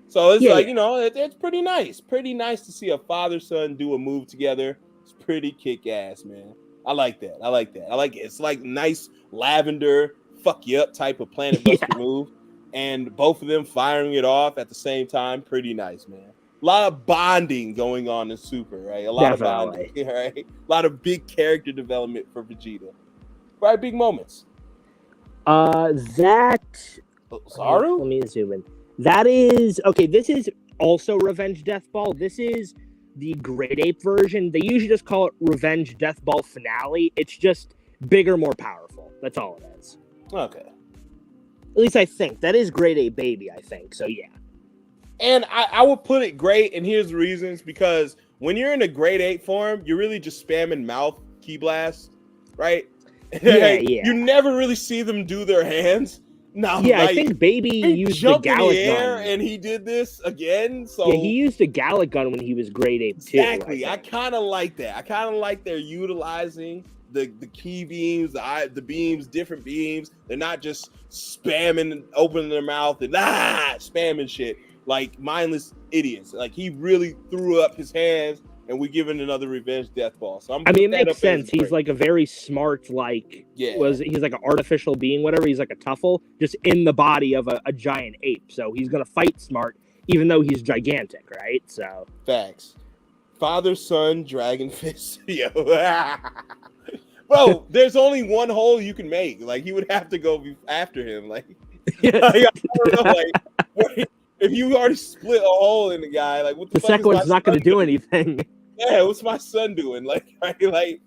So it's you know, it's pretty nice. Pretty nice to see a father-son do a move together. It's pretty kick-ass, man. I like that. I like it. It's like nice lavender, fuck you up type of Planet Buster move. And both of them firing it off at the same time. Pretty nice, man. A lot of bonding going on in Super, right? A lot of bonding, right? A lot of big character development for Vegeta. Right, big moments. That... Zaru? Let me zoom in. That is... Okay, this is also Revenge Death Ball. This is the Great Ape version. They usually just call it Revenge Death Ball Finale. It's just bigger, more powerful. That's all it is. Okay. At least I think. That is Great Ape Baby, I think. So, yeah. And I would put it great, and here's the reasons. Because when you're in a Great Ape form, you're really just spamming mouth key blast, right? Yeah. You never really see them do their hands. No, yeah, I think Baby used the Gallic gun, and he did this again. So yeah, he used a Gallic gun when he was Great Ape too. Exactly, I kind of like that. I kind of like they're utilizing the key beams, the beams, different beams. They're not just spamming and opening their mouth and spamming shit like mindless idiots. Like he really threw up his hands. And we're giving another Revenge Death Ball. So it makes sense. He's like a very smart, he's like an artificial being, whatever. He's like a tuffle, just in the body of a giant ape. So he's gonna fight smart, even though he's gigantic, right? So facts. Father, son, Dragon Fist. Yo, bro, there's only one hole you can make. Like he would have to go after him. Like, I don't know, like if you already split a hole in the guy, like what the second one's not gonna do anything. Yeah, what's my son doing? Like, all right,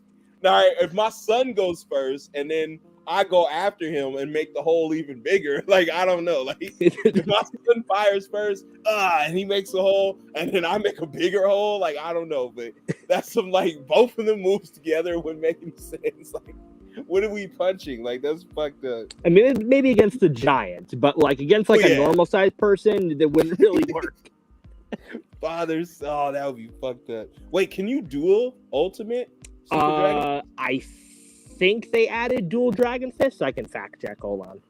if my son goes first and then I go after him and make the hole even bigger, like I don't know. Like if my son fires first, and he makes a hole, and then I make a bigger hole, like I don't know, but that's some like both of them moves together would make any sense. Like, what are we punching? Like that's fucked up. I mean, maybe against the giant, but like against a normal sized person, that wouldn't really work. Fathers, that would be fucked up. Wait, can you duel Ultimate Super Dragon? I think they added dual Dragon Fists. I can fact check. Hold on.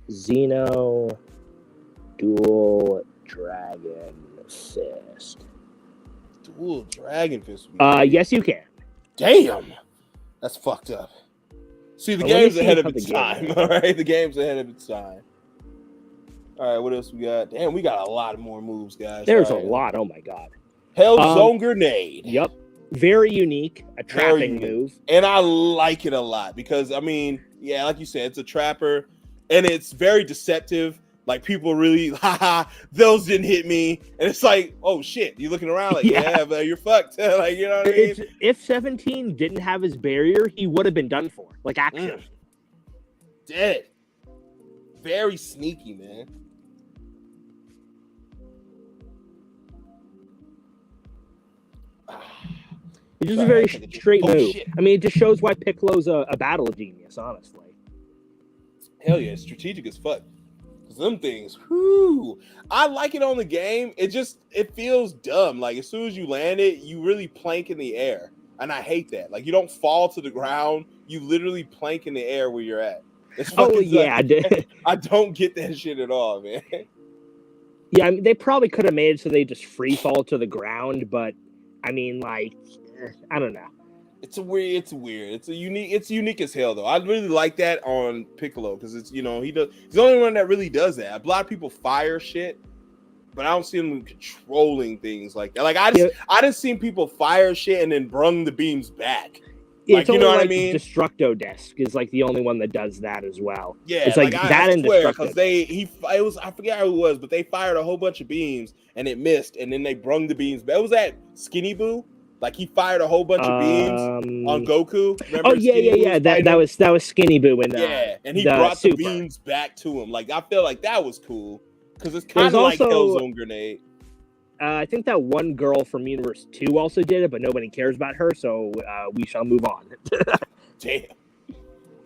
Xeno dual Dragon Fist. Dual Dragon Fist. Yes, you can. Damn, that's fucked up. See, the game's ahead of its time. All right, the game's ahead of its time. All right, what else we got? Damn, we got a lot more moves, guys. There's a lot. Oh my god. Hell Zone Grenade. Yep. Very unique. A trapping move. And I like it a lot because, I mean, yeah, like you said, it's a trapper and it's very deceptive. Like people really, those didn't hit me. And it's like, oh shit, you're looking around like, yeah but you're fucked. Like, you know what I mean? If 17 didn't have his barrier, he would have been done for. Like, actually. Dead. Very sneaky, man. It's just a very straight move. Shit. I mean, it just shows why Piccolo's a battle genius, honestly. Hell yeah, strategic as fuck. Cause them things, whoo. I like it on the game. It feels dumb. Like as soon as you land it, you really plank in the air. And I hate that. Like you don't fall to the ground. You literally plank in the air where you're at. It's Oh fucking yeah, I don't get that shit at all, man. yeah. I mean, they probably could have made it so they just free fall to the ground, but I mean, like, I don't know. It's weird. It's unique as hell though. I really like that on Piccolo because it's he's the only one that really does that. A lot of people fire shit, but I don't see him controlling things like that. Like I didn't see people fire shit and then brung the beams back. Like, It's you only know what I like mean? Destructo Disc is like the only one that does that as well. Yeah, it's like that and Destructo. Because I forget how it was, but they fired a whole bunch of beams and it missed, and then they brung the beams back. It was that Skinny Boo. Like he fired a whole bunch of beams on Goku. Remember yeah. That was Skinny Boo and and he brought the beams back to him. Like I feel like that was cool because it's kind of like Hellzone Grenade. I think that one girl from Universe 2 also did it, but nobody cares about her, so we shall move on. Damn.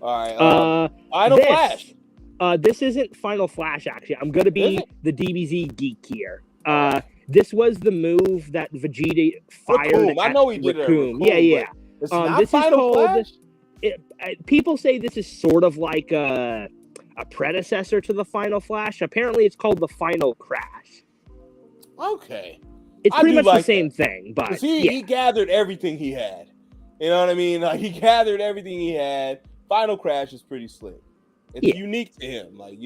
All right. Final Flash. This isn't Final Flash, actually. I'm going to be the DBZ geek here. This was the move that Vegeta fired Raccoon. I know he did it. Raccoon, yeah. It's not Final Flash? People say this is sort of like a predecessor to the Final Flash. Apparently, it's called the Final Crash. Okay. It's pretty much the same thing, but he gathered everything he had. You know what I mean? Like he gathered everything he had. Final Crash is pretty slick. It's unique to him. Like,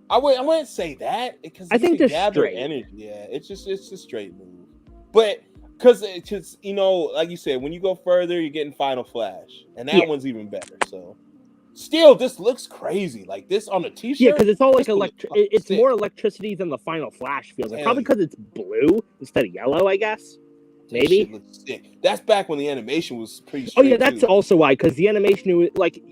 I wouldn't say that because I think just straight energy. Yeah, it's a straight move. But because it's just, like you said, when you go further, you're getting Final Flash, and that one's even better. So, still, this looks crazy. Like this on a T-shirt. Yeah, because it's all like it's more electricity than the Final Flash feels. Like, probably because it's blue instead of yellow, I guess. Maybe. That looks sick. That's back when the animation was pretty. Oh yeah, that's also why. Because the animation, like,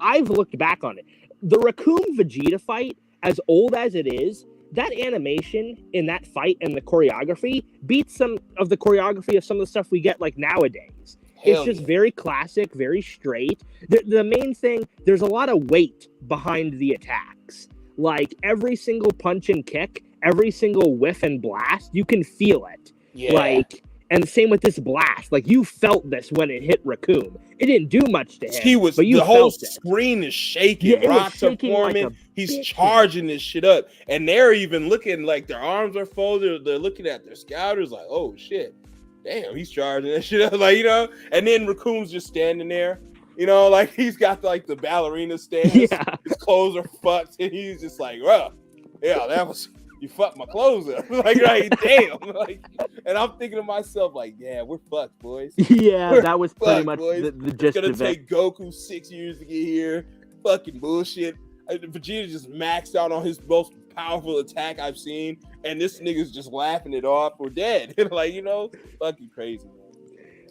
I've looked back on it. The Raccoon Vegeta fight, as old as it is, that animation in that fight and the choreography beats some of the choreography of some of the stuff we get like nowadays. It's just very classic, very straight. The main thing, there's a lot of weight behind the attacks. Like every single punch and kick, every single whiff and blast, you can feel it. Yeah. Like, and same with this blast. Like you felt this when it hit Raccoon. It didn't do much to him. But the whole screen is shaking. Yeah, Rocks are forming. Like he's charging this shit up. And they're even looking like their arms are folded. They're looking at their scouters like, oh shit. Damn, he's charging that shit up. Like, and then Raccoon's just standing there. Like he's got like the ballerina stance. Yeah. His clothes are fucked. And he's just like, well, yeah, that was you fucked my clothes up. like damn. Like, and I'm thinking to myself, like, yeah, we're fucked, boys. Yeah, that was pretty much the gist of it. It's gonna take Goku 6 years to get here. Fucking bullshit. Vegeta just maxed out on his most powerful attack I've seen, and this nigga's just laughing it off. We're dead. Like, fucking crazy, man.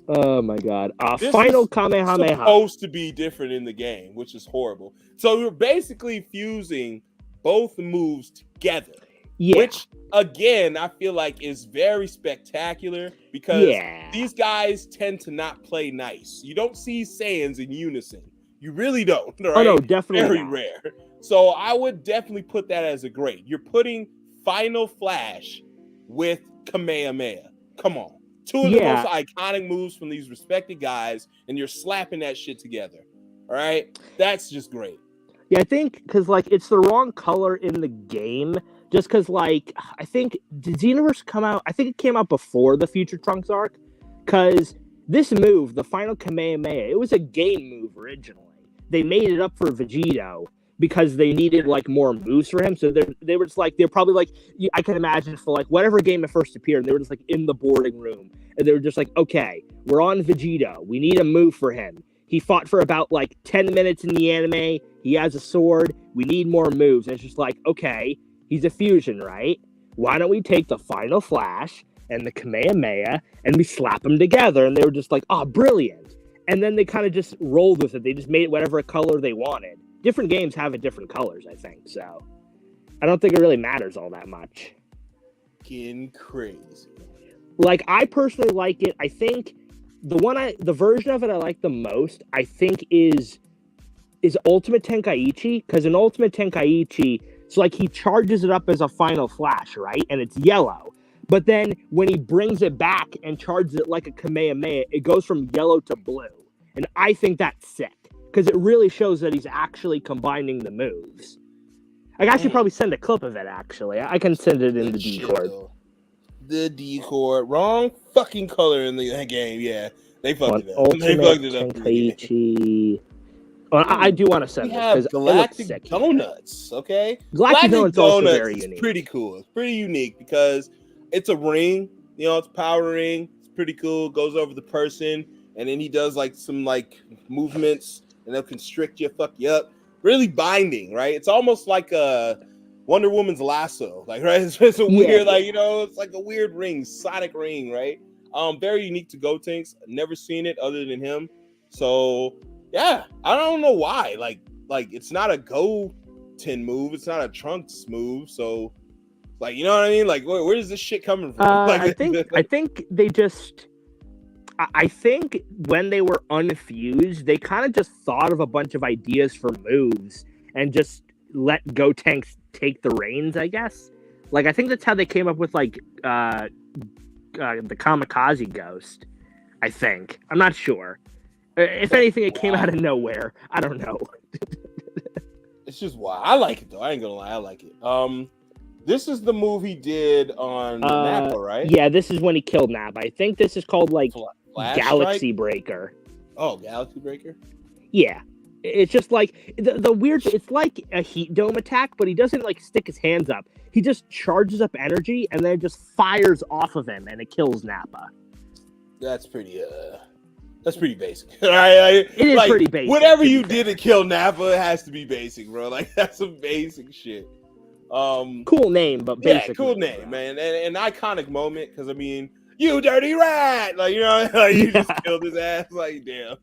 Oh my god. Final Kamehameha. Supposed to be different in the game, which is horrible. So you're basically fusing both moves together. Yeah. Which, again, I feel like is very spectacular because these guys tend to not play nice. You don't see Saiyans in unison. You really don't. Right? Oh, no, definitely very not. rare. So I would definitely put that as a grade. You're putting Final Flash with Kamehameha. Come on. Two of the most iconic moves from these respected guys, and you're slapping that shit together. All right? That's just great. Yeah, I think because, like, it's the wrong color in the game. Just because, like, I think, did Xenoverse come out? I think it came out before the Future Trunks arc. Because this move, the Final Kamehameha, it was a game move originally. They made it up for Vegito because they needed, like, more moves for him. So they were just, like, they're probably, like, I can imagine for, like, whatever game it first appeared, they were just, like, in the boarding room. And they were just like, okay, we're on Vegito. We need a move for him. He fought for about, like, 10 minutes in the anime. He has a sword. We need more moves. And it's just like, okay, he's a fusion, right? Why don't we take the Final Flash and the Kamehameha and we slap them together? And they were just like, oh, brilliant. And then they kind of just rolled with it. They just made it whatever color they wanted. Different games have it different colors, I think. So I don't think it really matters all that much. Getting crazy. Like, I personally like it. I think the version of it I like the most, I think, is Ultimate Tenkaichi. Because in Ultimate Tenkaichi, it's like he charges it up as a Final Flash, right? And it's yellow. But then when he brings it back and charges it like a Kamehameha, it goes from yellow to blue. And I think that's sick. because it really shows that he's actually combining the moves. I should probably send a clip of it, actually. I can send it in the Discord. The Discord. Wrong fucking color in the game, yeah. They fucked it up. They Ultimate fucked it up. Tenkaichi. Well, I do want to send We this have because Galactic Donuts, okay? Galactic Donuts also very is unique. pretty cool. It's pretty unique because it's a ring, you know, it's a power ring. It's pretty cool. Goes over the person, and then he does like some like movements, and they'll constrict you, fuck you up. Really binding, right? It's almost like a Wonder Woman's lasso, like, right? It's a weird, like, you know, it's like a weird ring, sonic ring, right? Very unique to Gotenks. Never seen it other than him. So yeah, I don't know why. Like it's not a Goten move. It's not a Trunks move. So, like, you know what I mean? Like, where is this shit coming from? Like, I think they just. I think when they were unfused, they kind of just thought of a bunch of ideas for moves and just let Gotenks take the reins, I guess. Like, I think that's how they came up with, like, the Kamikaze Ghost, I think. I'm not sure. If anything, it came out of nowhere. I don't know. It's just wild. I like it, though. I ain't gonna lie. I like it. This is the move he did on Nappa, right? Yeah, this is when he killed Nappa. I think this is called, like, Flash Galaxy Strike? Breaker. Oh, Galaxy Breaker? Yeah. It's just like the weird. It's like a heat dome attack, but he doesn't like stick his hands up. He just charges up energy and then just fires off of him, and it kills Nappa. That's pretty basic. It is like, pretty basic. Whatever you did to kill Nappa, it has to be basic, bro. Like, that's some basic shit. Cool name, but basic. Yeah, cool name, man, and an iconic moment because I mean, you dirty rat, like, you know, like, you just killed his ass, like, damn.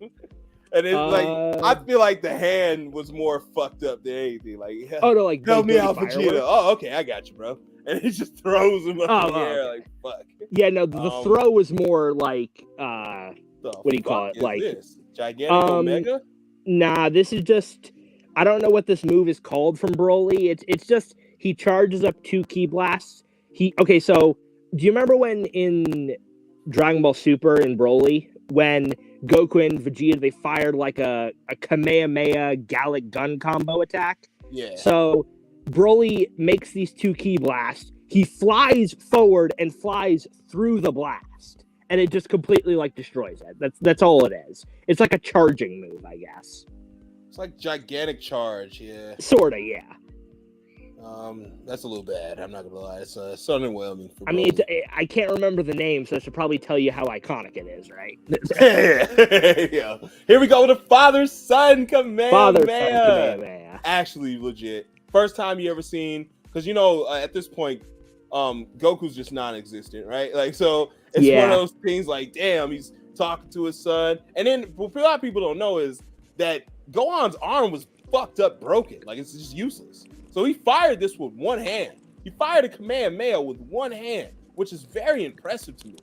And it's like, I feel like the hand was more fucked up than anything. Like, oh no, like help me out, Vegeta. Oh, okay, I got you, bro. And he just throws him up in the air, like, fuck. Yeah, no, the throw was more like, what do you call it? Like, this? Gigantic Omega? Nah, this is just, I don't know what this move is called from Broly. It's just, he charges up 2 ki blasts. Okay, so, do you remember when in Dragon Ball Super and Broly, when Goku and Vegeta, they fired like a Kamehameha Gallic gun combo attack? Yeah. So Broly makes these 2 ki blasts. He flies forward and flies through the blast, and it just completely like destroys it. That's all it is. It's like a charging move, I guess. It's like gigantic charge, yeah. Sorta, yeah. That's a little bad. I'm not gonna lie. It's underwhelming. I mean, I can't remember the name, so I should probably tell you how iconic it is, right? Yeah. Here we go with a father-son Kamehameha. Actually, legit. First time you ever seen, because you know at this point, Goku's just non-existent, right? Like, so it's one of those things. Like, damn, he's talking to his son, and then what a lot of people don't know is that Gohan's arm was fucked up, broken. Like, it's just useless. So he fired this with one hand. He fired a Kamehameha with one hand, which is very impressive to me.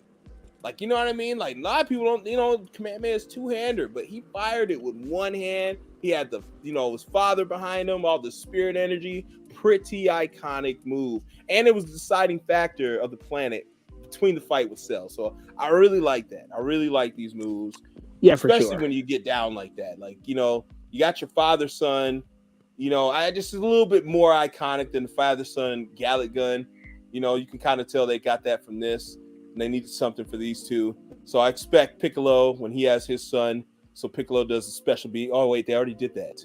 Like, you know what I mean? Like, a lot of people don't, you know, Kamehameha is two-hander, but he fired it with one hand. He had the, you know, his father behind him, all the spirit energy. Pretty iconic move. And it was the deciding factor of the planet between the fight with Cell. So I really like that. I really like these moves. Yeah, for sure. Especially when you get down like that. Like, you know, you got your father-son. You know, I just a little bit more iconic than the father-son Gallic gun. You know, you can kind of tell they got that from this, and they needed something for these two. So I expect Piccolo when he has his son. So Piccolo does a special beat. Oh wait, they already did that.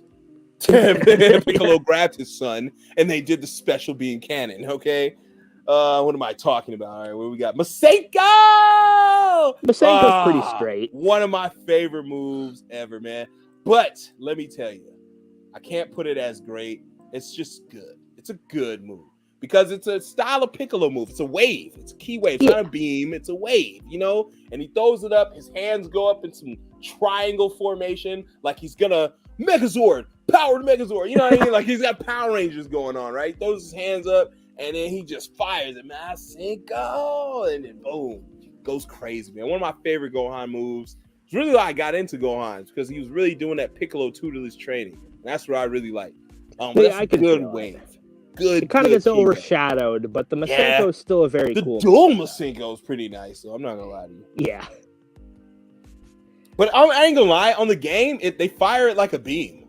Piccolo grabbed his son, and they did the special being canon. Okay, what am I talking about? All right, what we got? Masenko. Masenko's pretty straight. One of my favorite moves ever, man. But let me tell you, I can't put it as great. It's just good. It's a good move because it's a style of Piccolo move. It's a wave. It's a key wave. It's not a beam. It's a wave, you know? And he throws it up. His hands go up in some triangle formation like he's going to Megazord, powered Megazord. You know what I mean? Like he's got Power Rangers going on, right? Throws his hands up and then he just fires it. Masenko! And then boom. Goes crazy, man. One of my favorite Gohan moves. It's really why I got into Gohan because he was really doing that Piccolo tutelage training. That's what I really like. That's a good wave. Good. It kind of gets overshadowed, but the Masenko is still a very cool. The dual Masenko is pretty nice, so I'm not gonna lie to you. Yeah. But I ain't gonna lie, on the game, they fire it like a beam.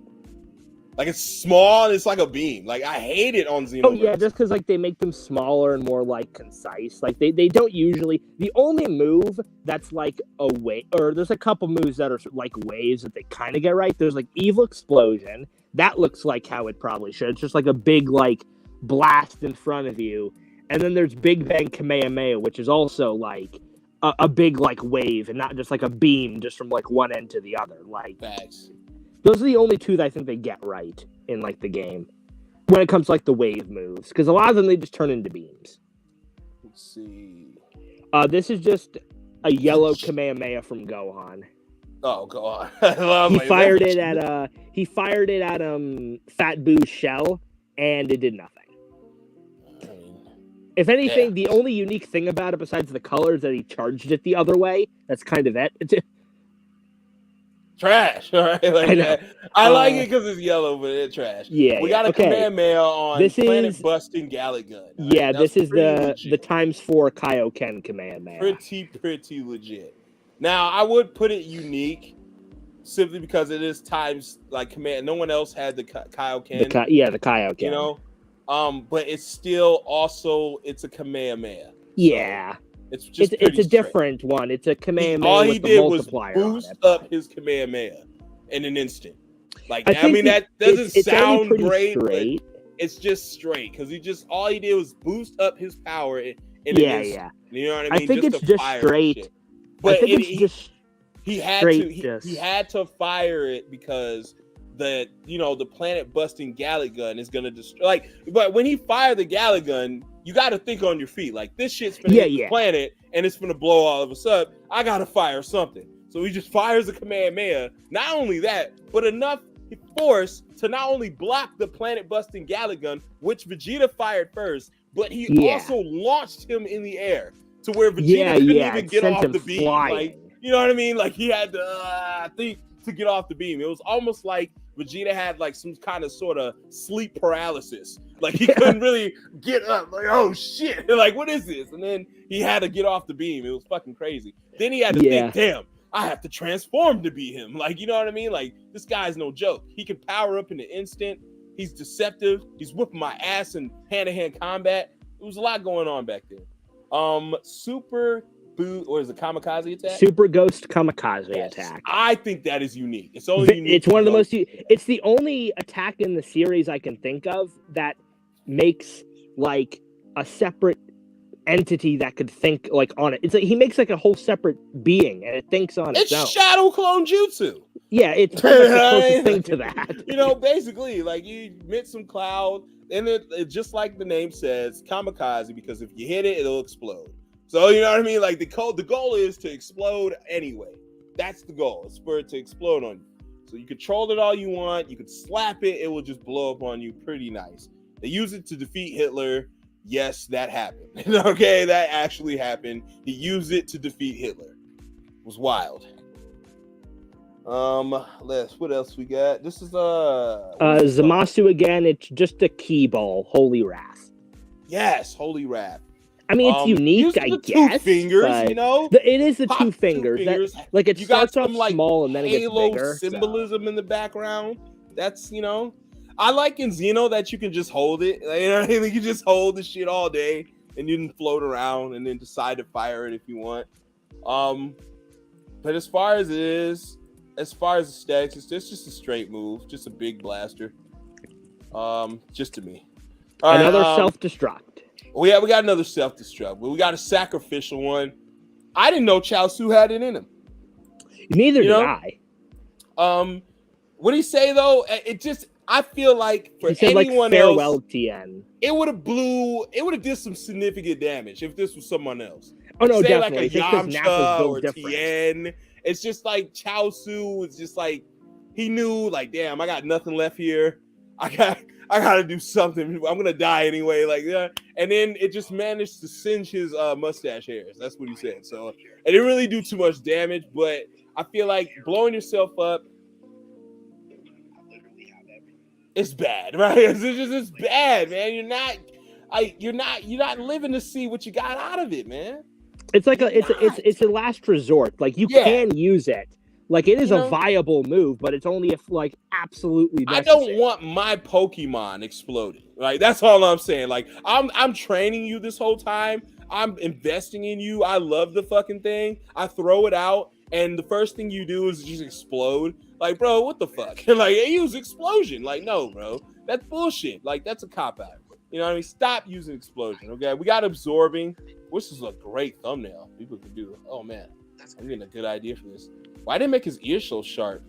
Like it's small and it's like a beam. Like I hate it on Xenoverse. Oh yeah, just because like they make them smaller and more like concise. Like they don't usually. The only move that's like a wave, or there's a couple moves that are like waves that they kind of get right. There's like Evil Explosion. That looks like how it probably should. It's just like a big like blast in front of you. And then there's Big Bang Kamehameha, which is also like a big like wave and not just like a beam just from like one end to the other. Like Facts. those are the only two that I think they get right in like the game when it comes to like the wave moves, because a lot of them they just turn into beams. Let's see. This is just a yellow Kamehameha from Gohan. Oh god. He fired it at Fat Boo's shell and it did nothing. If anything, the only unique thing about it besides the color is that he charged it the other way. That's kind of it. Trash, all right? Like, I like it because it's yellow, but it's trash. Yeah, we got a Kamehameha on this Planet is Busting Gallic Gun. Yeah, right? this is the legit. ×4 Kaioken Kamehameha. Pretty legit. Now, I would put it unique simply because it is times like command. No one else had the Kaioken. The Kaioken. You know, but it's still also it's a Kamehameha. Yeah. So it's just it's a different one. It's a Kamehameha. All he with the did was multiplier boost up his Kamehameha in an instant. Like I mean, that doesn't sound great, straight. but it's just straight because all he did was boost up his power in an instant. Yeah. You know what I mean? I think it's just straight. But he had to fire it because the planet busting Gallic Gun is gonna destroy. But when he fired the Gallic Gun, you got to think on your feet. Like this shit's gonna hit the planet and it's gonna blow all of us up. I gotta fire something. So he just fires a Kamehameha. Not only that, but enough force to not only block the planet busting Gallic Gun, which Vegeta fired first, but he also launched him in the air to where Vegeta couldn't even get off the beam. Like, you know what I mean? Like he had to think to get off the beam. It was almost like Vegeta had like some kind of sort of sleep paralysis. Like he couldn't really get up. Like, oh shit. Like, what is this? And then he had to get off the beam. It was fucking crazy. Then he had to think, damn, I have to transform to be him. Like, you know what I mean? Like, this guy's no joke. He can power up in an instant. He's deceptive. He's whipping my ass in hand-to-hand combat. There was a lot going on back then. Super boot, or is it kamikaze attack? Super Ghost Kamikaze attack. I think that is unique. It's only unique. It's one of the most. It's the only attack in the series I can think of that makes like a separate entity that could think like on it. It's like he makes like a whole separate being and it thinks on its own. It's Shadow Clone Jutsu. Yeah, it's the closest thing to that. You know, basically, like you emit some cloud, and it just like the name says, kamikaze, because if you hit it, it'll explode. So you know what I mean? Like the goal is to explode anyway. That's the goal. It's for it to explode on you. So you control it all you want. You could slap it. It will just blow up on you pretty nice. They use it to defeat Hitler. Yes, that happened. Okay, that actually happened. He used it to defeat Hitler. It was wild. What else we got? This is Zamasu again. It's just a key ball. Holy Wrath. Yes, Holy Wrath. I mean, it's unique, I guess. 2 fingers, you know. It is the two fingers. That, like it starts off like small and then it gets bigger. Symbolism in the background. That's I like in Xeno that you can just hold it. You know what I mean? You can just hold the shit all day and you can float around and then decide to fire it if you want. But as far as aesthetics, it's just a straight move, just a big blaster. Just to me. Another self-destruct. We got another self-destruct, but we got a sacrificial one. I didn't know Chaozu had it in him. Neither did I. What did he say though? I feel like for anyone farewell, else, Tien. it would have did some significant damage if this was someone else. Oh no, say definitely. Like a Yamcha or Tien. It's just like Chaozu. It's just like he knew, like, damn, I got nothing left here. I gotta do something. I'm gonna die anyway. Like, yeah. And then it just managed to singe his mustache hairs. That's what he said. So it didn't really do too much damage, but I feel like blowing yourself up, it's bad, right? It's bad, man. You're not living to see what you got out of it, man. It's like it's a last resort. Like you can use it. Like it is You a know? viable move, but it's only if like absolutely I necessary. don't want my Pokemon exploding. Like that's all I'm saying. Like I'm training you this whole time. I'm investing in you. I love the fucking thing. I throw it out, and the first thing you do is just explode. Like, bro, what the fuck? Like, use explosion. Like, no, bro, that's bullshit. Like, that's a cop out. You know what I mean? Stop using explosion. Okay, we got absorbing, which is a great thumbnail. People can do. Oh man, I'm getting a good idea for this. Why didn't make his ears so sharp?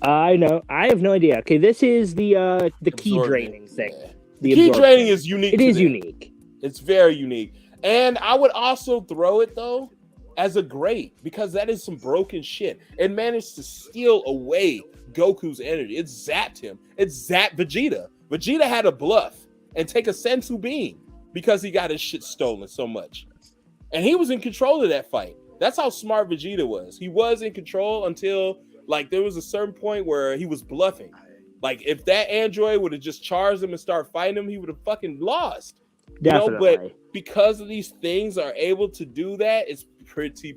I know. I have no idea. Okay, this is the key Absorbing. draining thing. Yeah. The Key absorption. draining is unique. It to is them. unique. It's very unique. And I would also throw it though as a great because that is some broken shit. It managed to steal away Goku's energy. It zapped him. It zapped Vegeta. Vegeta had to bluff and take a sensu bean because he got his shit stolen so much. And he was in control of that fight. That's how smart Vegeta was. He was in control until like there was a certain point where he was bluffing. Like if that android would have just charged him and started fighting him, he would have fucking lost. Definitely. You know, but because of these things are able to do that, it's pretty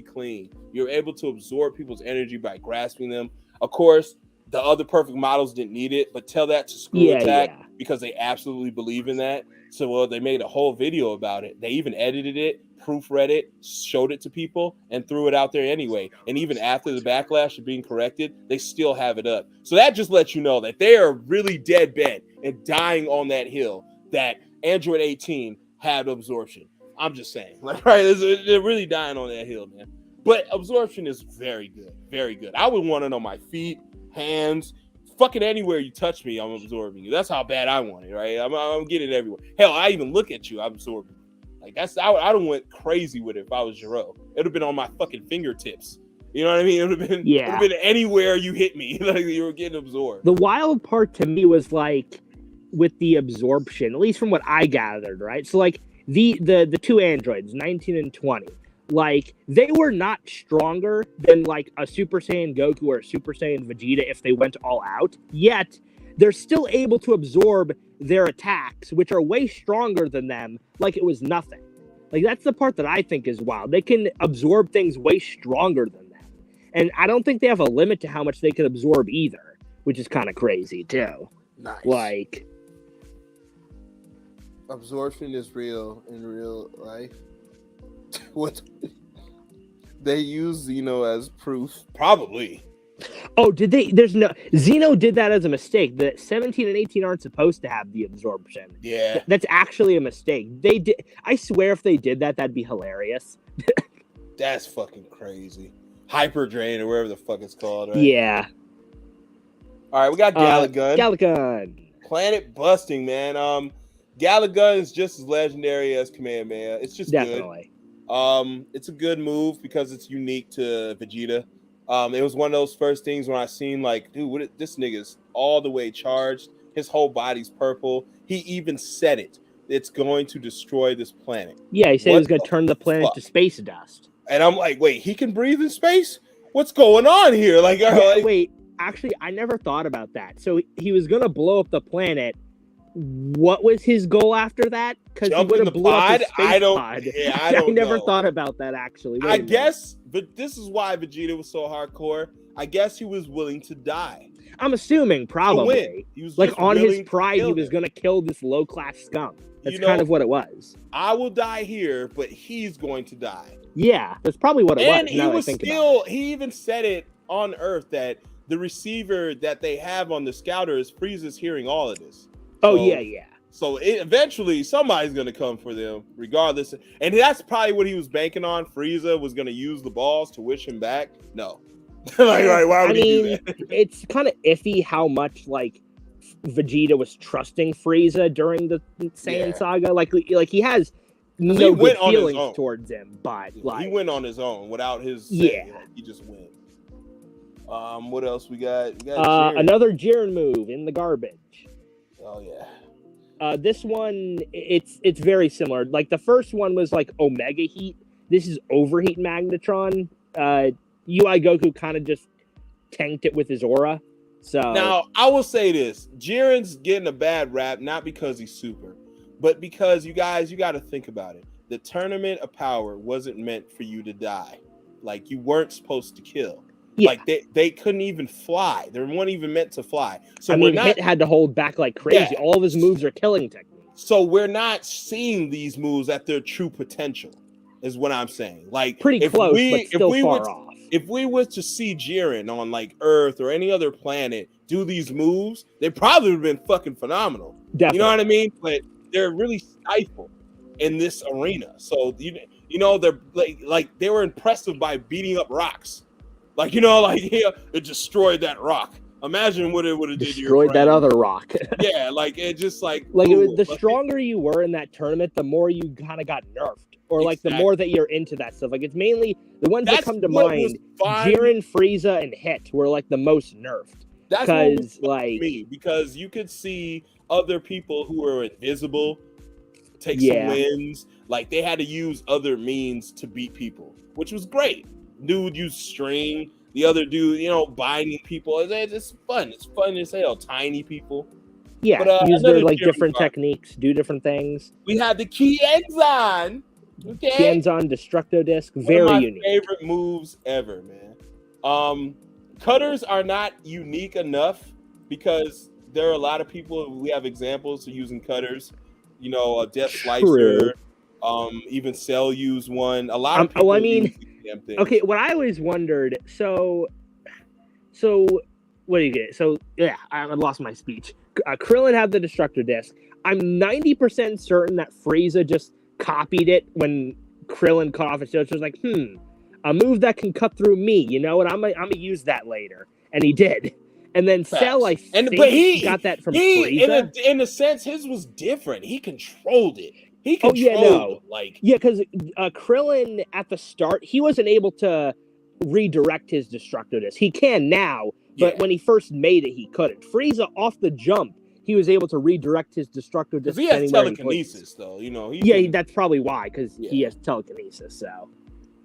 clean. You're able to absorb people's energy by grasping them. Of course, the other perfect models didn't need it, but tell that to Screw Attack because they absolutely believe in that. So they made a whole video about it. They even edited it, proofread it, showed it to people, and threw it out there anyway. And even after the backlash of being corrected, they still have it up. So that just lets you know that they are really dead bent and dying on that hill that Android 18 had absorption. I'm just saying, like, right? They're really dying on that hill, man. But absorption is very good, very good. I would want it on my feet, hands, fucking anywhere you touch me, I'm absorbing you. That's how bad I want it, right? I'm getting it everywhere. Hell, I even look at you, I'm absorbing you. Like that's I don't went crazy with it if I was Jiro. It would have been on my fucking fingertips. You know what I mean? It would have been anywhere you hit me, like you were getting absorbed. The wild part to me was like with the absorption, at least from what I gathered, right? So like the two androids, 19 and 20, like they were not stronger than like a Super Saiyan Goku or a Super Saiyan Vegeta if they went all out, yet they're still able to absorb their attacks, which are way stronger than them, like it was nothing. Like that's the part that I think is wild. They can absorb things way stronger than them. And I don't think they have a limit to how much they can absorb either, which is kind of crazy too. Nice. Like absorption is real in real life. What they use Xeno as proof? Probably. Oh, did they? There's no. Xeno did that as a mistake. The 17 and 18 aren't supposed to have the absorption. Yeah. That's actually a mistake. They did. I swear if they did that, that'd be hilarious. That's fucking crazy. Hyper Drain or whatever the fuck it's called, right? Yeah. All right, we got Galagun. Galagun. Planet busting, man. Galagun is just as legendary as Kamehameha. It's just definitely good. It's a good move because it's unique to Vegeta. It was one of those first things when I seen like, dude, this nigga's all the way charged. His whole body's purple. He even said it. It's going to destroy this planet. Yeah, he said he was going to turn the planet to space dust. And I'm like, wait, he can breathe in space? What's going on here? Like, wait, actually, I never thought about that. So he was going to blow up the planet. What was his goal after that? Because he would have blew up his space pod. Yeah, I never thought about that, actually. I guess, but this is why Vegeta was so hardcore. I guess he was willing to die. I'm assuming, probably. He was like, on his pride, he was going to kill this low-class scum. That's kind of what it was. I will die here, but he's going to die. Yeah, that's probably what it was. And he was still, he even said it on Earth that the receiver that they have on the scouter is Frieza's hearing all of this. Oh, yeah. So eventually somebody's going to come for them regardless. And that's probably what he was banking on. Frieza was going to use the balls to wish him back. No. Why would he do that? It's kind of iffy how much like Vegeta was trusting Frieza during the Saiyan saga. Like he has no good feelings towards him, but like he went on his own without his say. Like, he just went. What else we got? We got another Jiren move in the garbage. Oh yeah. This one it's very similar. Like the first one was like Omega Heat. This is Overheat Magnetron. UI Goku kind of just tanked it with his aura. So now I will say this: Jiren's getting a bad rap not because he's super, but because you got to think about it. The tournament of power wasn't meant for you to die. Like you weren't supposed to kill. Yeah. Like they couldn't even fly. They weren't even meant to fly. So I we're mean, not, Hit had to hold back like crazy. Yeah. All of his moves are killing techniques. so we're not seeing these moves at their true potential, is what I'm saying. Like Pretty if close, we, but still if we far were, off. if we were to see Jiren on like Earth or any other planet do these moves, they probably would have been fucking phenomenal. Definitely. You know what I mean? But they're really stifled in this arena. So you know they're like they were impressive by beating up rocks. Like it destroyed that rock. Imagine what it would have did to your Destroyed that brain. other rock. Yeah, like it just like Like cool. the stronger you were in that tournament, the more you kind of got nerfed, or like the more that you're into that stuff. Like it's mainly the ones that come to mind. Jiren, Frieza, and Hit were like the most nerfed. That's what was Because fun like for me, because you could see other people who were invisible take Yeah. some wins. Like they had to use other means to beat people, which was great. Dude used string. The other dude, binding people. It's fun. It's fun as hell. Tiny people. yeah, But, use their another like Jiren different card. techniques, do different things. We had the Kienzan. Okay. Kienzan Destructo Disc, One very of my unique. favorite moves ever, man. Cutters are not unique enough because there are a lot of people. We have examples of using cutters. A Death Slicer. Even Cell used one. A lot of people. I mean, use these damn things. Okay, what I always wondered, so what do you get? So yeah, I lost my speech. Krillin had the Destructor Disc. I'm 90% certain that Frieza just copied it when Krillin cut off his shoulder. So it was like, a move that can cut through me, and I'm gonna use that later, and he did. And then Facts. Cell, I think, But he got that from Frieza. In a sense, his was different. He controlled it. He controlled it. Yeah, because Krillin at the start, he wasn't able to redirect his Destructo Disc. He can now, but when he first made it, he couldn't. Frieza, off the jump, he was able to redirect his Destructo Disc. He has telekinesis, though. That's probably why, because he has telekinesis. So,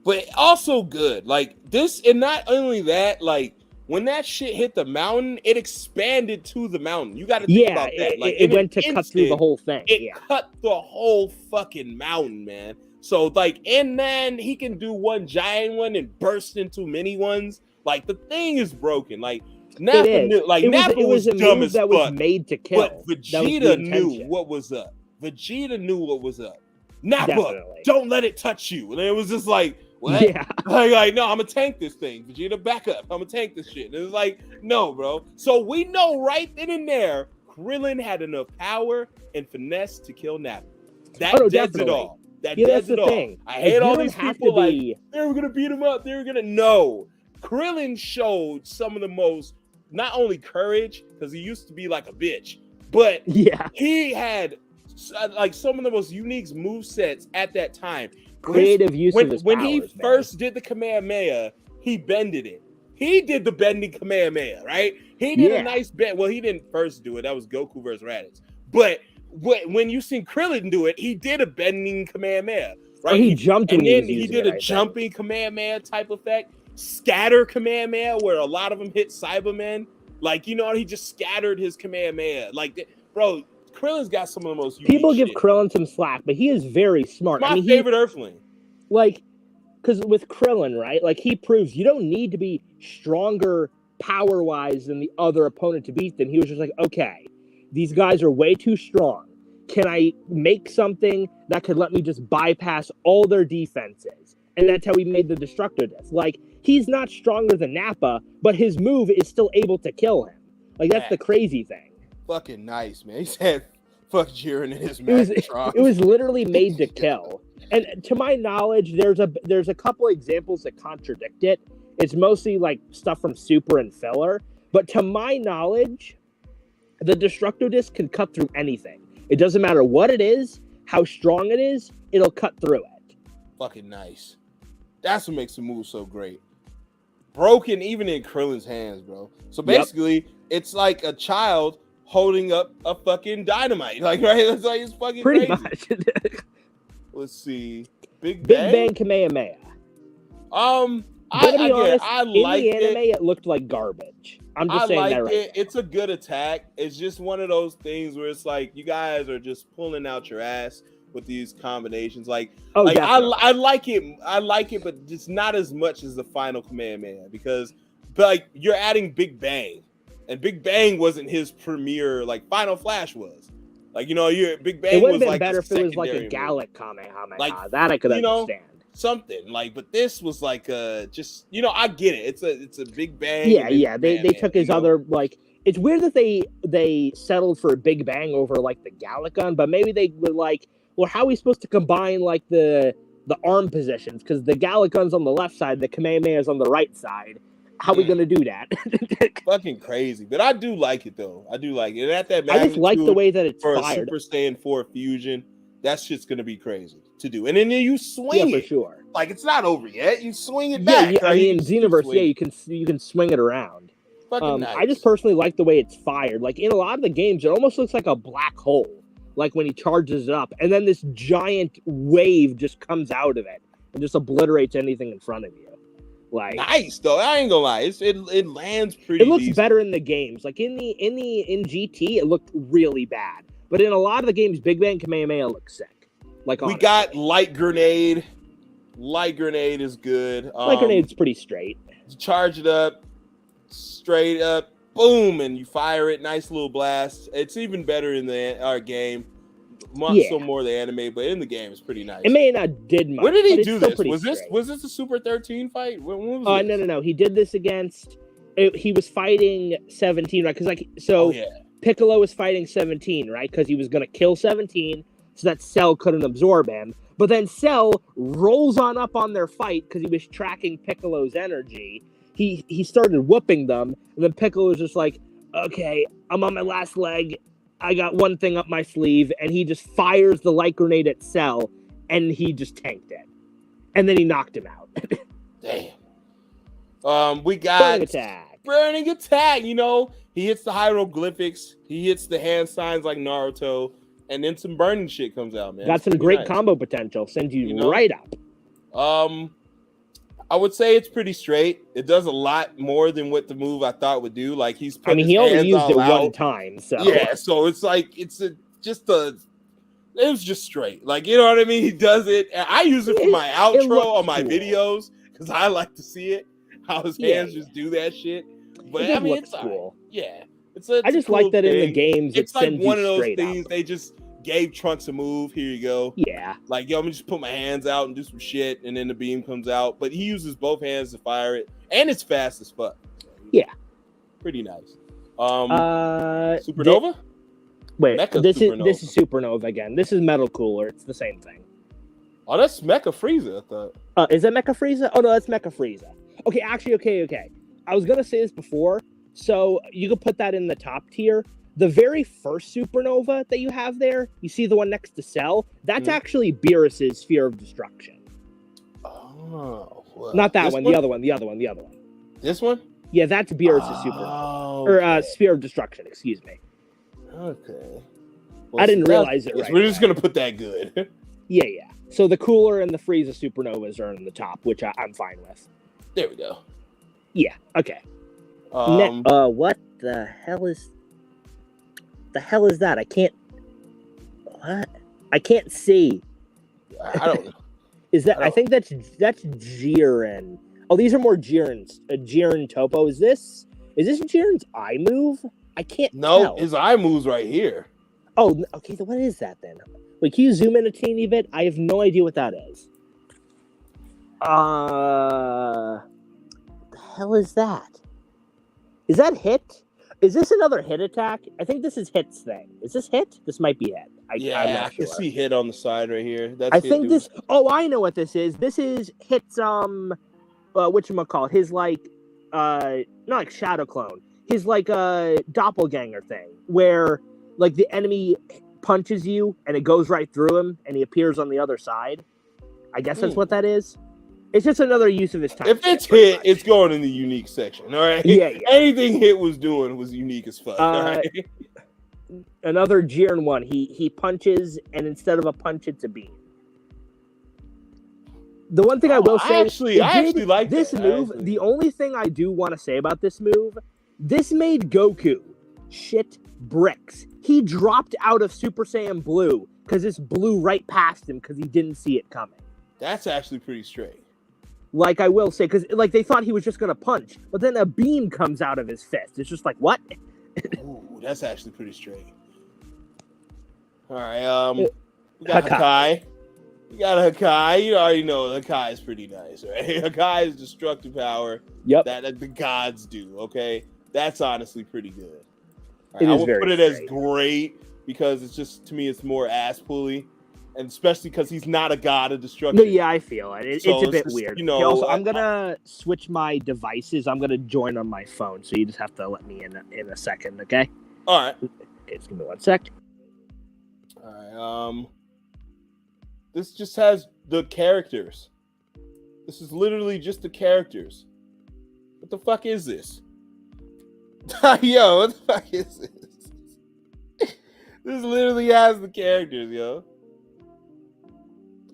but also good. Like this, and not only that, like when that shit hit the mountain, it expanded to the mountain. You got to think about that. Like it went to cut through the whole thing. It cut the whole fucking mountain, man. So like, and then he can do one giant one and burst into mini ones. Like the thing is broken. Like Nappa knew. Like Nappa was dumb as fuck. Was made to kill. But Vegeta knew what was up. Nappa, don't let it touch you. And it was just like, what? Yeah. Like, no, I'm gonna tank this thing. Vegeta, back up. I'm gonna tank this shit. And it was like, no, bro. So we know right then and there, Krillin had enough power and finesse to kill Nappa. That deads it all. That deads it all. Thing. I hate all these people like, they were gonna beat him up. They were gonna no. Krillin showed some of the most, not only courage, because he used to be like a bitch, but he had like some of the most unique move sets at that time. Creative use of his when powers, he first did the Kamehameha, he bended it. He did the bending Kamehameha, right? He did a nice bend. Well, he didn't first do it. That was Goku versus Raditz. But when you seen Krillin do it, he did a bending Kamehameha, right? He jumped, and then he did a jumping Kamehameha type effect, scatter Kamehameha, where a lot of them hit Cybermen. Like, he just scattered his Kamehameha. Like, bro, Krillin's got some of the most unique people give shit. Krillin some slack, but he is very smart. My favorite Earthling. Like, because with Krillin, right? Like, he proves you don't need to be stronger power-wise than the other opponent to beat them. He was just like, okay, these guys are way too strong. Can I make something that could let me just bypass all their defenses? And that's how he made the Destructo Disc. Like, he's not stronger than Nappa, but his move is still able to kill him. Like, that's the crazy thing. Fucking nice, man. He said, fuck Jiren in his Magnetron. It was literally made to kill. And to my knowledge, there's a couple examples that contradict it. It's mostly like stuff from Super and Filler. But to my knowledge, the Destructo Disc can cut through anything. It doesn't matter what it is, how strong it is, it'll cut through it. Fucking nice. That's what makes the move so great. Broken even in Krillin's hands, bro. So basically, it's like a child holding up a fucking dynamite. Like, right? That's like it's fucking pretty crazy. much. Let's see. Big Bang Kamehameha. I like in the anime, it looked like garbage. I'm just saying that right now. It's a good attack. It's just one of those things where it's like you guys are just pulling out your ass with these combinations. Like, Oh, like definitely. I like it, but just not as much as the final Kamehameha because, but like you're adding Big Bang, and Big Bang wasn't his premier. Like Final Flash was. Like your Big Bang It would was have been like better a if it was like a secondary move. Gallic Kamehameha. Like, That I could you know, understand. Something like, but this was like just I get it. It's a Big Bang. Yeah, and yeah. They Batman, took his other like. It's weird that they settled for a Big Bang over like the Gallic gun, but maybe they were like, well, how are we supposed to combine like the arm positions? Because the Gallic gun's on the left side, the Kamehameha is on the right side. How are we gonna do that? Fucking crazy, but I do like it though. I do like it. And at that I just like the way that it's for fired. a Super Saiyan 4 fusion. That shit's gonna be crazy to do. And then you swing Yeah, it. for sure. Like it's not over yet. You swing it Yeah, back. yeah. I right? mean, in You Xenoverse, swing yeah, it. you can swing it around. Fucking nice. I just personally like the way it's fired. Like in a lot of the games, it almost looks like a black hole. Like when he charges it up, and then this giant wave just comes out of it and just obliterates anything in front of you. Like nice though. I ain't gonna lie. It lands pretty. it looks decent. better in the games. Like in GT, it looked really bad. But in a lot of the games, Big Bang Kamehameha looks sick. Like We honestly. got Light Grenade. Light Grenade is good. Light Grenade's pretty straight. Charge it up, straight up, boom, and you fire it. Nice little blast. It's even better in our game. Much so more the anime, but in the game it's pretty nice. It may not did much. When did he but do it's still this? pretty Was straight. this a Super 13 fight? When was this? No. He did this against. He was fighting 17, right? Because Oh, yeah. Piccolo was fighting 17, right? Because he was gonna kill 17, so that Cell couldn't absorb him. But then Cell rolls on up on their fight because he was tracking Piccolo's energy. He started whooping them, and then Piccolo was just like, "Okay, I'm on my last leg. I got one thing up my sleeve," and he just fires the light grenade at Cell, and he just tanked it, and then he knocked him out. Damn. We got Burning attack. He hits the hieroglyphics. He hits the hand signs like Naruto, and then some burning shit comes out, man. Got some great combo potential. Sends you right up. I would say it's pretty straight. It does a lot more than what the move I thought would do. Like he's putting he only used it out. one time, so yeah. So it's like it was just straight. Like you know what I mean? He does it. And I use it for my outro on my videos because I like to see it. How his hands just do that shit. But I mean, it's cool. Yeah, I just like that in the games. It's like one of those things they just gave Trunks a move. Here you go. Yeah. Like, yo, I'm gonna just put my hands out and do some shit, and then the beam comes out. But he uses both hands to fire it, and it's fast as fuck. Yeah. Pretty nice. Mecha Supernova? this Supernova. is Supernova again. This is Metal Cooler. It's the same thing. Oh, that's Mecha Frieza, I thought. Is that Mecha Frieza? Oh no, that's Mecha Frieza. Okay, actually, okay. I was gonna say this before, so you could put that in the top tier. The very first Supernova that you have there, you see the one next to Cell? That's actually Beerus's Sphere of Destruction. Oh, well, not that one, the other one. This one? Yeah, that's Beerus's Supernova. Or Sphere of Destruction, excuse me. Okay. I didn't realize it right. We're just gonna put that good. Yeah. So the Cooler and the Frieza Supernovas are in the top, which I'm fine with. There we go. Yeah, okay. What the hell is that? I can't. What? I can't see. I don't know. Is that? I think that's Jiren. Oh, these are more Jiren's. Jiren Topo. Is this Jiren's eye move? I can't. No, tell. his eye moves right here. Oh, okay. So what is that then? Wait, can you zoom in a teeny bit? I have no idea what that is. What the hell is that? Is that hit? Is this another hit attack? I think this is hit's thing. Is this hit? This might be hit. I'm not I can sure. see hit on the side right here. That's I think this. Oh, I know what this is. This is hit's whatchamacallit? His like not like shadow clone. His like doppelganger thing where like the enemy punches you and it goes right through him and he appears on the other side. I guess that's what that is. It's just another use of his time. If it's hit, it's going in the unique section. All right. Yeah. Anything hit was doing was unique as fuck. All right. Another Jiren one. He punches and instead of a punch, it's a beam. The one thing I will say, I actually like this move. The only thing I do want to say about this move, this made Goku shit bricks. He dropped out of Super Saiyan Blue because this blew right past him because he didn't see it coming. That's actually pretty straight. Like, I will say, because like they thought he was just gonna punch, but then a beam comes out of his fist. It's just like, what? Ooh, that's actually pretty straight. All right, we got Hakai. You got Hakai. You already know Hakai is pretty nice, right? Hakai is destructive power. Yep. That the gods do. Okay, that's honestly pretty good. It I is would very put it as straight. great because it's just, to me, it's more ass pulley, and especially because he's not a god of destruction. No, yeah, I feel it. So It's a it's bit just, weird. you know, Okay, also, I'm gonna switch my devices. I'm gonna join on my phone, so you just have to let me in a second, okay? All right. Okay, just give me 1 sec. All right. This just has the characters. This is literally just the characters. What the fuck is this? Yo, what the fuck is this? This literally has the characters, yo.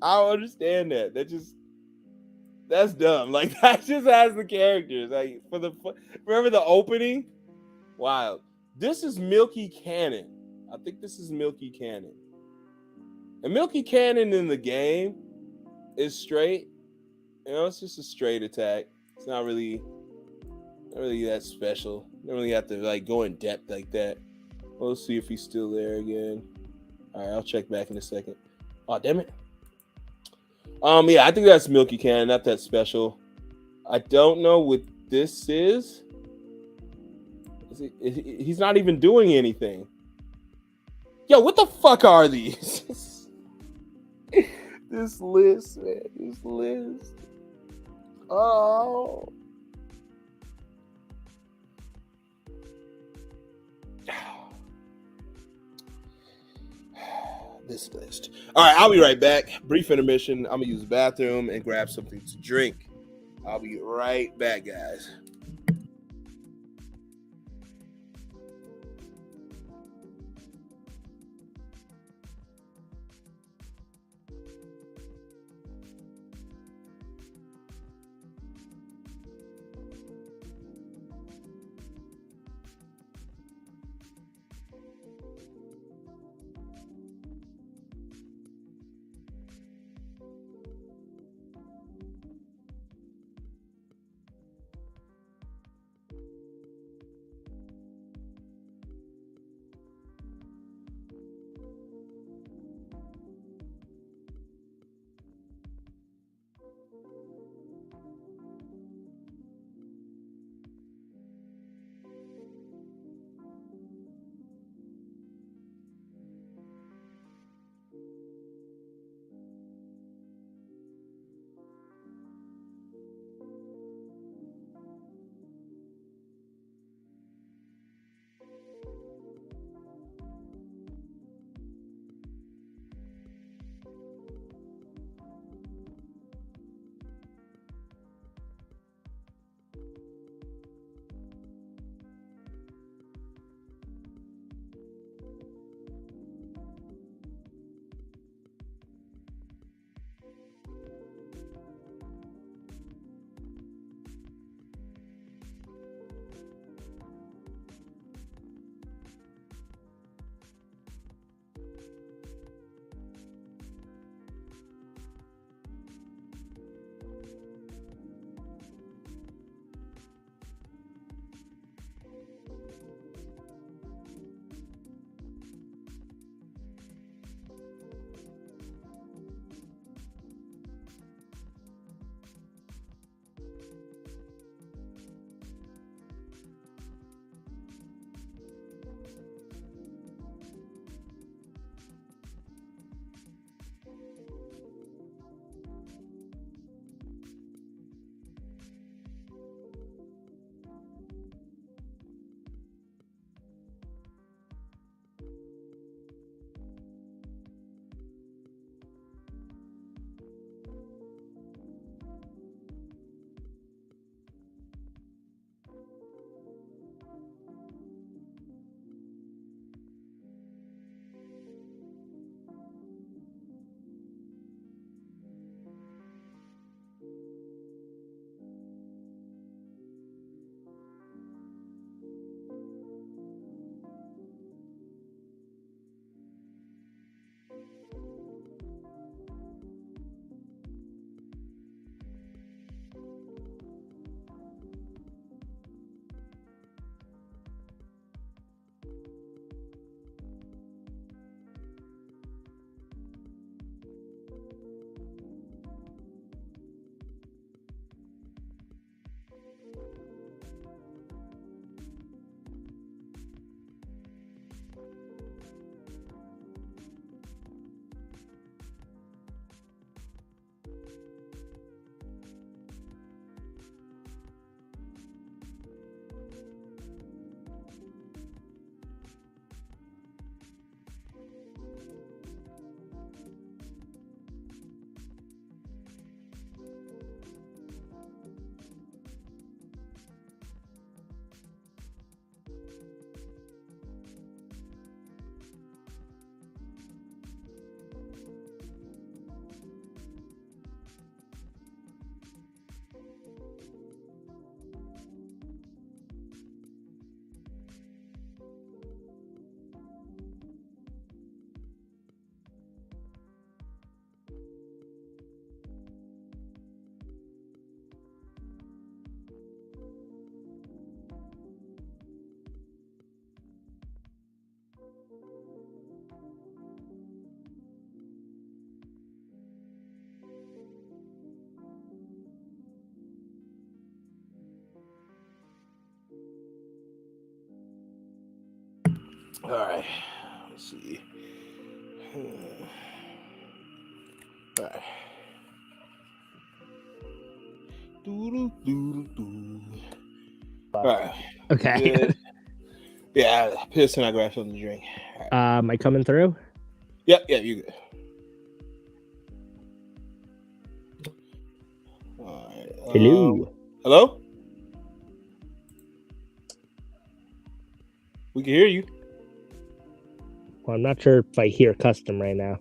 I don't understand that. That's dumb. Like, that just has the characters. Like, remember the opening? Wow. This is Milky Cannon. I think this is Milky Cannon. And Milky Cannon in the game is straight. You know, it's just a straight attack. It's not really that special. You don't really have to like go in depth like that. Well, let's see if he's still there again. All right, I'll check back in a second. Oh, damn it. Yeah, I think that's Milky Cannon, not that special. I don't know what this is. He's not even doing anything. Yo, what the fuck are these? This list, man. This list. Oh. This list. All right, I'll be right back. Brief intermission. I'm going to use the bathroom and grab something to drink. I'll be right back, guys. All right. Let's see. All right. All right. Okay. Good. Yeah, piss and I grab something to drink. All right. Am I coming through? Yep, you good. All right. Hello. Hello? We can hear you. Well, I'm not sure if I hear custom right now.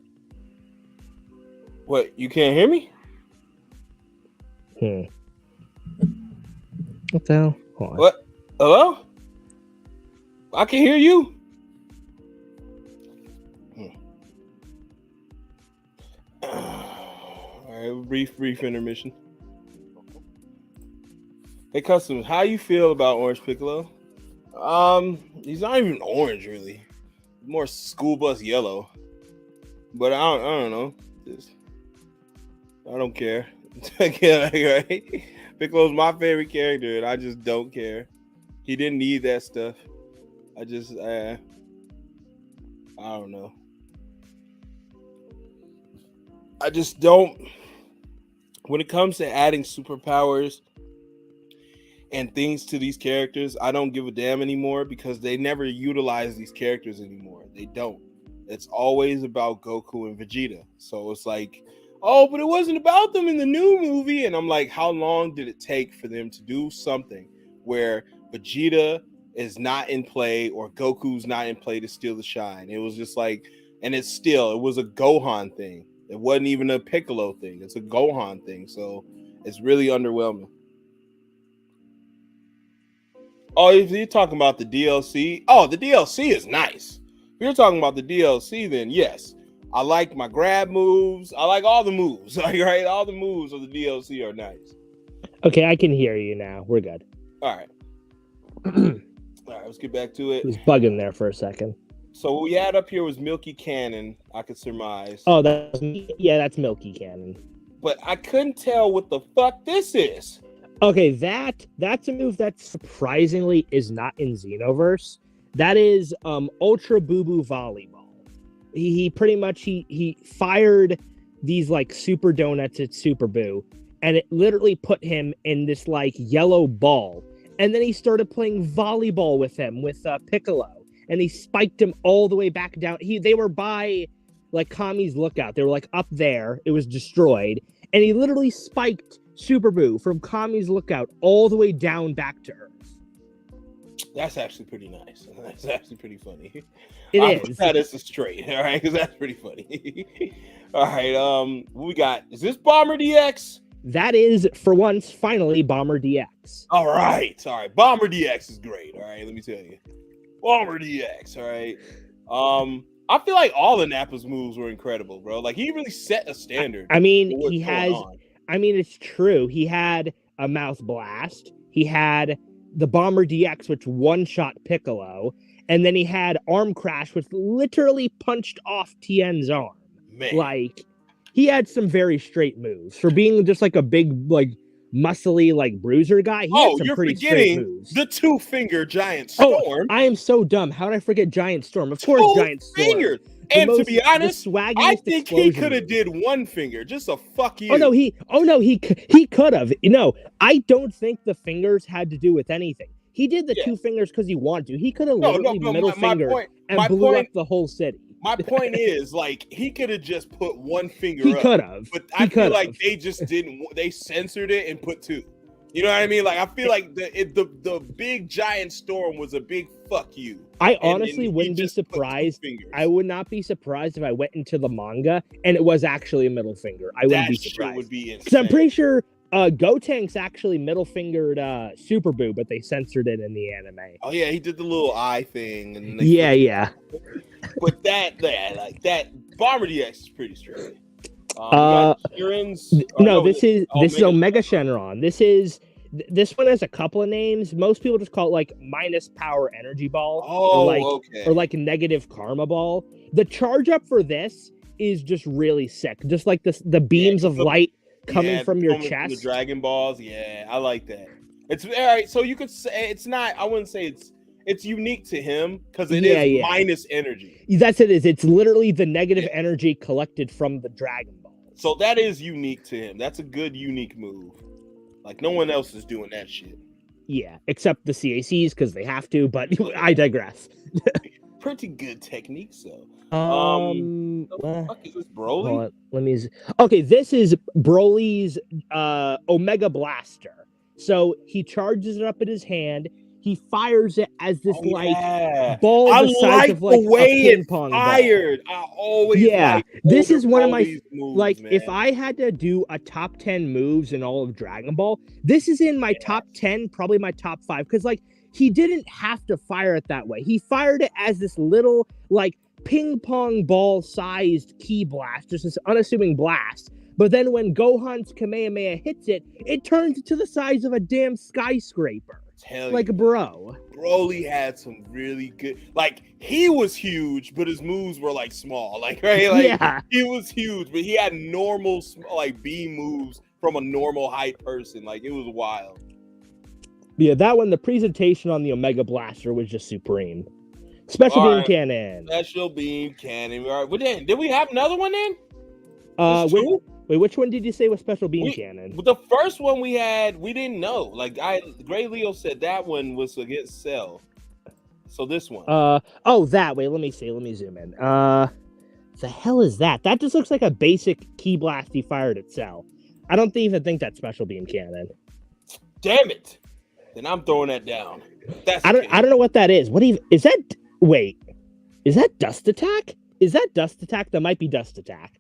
What, you can't hear me? What the hell? Hold on. What? Hello? I can hear you. All right, brief intermission. Hey, Custom, how you feel about Orange Piccolo? He's not even orange, really. More school bus yellow. But I don't know. I don't care. Right? Piccolo's my favorite character, and I just don't care. He didn't need that stuff. I don't know. I just don't. When it comes to adding superpowers and things to these characters, I don't give a damn anymore because they never utilize these characters anymore. They don't. It's always about Goku and Vegeta. So it's like, oh, but it wasn't about them in the new movie. And I'm like, how long did it take for them to do something where Vegeta is not in play or Goku's not in play to steal the shine? It was just like, and it was a Gohan thing. It wasn't even a Piccolo thing. It's a Gohan thing. So it's really underwhelming. Oh, if you're talking about the DLC, the DLC is nice. If you're talking about the DLC, then yes. I like my grab moves. I like all the moves. Right? All the moves of the DLC are nice. Okay, I can hear you now. We're good. All right. All right, let's get back to it. It was bugging there for a second. So what we had up here was Milky Cannon, I could surmise. Oh, that's Milky Cannon. But I couldn't tell what the fuck this is. Okay, that's a move that surprisingly is not in Xenoverse. That is Ultra Boo Boo Volleyball. He pretty much he fired these like super donuts at Super Boo, and it literally put him in this like yellow ball. And then he started playing volleyball with him with Piccolo, and he spiked him all the way back down. They were by like Kami's Lookout. They were like up there. It was destroyed, and he literally spiked Super Boo from Kami's Lookout all the way down back to Earth. That's actually pretty nice. That's actually pretty funny. It is. That is a straight, all right, because that's pretty funny. All right, what we got? Is this Bomber DX? That is, for once, finally Bomber DX. All right. Bomber DX is great. All right, let me tell you, Bomber DX. All right. I feel like all of Nappa's moves were incredible, bro. Like he really set a standard. I mean, he has. I mean, it's true. He had a Mouth Blast. He had the Bomber DX, which one-shot Piccolo. And then he had Arm Crash, which literally punched off Tien's arm. Man. Like, he had some very straight moves. For being just like a big, like, muscly, like, bruiser guy, he had some pretty straight moves. The two-finger Giant Storm. Oh, I am so dumb. How did I forget Giant Storm? Of course, Giant Storm. Fingers. And to be honest, I think he could have did one finger, just a fuck you. He could have. No, I don't think the fingers had to do with anything. He did the two fingers because he wanted to. He could have literally middle fingered and blew up the whole city. My point is, like, he could have just put one finger up. He could have. But I feel like they just didn't. They censored it and put two. You know what I mean? Like, I feel like the big Giant Storm was a big fuck you. I honestly wouldn't be surprised. I would not be surprised if I went into the manga and it was actually a middle finger. I wouldn't be surprised. That would be insane. Because I'm pretty sure Gotank's actually middle fingered Super Boo, but they censored it in the anime. Oh yeah, he did the little eye thing. And yeah. But that Bomber DX is pretty straight. This is Omega Shenron. This one has a couple of names. Most people just call it like minus power energy ball, or like negative karma ball. The charge up for this is just really sick. Just like the beams of light coming from your chest. The Dragon Balls, yeah, I like that. It's all right. So you could say it's not. I wouldn't say it's unique to him because it is minus energy. That's it. It's literally the negative energy collected from the Dragon Ball. So that is unique to him. That's a good unique move. Like no one else is doing that shit. Yeah, except the CACs because they have to. But I digress. Pretty good technique, so. What the fuck is this, Broly? Okay, this is Broly's Omega Blaster. So he charges it up in his hand. He fires it as this ball the size of like the way a ping pong fired. ball. I always this is one of my moves, man. If I had to do a top 10 moves in all of Dragon Ball, this is in my top 10, probably my top 5, because like he didn't have to fire it that way. He fired it as this little like ping pong ball sized ki blast, just this unassuming blast. But then when Gohan's Kamehameha hits it, it turns into the size of a damn skyscraper. Like, bro. Broly had some really good, like, he was huge, but his moves were like small. Like, right? Like, he was huge, but he had normal, like, B moves from a normal height person. Like, it was wild. Yeah, that one, the presentation on the Omega Blaster was just supreme. Special Beam Cannon. Special Beam Cannon. All right. Did we have another one then? Wait, which one did you say was Special Beam Cannon? The first one we had, we didn't know. Like, Gray Leo said that one was against Cell. So this one. That way. Let me see. Let me zoom in. The hell is that? That just looks like a basic ki blast he fired at Cell. I don't even think that's Special Beam Cannon. Damn it! Then I'm throwing that down. I don't know what that is. What even is that? Wait, is that Dust Attack? Is that Dust Attack? That might be Dust Attack.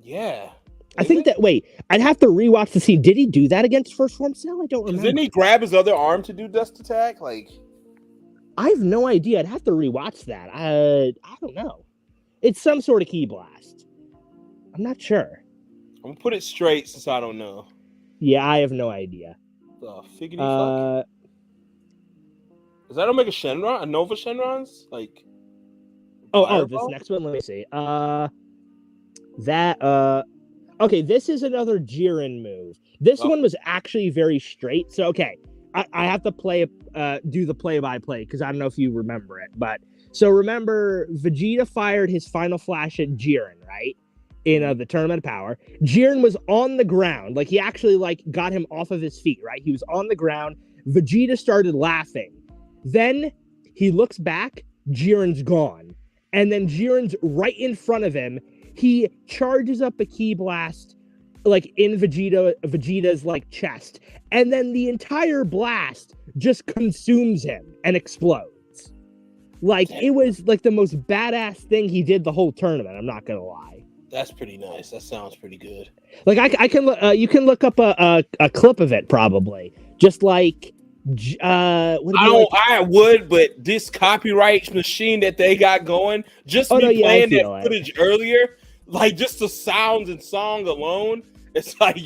Yeah. I think that. Wait, I'd have to rewatch the scene. Did he do that against First Form Cell? I don't remember. Didn't he grab his other arm to do Dust Attack? Like, I have no idea. I'd have to rewatch that. I don't know. It's some sort of ki blast. I'm not sure. I'm gonna put it straight since I don't know. Yeah, I have no idea. Figgity fuck. Is that Omega Shenron? A Nova Shenron's? Like, this next one. Let me see. Okay, this is another Jiren move. This one was actually very straight. So, okay, I have to do the play-by-play because I don't know if you remember it. But so remember, Vegeta fired his final flash at Jiren, right? In the Tournament of Power. Jiren was on the ground. Like, he actually, like, got him off of his feet, right? He was on the ground. Vegeta started laughing. Then he looks back. Jiren's gone. And then Jiren's right in front of him. He charges up a ki blast, like, in Vegeta's, like, chest. And then the entire blast just consumes him and explodes. Like, it was, like, the most badass thing he did the whole tournament. I'm not gonna lie. That's pretty nice. That sounds pretty good. Like, I can look. You can look up a clip of it probably. Just like, I would, but this copyright machine that they got going, just playing that footage earlier, like just the sounds and song alone, it's like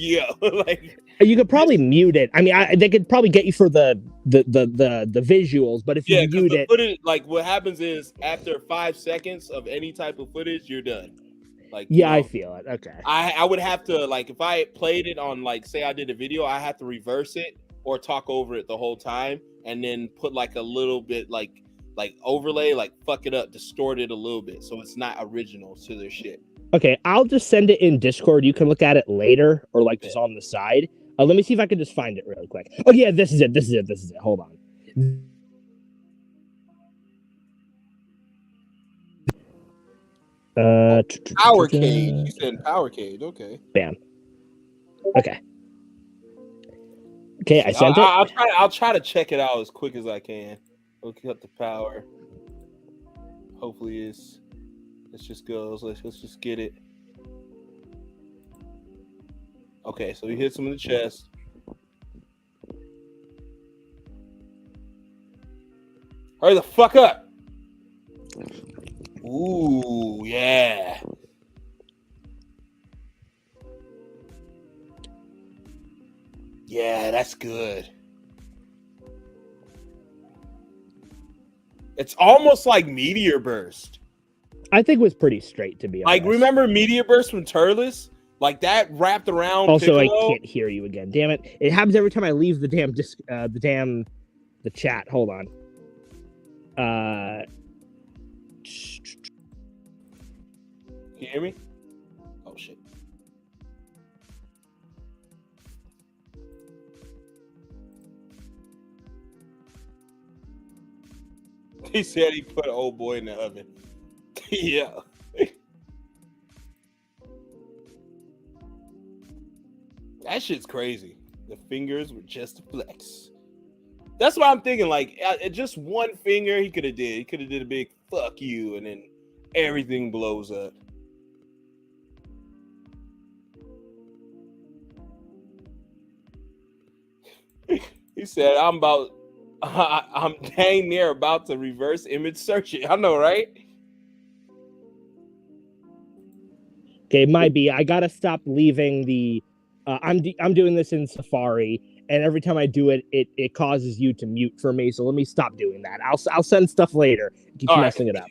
like you could probably mute it. I mean, they could probably get you for the visuals, but if you mute it, footage, like what happens is after 5 seconds of any type of footage, you're done. Like, I feel it. Okay. I would have to, like, if I played it on, like, say I did a video, I have to reverse it or talk over it the whole time and then put like a little bit like overlay, like fuck it up, distort it a little bit so it's not original to their shit. Okay, I'll just send it in Discord. You can look at it later or like just on the side. Let me see if I can just find it really quick. Oh yeah, this is it. Hold on. Power Cage. You said Power Cage. Okay. Bam. Okay, I sent it. I'll try to check it out as quick as I can. Look up the power. Hopefully it just goes. Let's just get it. Okay, so he hits him in the chest. Hurry the fuck up. Ooh, yeah. Yeah, that's good. It's almost like Meteor Burst. I think it was pretty straight, to be honest. Like, remember Meteor Burst from Turles? Like, that wrapped around Also, Piccolo? I can't hear you again. Damn it. It happens every time I leave the damn the chat. Hold on. you hear me? Oh shit. He said he put old boy in the oven. Yeah. That shit's crazy. The fingers were just a flex. That's what I'm thinking. Like, just one finger he could have did. He could have did a big fuck you, and then everything blows up. He said, I'm dang near about to reverse image search it. I know, right? Okay, might be. I gotta stop leaving the. I'm doing this in Safari, and every time I do it, it causes you to mute for me. So let me stop doing that. I'll send stuff later. Keep messing it up.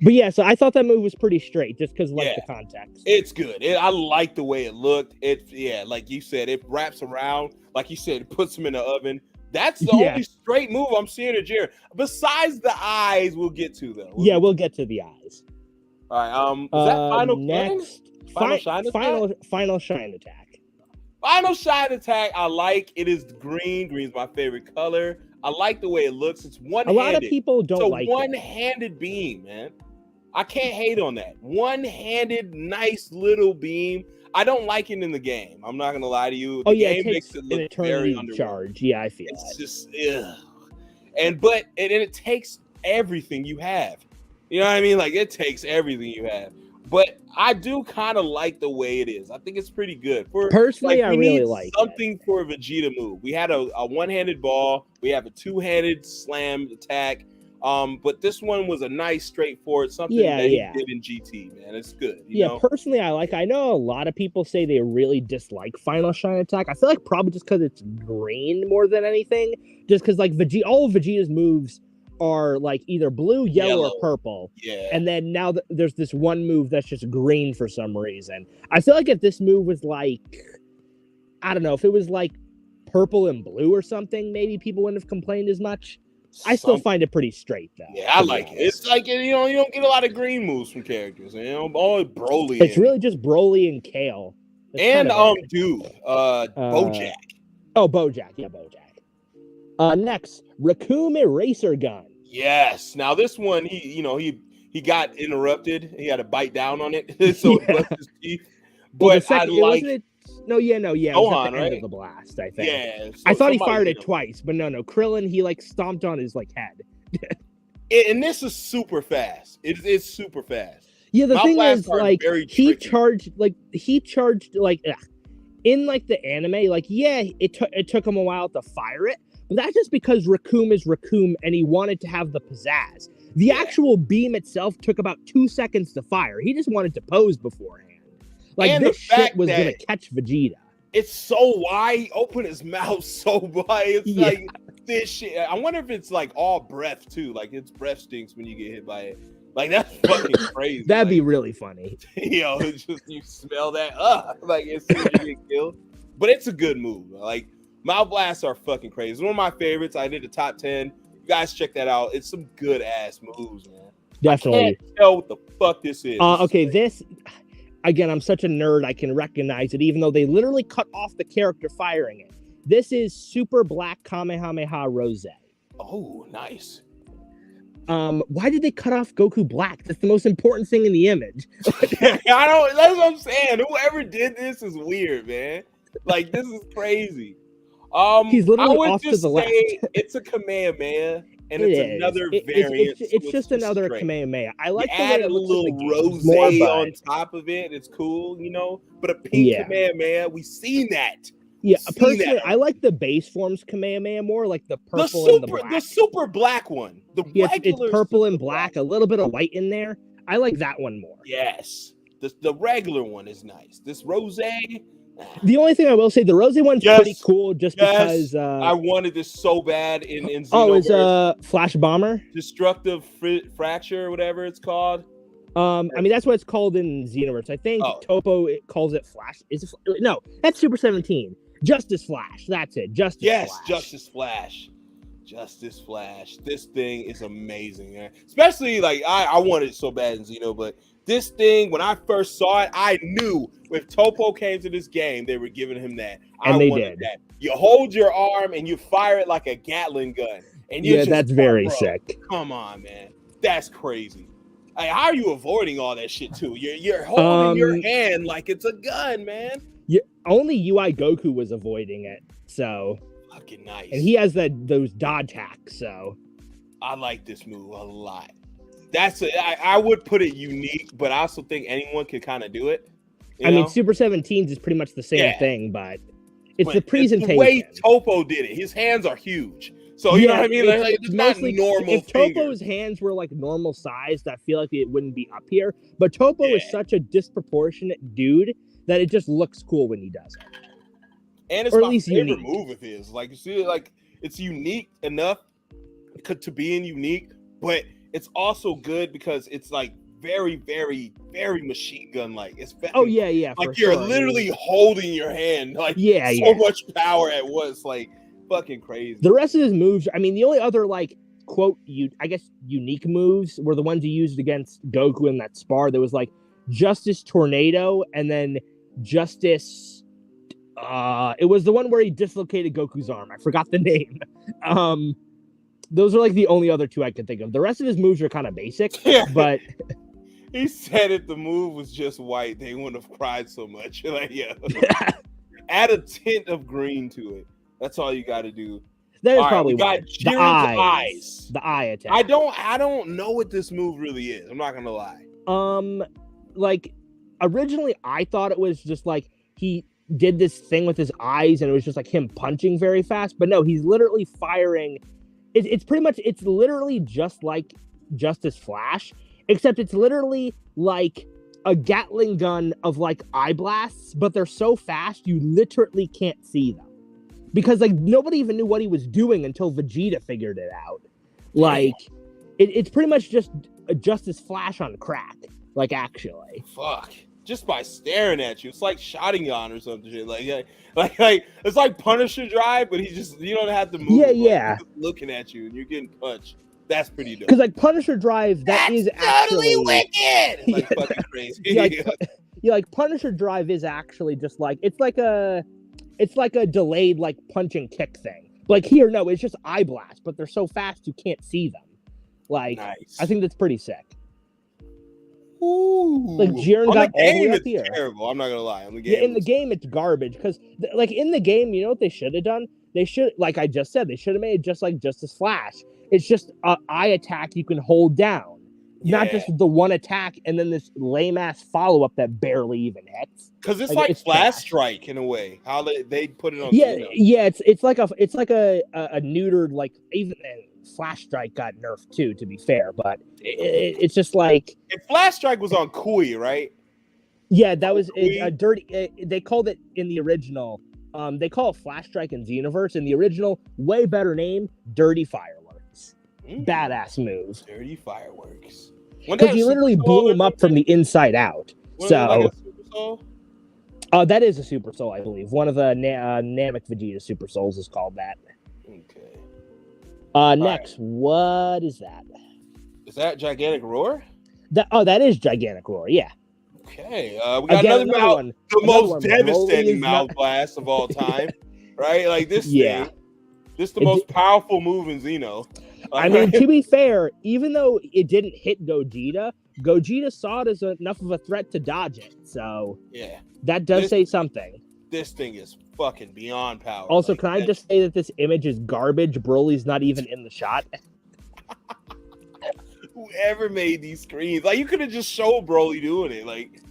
But yeah, so I thought that move was pretty straight, just because the context. It's good. I like the way it looked. Like you said, it wraps around. Like you said, it puts him in the oven. That's the only straight move I'm seeing at Jared. Besides the eyes, we'll get to though. We'll get to the eyes. All right. Is that final next? Final shine attack? Final shine attack. Final shine attack. I like it. Is green. Green's my favorite color. I like the way it looks. It's one-handed. A lot of people don't like it. One-handed beam, man. I can't hate on that. One-handed, nice little beam. I don't like it in the game. I'm not gonna lie to you. The game makes it look very underwhelming. Charge. Yeah, I feel it's just ugh. It takes everything you have. You know what I mean? Like, it takes everything you have. But I do kind of like the way it is. I think it's pretty good. Personally, I really like something for a Vegeta move. We had a one-handed ball. We have a two-handed slam attack. But this one was a nice, straightforward something that he did in GT, man. It's good. You know? Personally, I know a lot of people say they really dislike Final Shine Attack. I feel like probably just because it's green more than anything. Just because all of Vegeta's moves are like either blue, yellow, or purple. Yeah. And then now there's this one move that's just green for some reason. I feel like if this move was like, I don't know, if it was like purple and blue or something, maybe people wouldn't have complained as much. I still find it pretty straight though. Yeah, I like it. It's like, you don't get a lot of green moves from characters, all Broly. It's really just Broly and Kale. And Bojack. Oh, Bojack. Yeah, Bojack. Next, Raccoon Eraser Gun. Yes. Now this one, he got interrupted. He had to bite down on it, so it busted his teeth. But I like. It Gohan, was at the end of the blast, I think. Yeah. I thought he fired it twice, but no. Krillin, he like stomped on his head. And this is super fast. It's super fast. Yeah, the thing is, he charged in the anime, it took him a while to fire it, but that's just because Raccoon is Raccoon and he wanted to have the pizzazz. The actual beam itself took about 2 seconds to fire. He just wanted to pose beforehand. And this shit was gonna catch Vegeta. It's so wide. He opened his mouth so wide. It's like this shit. I wonder if it's like all breath too. Like its breath stinks when you get hit by it. Like that's fucking crazy. That'd be really funny. It's just you smell that as soon as you get killed. But it's a good move. Like mouth blasts are fucking crazy. It's one of my favorites. I did the top 10. You guys check that out. It's some good ass moves, man. Definitely. I can't tell what the fuck this is. This. Again, I'm such a nerd, I can recognize it, even though they literally cut off the character firing it. This is Super Black Kamehameha Rose. Oh, nice. Why did they cut off Goku Black? That's the most important thing in the image. That's what I'm saying. Whoever did this is weird, man. Like, this is crazy. He's literally off to the left. It's a Kamehameha. And it's another variant. It's just another Kamehameha. I like the add a little rose on top of it. It's cool, But a pink Kamehameha, we've seen that. Yeah, personally, I like the base forms Kamehameha more, like the purple and the black. The super black one. It's purple and black, a little bit of white in there. I like that one more. Yes. The regular one is nice. This rose. The only thing I will say, the Rose one's pretty cool, because I wanted this so bad in Xenoverse. Oh, it's Flash Bomber, Destructive Fracture, or whatever it's called. That's what it's called in Xenoverse. I think Topo calls it Flash. No, that's Super 17. Justice Flash. That's it. Justice Flash. Justice Flash. Justice Flash. This thing is amazing, man. Especially like I wanted it so bad in Xeno, but this thing, when I first saw it, I knew if Topo came to this game, they were giving him that. And I they wanted did. that. You hold your arm and you fire it like a Gatling gun. And you that's very sick. Come on, man. That's crazy. Like, how are you avoiding all that shit too? You're holding your hand like it's a gun, man. Yeah, only UI Goku was avoiding it, so fucking nice. And he has those dodge hacks, so I like this move a lot. I would put it unique, but I also think anyone can kind of do it. I mean, Super 17s is pretty much the same thing, but it's the presentation. The way Topo did it, his hands are huge. So, you know what I mean? It's mostly not normal. If Topo's hands were like normal sized, I feel like it wouldn't be up here. But Topo is such a disproportionate dude that it just looks cool when he does it. And it's my favorite move of his. Like, you see, like, it's unique enough to being unique, but it's also good because it's like very, very, very machine gun like. It's like you're literally holding your hand, like so much power at once, like fucking crazy. The rest of his moves, I mean, the only other like quote I guess unique moves were the ones he used against Goku in that spar. There was like Justice Tornado and then Justice. It was the one where he dislocated Goku's arm. I forgot the name. Those are like the only other two I can think of. The rest of his moves are kind of basic, but he said if the move was just white, they wouldn't have cried so much. Like, add a tint of green to it. That's all you got to do. There's probably got the eyes. The eye attack. I don't know what this move really is. I'm not gonna lie. Like originally I thought it was just like he did this thing with his eyes and it was just like him punching very fast, but no, he's literally firing. It's literally just like Justice Flash, except it's literally like a Gatling gun of like eye blasts, but they're so fast you literally can't see them. Because like nobody even knew what he was doing until Vegeta figured it out. Like it's pretty much just a Justice Flash on crack. Like actually. Fuck. Just by staring at you, it's like Sharingan or something. Like it's like Punisher Drive, but you don't have to move. Yeah. He's just looking at you and you're getting punched. That's pretty dope. Because like Punisher Drive, that's totally actually wicked. Like fucking crazy. Like Punisher Drive is actually just like it's like a delayed like punch and kick thing. Like here, no, it's just eye blast, but they're so fast you can't see them. Like nice. I think that's pretty sick. Ooh. Like Jiren got all the way up here. Terrible. I'm not gonna lie. In the game, it's garbage because, like, in the game, you know what they should have done? They should, like I just said, they should have made it just like Justice Flash. It's just an eye attack you can hold down, not just the one attack and then this lame ass follow up that barely even hits. Because it's like Flash Strike in a way. How they put it on. It's like a neutered like even. Flash Strike got nerfed too, to be fair, but it's just like if Flash Strike was on Kui, right? Yeah, that was a dirty. They called it in the original. They call it Flash Strike in Xenoverse. In the original, way better name, Dirty Fireworks. Badass move. Dirty Fireworks. Because you literally blew him up from the inside out. So, that is a Super Soul, I believe. One of the Namek Vegeta Super Souls is called that. Okay. Next, what is that? Is that Gigantic Roar? That is Gigantic Roar, yeah. Okay, we got another one. The most devastating mouth blast of all time, right? Like this thing. This is the most powerful move in Xeno. I mean, to be fair, even though it didn't hit Gogeta saw it as enough of a threat to dodge it. So that does say something. This thing is fucking beyond power. Also, can I just say that this image is garbage? Broly's not even in the shot. Whoever made these screens, like you could have just showed Broly doing it. Like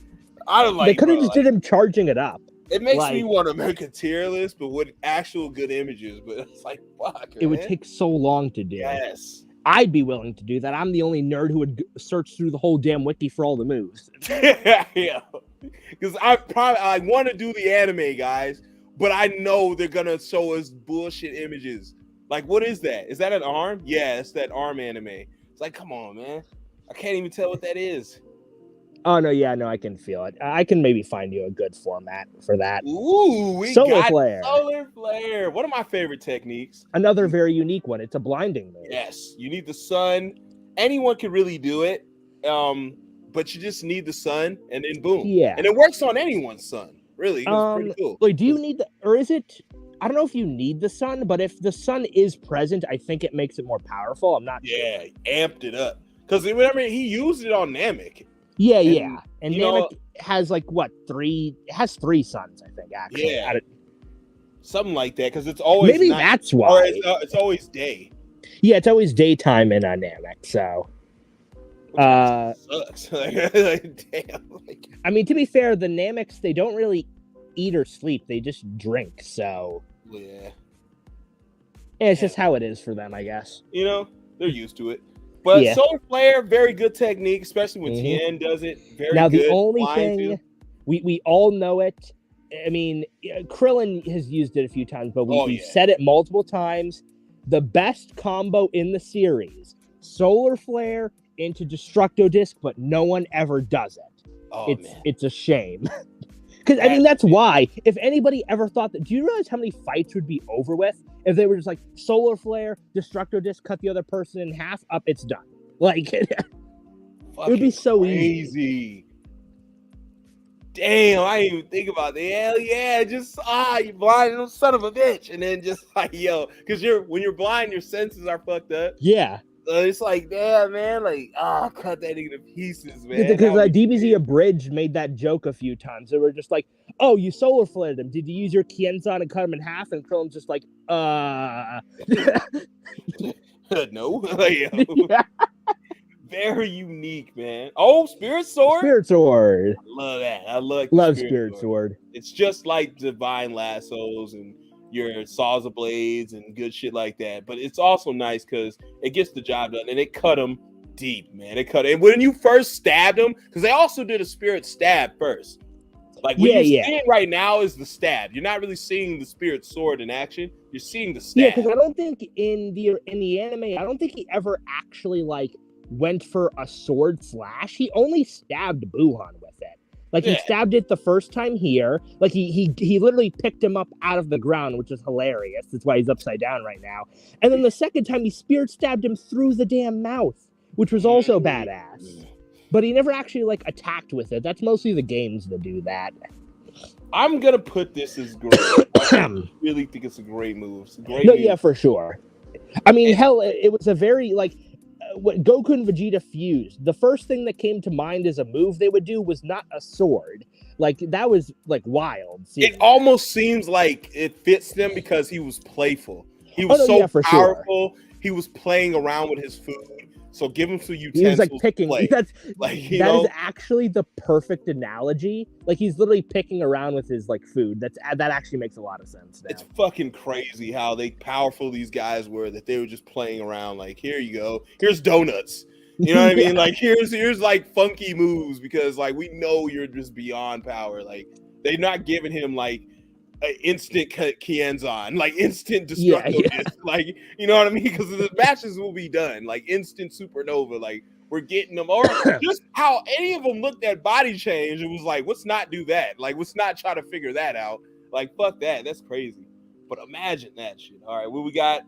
I don't like. They could have just did him charging it up. It makes me want to make a tier list, but with actual good images. But it's like, fuck. It would take so long to do. Yes. I'd be willing to do that. I'm the only nerd who would search through the whole damn wiki for all the moves. Yeah. Because I want to do the anime, guys, but I know they're gonna show us bullshit images. Like, what is that? Is that an arm? Yeah, it's that arm anime. It's like, come on, man. I can't even tell what that is. Oh no, yeah, no, I can feel it. I can maybe find you a good format for that. Ooh, we Solar got flare. solar flare. One of my favorite techniques. Another very unique one. It's a blinding move. Yes, you need the sun. Anyone can really do it, but you just need the sun, and then boom. Yeah. And it works on anyone's sun. Really, it's pretty cool. Like, do you need or is it? I don't know if you need the sun, but if the sun is present, I think it makes it more powerful. I'm not sure. Yeah, amped it up because remember he used it on Namek. Yeah, And, yeah. And Namek has like what 3? It has 3 suns, I think. Actually, Yeah, something like that because it's always maybe night, that's or why. it's always day. Yeah, it's always daytime in Namek. So, Sucks. Like, damn. Like, I mean, to be fair, the Nameks they don't really eat or sleep; they just drink. So, yeah, it's just how it is for them, I guess. you know they're used to it. But Yeah. solar flare, very good technique, especially when Mhm. Tien does it. Very Now, good. the only Flying thing too. we all know it. I mean, Krillin has used it a few times, but we've yeah. said it multiple times. The best combo in the series: solar flare into Destructo Disc, but no one ever does it. Oh man, It's a shame. Because I mean, that's why. If anybody ever thought that, do you realize how many fights would be over with if they were just like solar flare, Destructo Disc, cut the other person in half, up, it's done. Like it would be so easy. easy. Damn, I didn't even think about that. Hell yeah, just you blind son of a bitch, and then just like because when you're blind, your senses are fucked up. Yeah, It's like, damn, man, like, cut that nigga to pieces, man. because DBZ Abridged made that joke a few times. They were just like, "Oh, you solar flared him. Did you use your Kienzan and cut him in half?" And Krillin's just like, no, like, yeah. very unique, man. Oh, Spirit Sword. Spirit Sword. I love that. I love Spirit Sword. It's just like Divine Lassos and your Saws of Blades and good shit like that. But it's also nice because it gets the job done and it cut them deep, man. It cut it. And when you first stabbed them, because they also did a Spirit Stab first. Like what you're seeing right now is the stab. You're not really seeing the Spirit Sword in action. You're seeing the stab. Yeah, because I don't think in the anime, I don't think he ever actually like went for a sword slash. He only stabbed Buhan with it. Like he stabbed it the first time here. Like he literally picked him up out of the ground, which is hilarious. That's why he's upside down right now. And then the second time he spirit stabbed him through the damn mouth, which was also badass. But he never actually like attacked with it. That's mostly the games that do that. I'm gonna put this as great. I really think it's a great move. It's a great move. Yeah, for sure. I mean, hell, it was a very like when Goku and Vegeta fused. The first thing that came to mind as a move they would do was not a sword. Like that was like wild. It almost seems like it fits them because he was playful. He was for powerful. Sure. He was playing around with his food. So give him some utensils. He was like picking. That is actually the perfect analogy. Like he's literally picking around with his like food. That actually makes a lot of sense now. It's fucking crazy how powerful these guys were that they were just playing around. Like here you go. Here's donuts. You know what I mean? Like here's like funky moves because like we know you're just beyond power. Like they're not giving him like an instant Kienzan, like instant Destructo. Like you know what I mean? Because the matches will be done like instant supernova. Like we're getting them, or just how any of them looked at body change. It was like, let's not do that. Like let's not try to figure that out. Like fuck that. That's crazy. But imagine that shit. All right, what we got?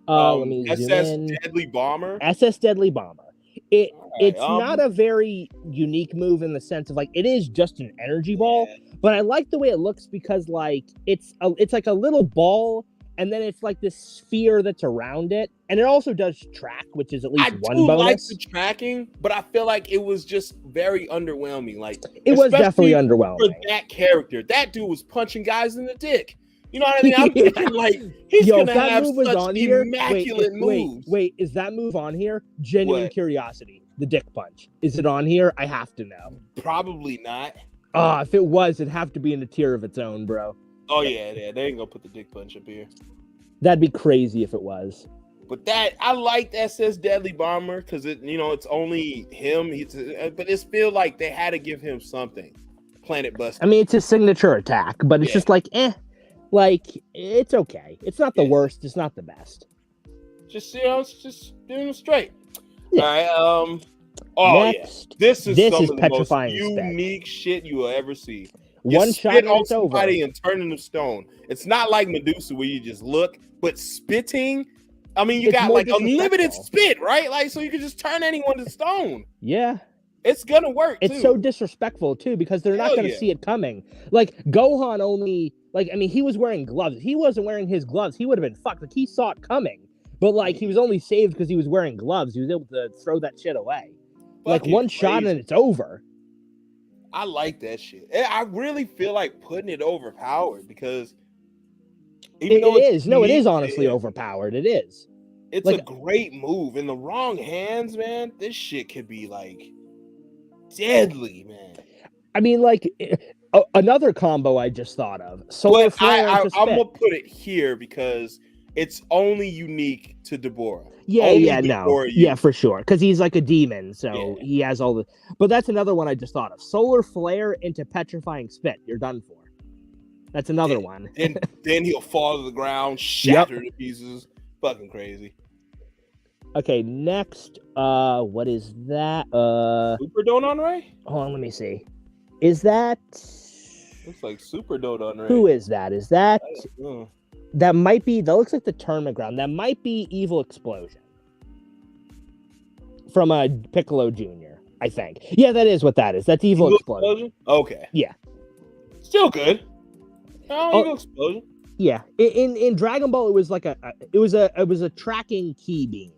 SS Deadly Bomber. SS Deadly Bomber. It's not a very unique move in the sense of like it is just an energy ball, but I like the way it looks because like it's like a little ball and then it's like this sphere that's around it, and it also does track, which is at least one bonus. I like the tracking, but I feel like it was just very underwhelming. Like it was definitely underwhelming for that character. That dude was punching guys in the dick. You know what I mean? I'm thinking like he's gonna have such immaculate moves. Wait, is that move on here? Genuine curiosity. The dick punch. Is it on here? I have to know. Probably not. If it was, it'd have to be in a tier of its own, bro. Oh yeah, they ain't gonna put the dick punch up here. That'd be crazy if it was. But I liked SS Deadly Bomber because it's only him. But it's feel like they had to give him something. Planet Buster. I mean, it's a signature attack, but it's just like like it's okay. It's not the worst. It's not the best. Just it's just doing it straight. Yeah. All right. Oh Next, yeah, this is this some is of the most petrifying spit. unique shit you will ever see. You One shot spit and on it's over. somebody and turn them to stone. It's not like Medusa where you just look, but spitting. I mean, you It's got more like unlimited disrespectful. spit, right? Like, so you can just turn anyone to stone. Yeah. It's gonna work. It's too. so disrespectful too because they're not Hell going to yeah. see it coming. Like Gohan only, like I mean, he was wearing gloves. If he wasn't wearing his gloves, he would have been fucked. Like he saw it coming, but like he was only saved because he was wearing gloves. He was able to throw that shit away. Like Fucking one shot crazy. and it's over. I like that shit. I really feel like putting it overpowered because even though It it's is. No, it is unique to honestly him, overpowered. It is. It's like- a great move. In the wrong hands, man, this shit could be like deadly, man. I mean, like another combo I just thought of. Solar But flare into I'm spit. gonna put it here because it's only unique to Deborah. Yeah, Only yeah, no. Deborah Yeah, uses for sure. Because he's like a demon, so Yeah. he has all the. But that's another one I just thought of. Solar flare into petrifying spit. You're done for. That's another one. then he'll fall to the ground, shatter to pieces. Fucking crazy. Okay, next. What is that? Super Dodon Ray? Hold on, let me see. Is that Looks like Super Dodon Ray. who is that? Is that Uh, that might be? That looks like the tournament ground. That might be Evil Explosion from a Piccolo Jr. I think. Yeah, that is what that is. That's Evil Explosion. Okay. Yeah. Still good. Oh. Evil Explosion. Yeah, in Dragon Ball, it was like it was a tracking key beam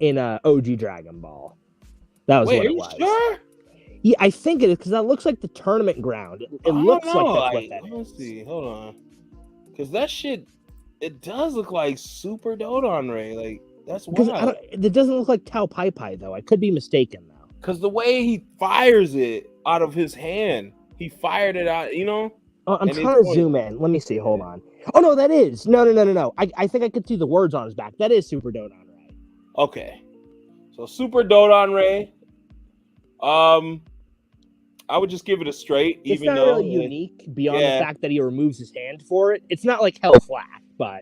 in OG Dragon Ball. That was Wait, what are it you was. sure? Yeah, I think it is because that looks like the tournament ground. It looks like that's what that Let's is. see. Hold on. Because that shit, it does look like Super Dodon Ray. Like, that's Because wild. it doesn't look like Tao Pai Pai though. I could be mistaken though. Because the way he fires it out of his hand, he fired it out, you know? I'm And trying it's to zoom in. Let me see. Hold on. Oh no, that is no. I think I could see the words on his back. That is Super Dodon Ray. Okay. So Super Dodon Ray. I would just give it a straight, It's even not though really unique beyond yeah. the fact that he removes his hand for it. It's not like Hell Flash, but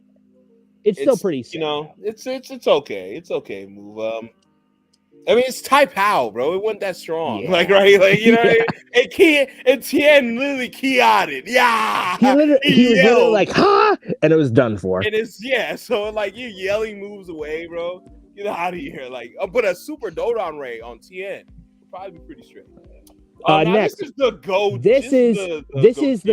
it's still pretty sick. You know, it's okay. It's okay move. I mean, it's Tai Pao, bro. It wasn't that strong. Yeah. Like, right? Like, you know, and Tien literally keyed it. Yeah. He was literally yelled. like, "Ha!" and it was done for. And it's, so like you yelling moves away, bro. Get out of here. Like, but a Super Dodon Ray on Tien would probably be pretty straight. Now Next. this is the go. This is the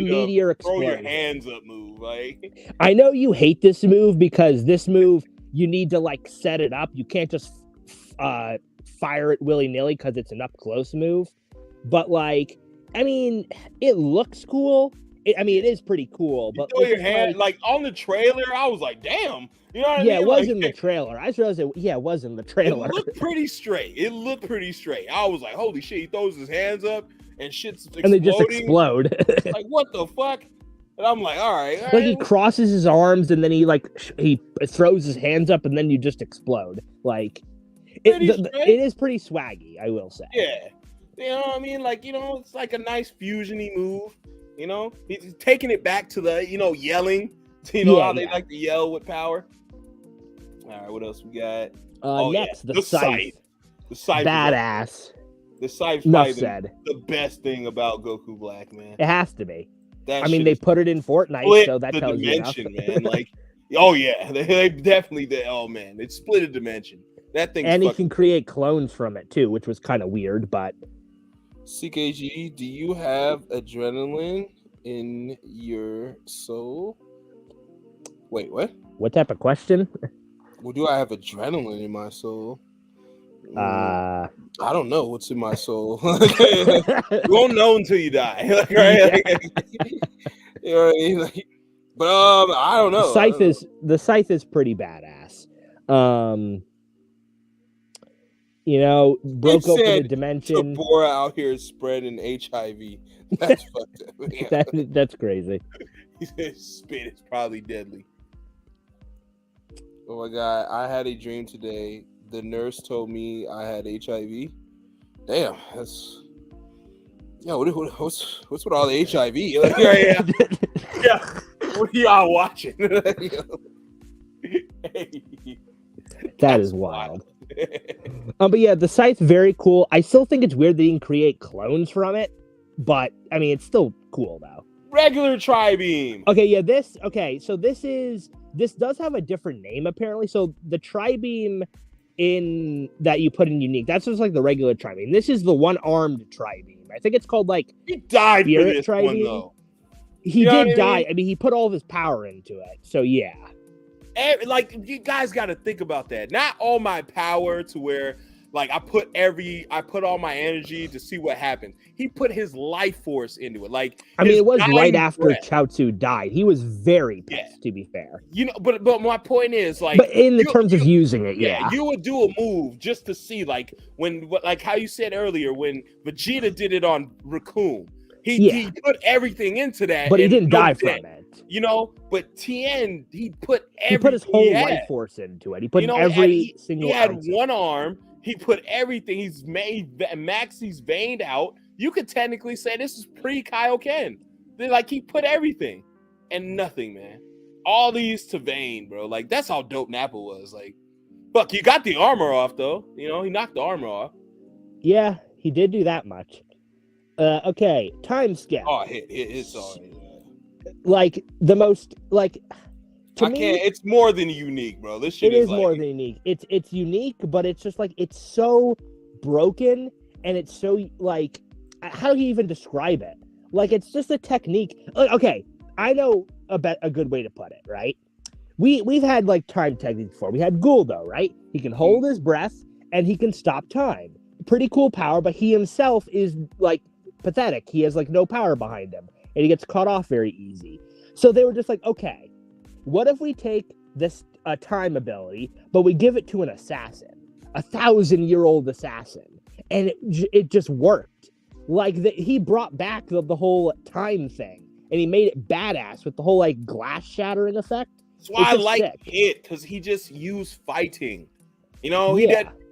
Gogeta meteor throw your explosion. hands up move. Like, I know you hate this move because this move you need to like set it up. You can't just fire it willy-nilly because it's an up close move. But like, I mean, it looks cool. It is pretty cool. you But throw it's your hand like on the trailer. I was like, damn. You know what I mean? yeah, it was Like, in the trailer. I just realized it was in the trailer. It looked pretty straight. I was like, holy shit, he throws his hands up and shit's exploding. And they just explode. Like, what the fuck? And I'm like, all right. Like he crosses his arms and then he he throws his hands up and then you just explode. Like it is pretty swaggy, I will say. Yeah. You know what I mean? Like, you know, it's like a nice fusion-y move. You know? He's taking it back to the, yelling. You know how they like to yell with power? All right, what else we got? Next, the Scythe. The Scythe. Badass. The Scythe Enough is said. the best thing about Goku Black, man. It has to be. That I mean, shit they is put it in Fortnite, split so that the tells dimension, you enough. man. Like, oh yeah, they definitely did. Oh man, they split a dimension. That thing. And he can create clones from it too, which was kind of weird, but CKG, do you have adrenaline in your soul? Wait, what? What type of question? Well, do I have adrenaline in my soul? Uh, I don't know what's in my soul. You won't know until you die, like, right? You know what I mean? Like, but I don't know. The Scythe is pretty badass. Broke open a dimension. Deborah out here spreading HIV. That's fucked up. Yeah. That's crazy. His spit is probably deadly. Oh my god! I had a dream today. The nurse told me I had HIV. Damn, that's what's with all the HIV? Like, yeah. What are y'all watching? That is wild. But yeah, the site's very cool. I still think it's weird they didn't create clones from it, but I mean, it's still cool though. Regular Tri-Beam. Okay, yeah, so this does have a different name apparently. So the Tri-Beam in that you put in unique, that's just like the regular Tri-Beam. This is the one-armed Tri-Beam. I think it's called like He died for Spirit this Tri-Beam. one though. He You know did what I die. mean? I mean, he put all of his power into it. So yeah. Like you guys got to think about that. Not all my power to where like I put all my energy to see what happens. He put his life force into it. Like I mean, his it was right dying after breath. Chaozu died. He was very pissed, Yeah. to be fair. You know, but my point is like, But in the you- terms of you- using it, yeah. you would do a move just to see like like how you said earlier when Vegeta did it on Raccoon. He put everything into that, But he and didn't no die death. from it. You know, but Tien, he put He put his whole had. life force into it. He put You know, every single he had ounce of it. one arm. He put everything. He's Maxie's veined out. You could technically say this is pre-Kaioken. Like he put everything and nothing, man. All these to vein, bro. Like that's how dope Nappa was. Like, fuck, you got the armor off though. You know, he knocked the armor off. Yeah, he did do that much. Okay, time skip. Oh, it's already. Like the most like to I me, can't. It's more than unique, bro. This shit it is like, more than unique. It's unique, but it's just like it's so broken and it's so like how do you even describe it? Like it's just a technique. Okay, I know a good way to put it. Right? We've had like time techniques before. We had Guldo, right? He can hold his breath and he can stop time. Pretty cool power, but he himself is like pathetic. He has like no power behind him, and he gets caught off very easy. So they were just like, okay, what if we take this time ability, but we give it to an assassin, 1,000-year-old assassin, and it just worked. Like he brought back the whole time thing, and he made it badass with the whole like glass shattering effect. That's why I just like sick. it because he just used fighting. You know,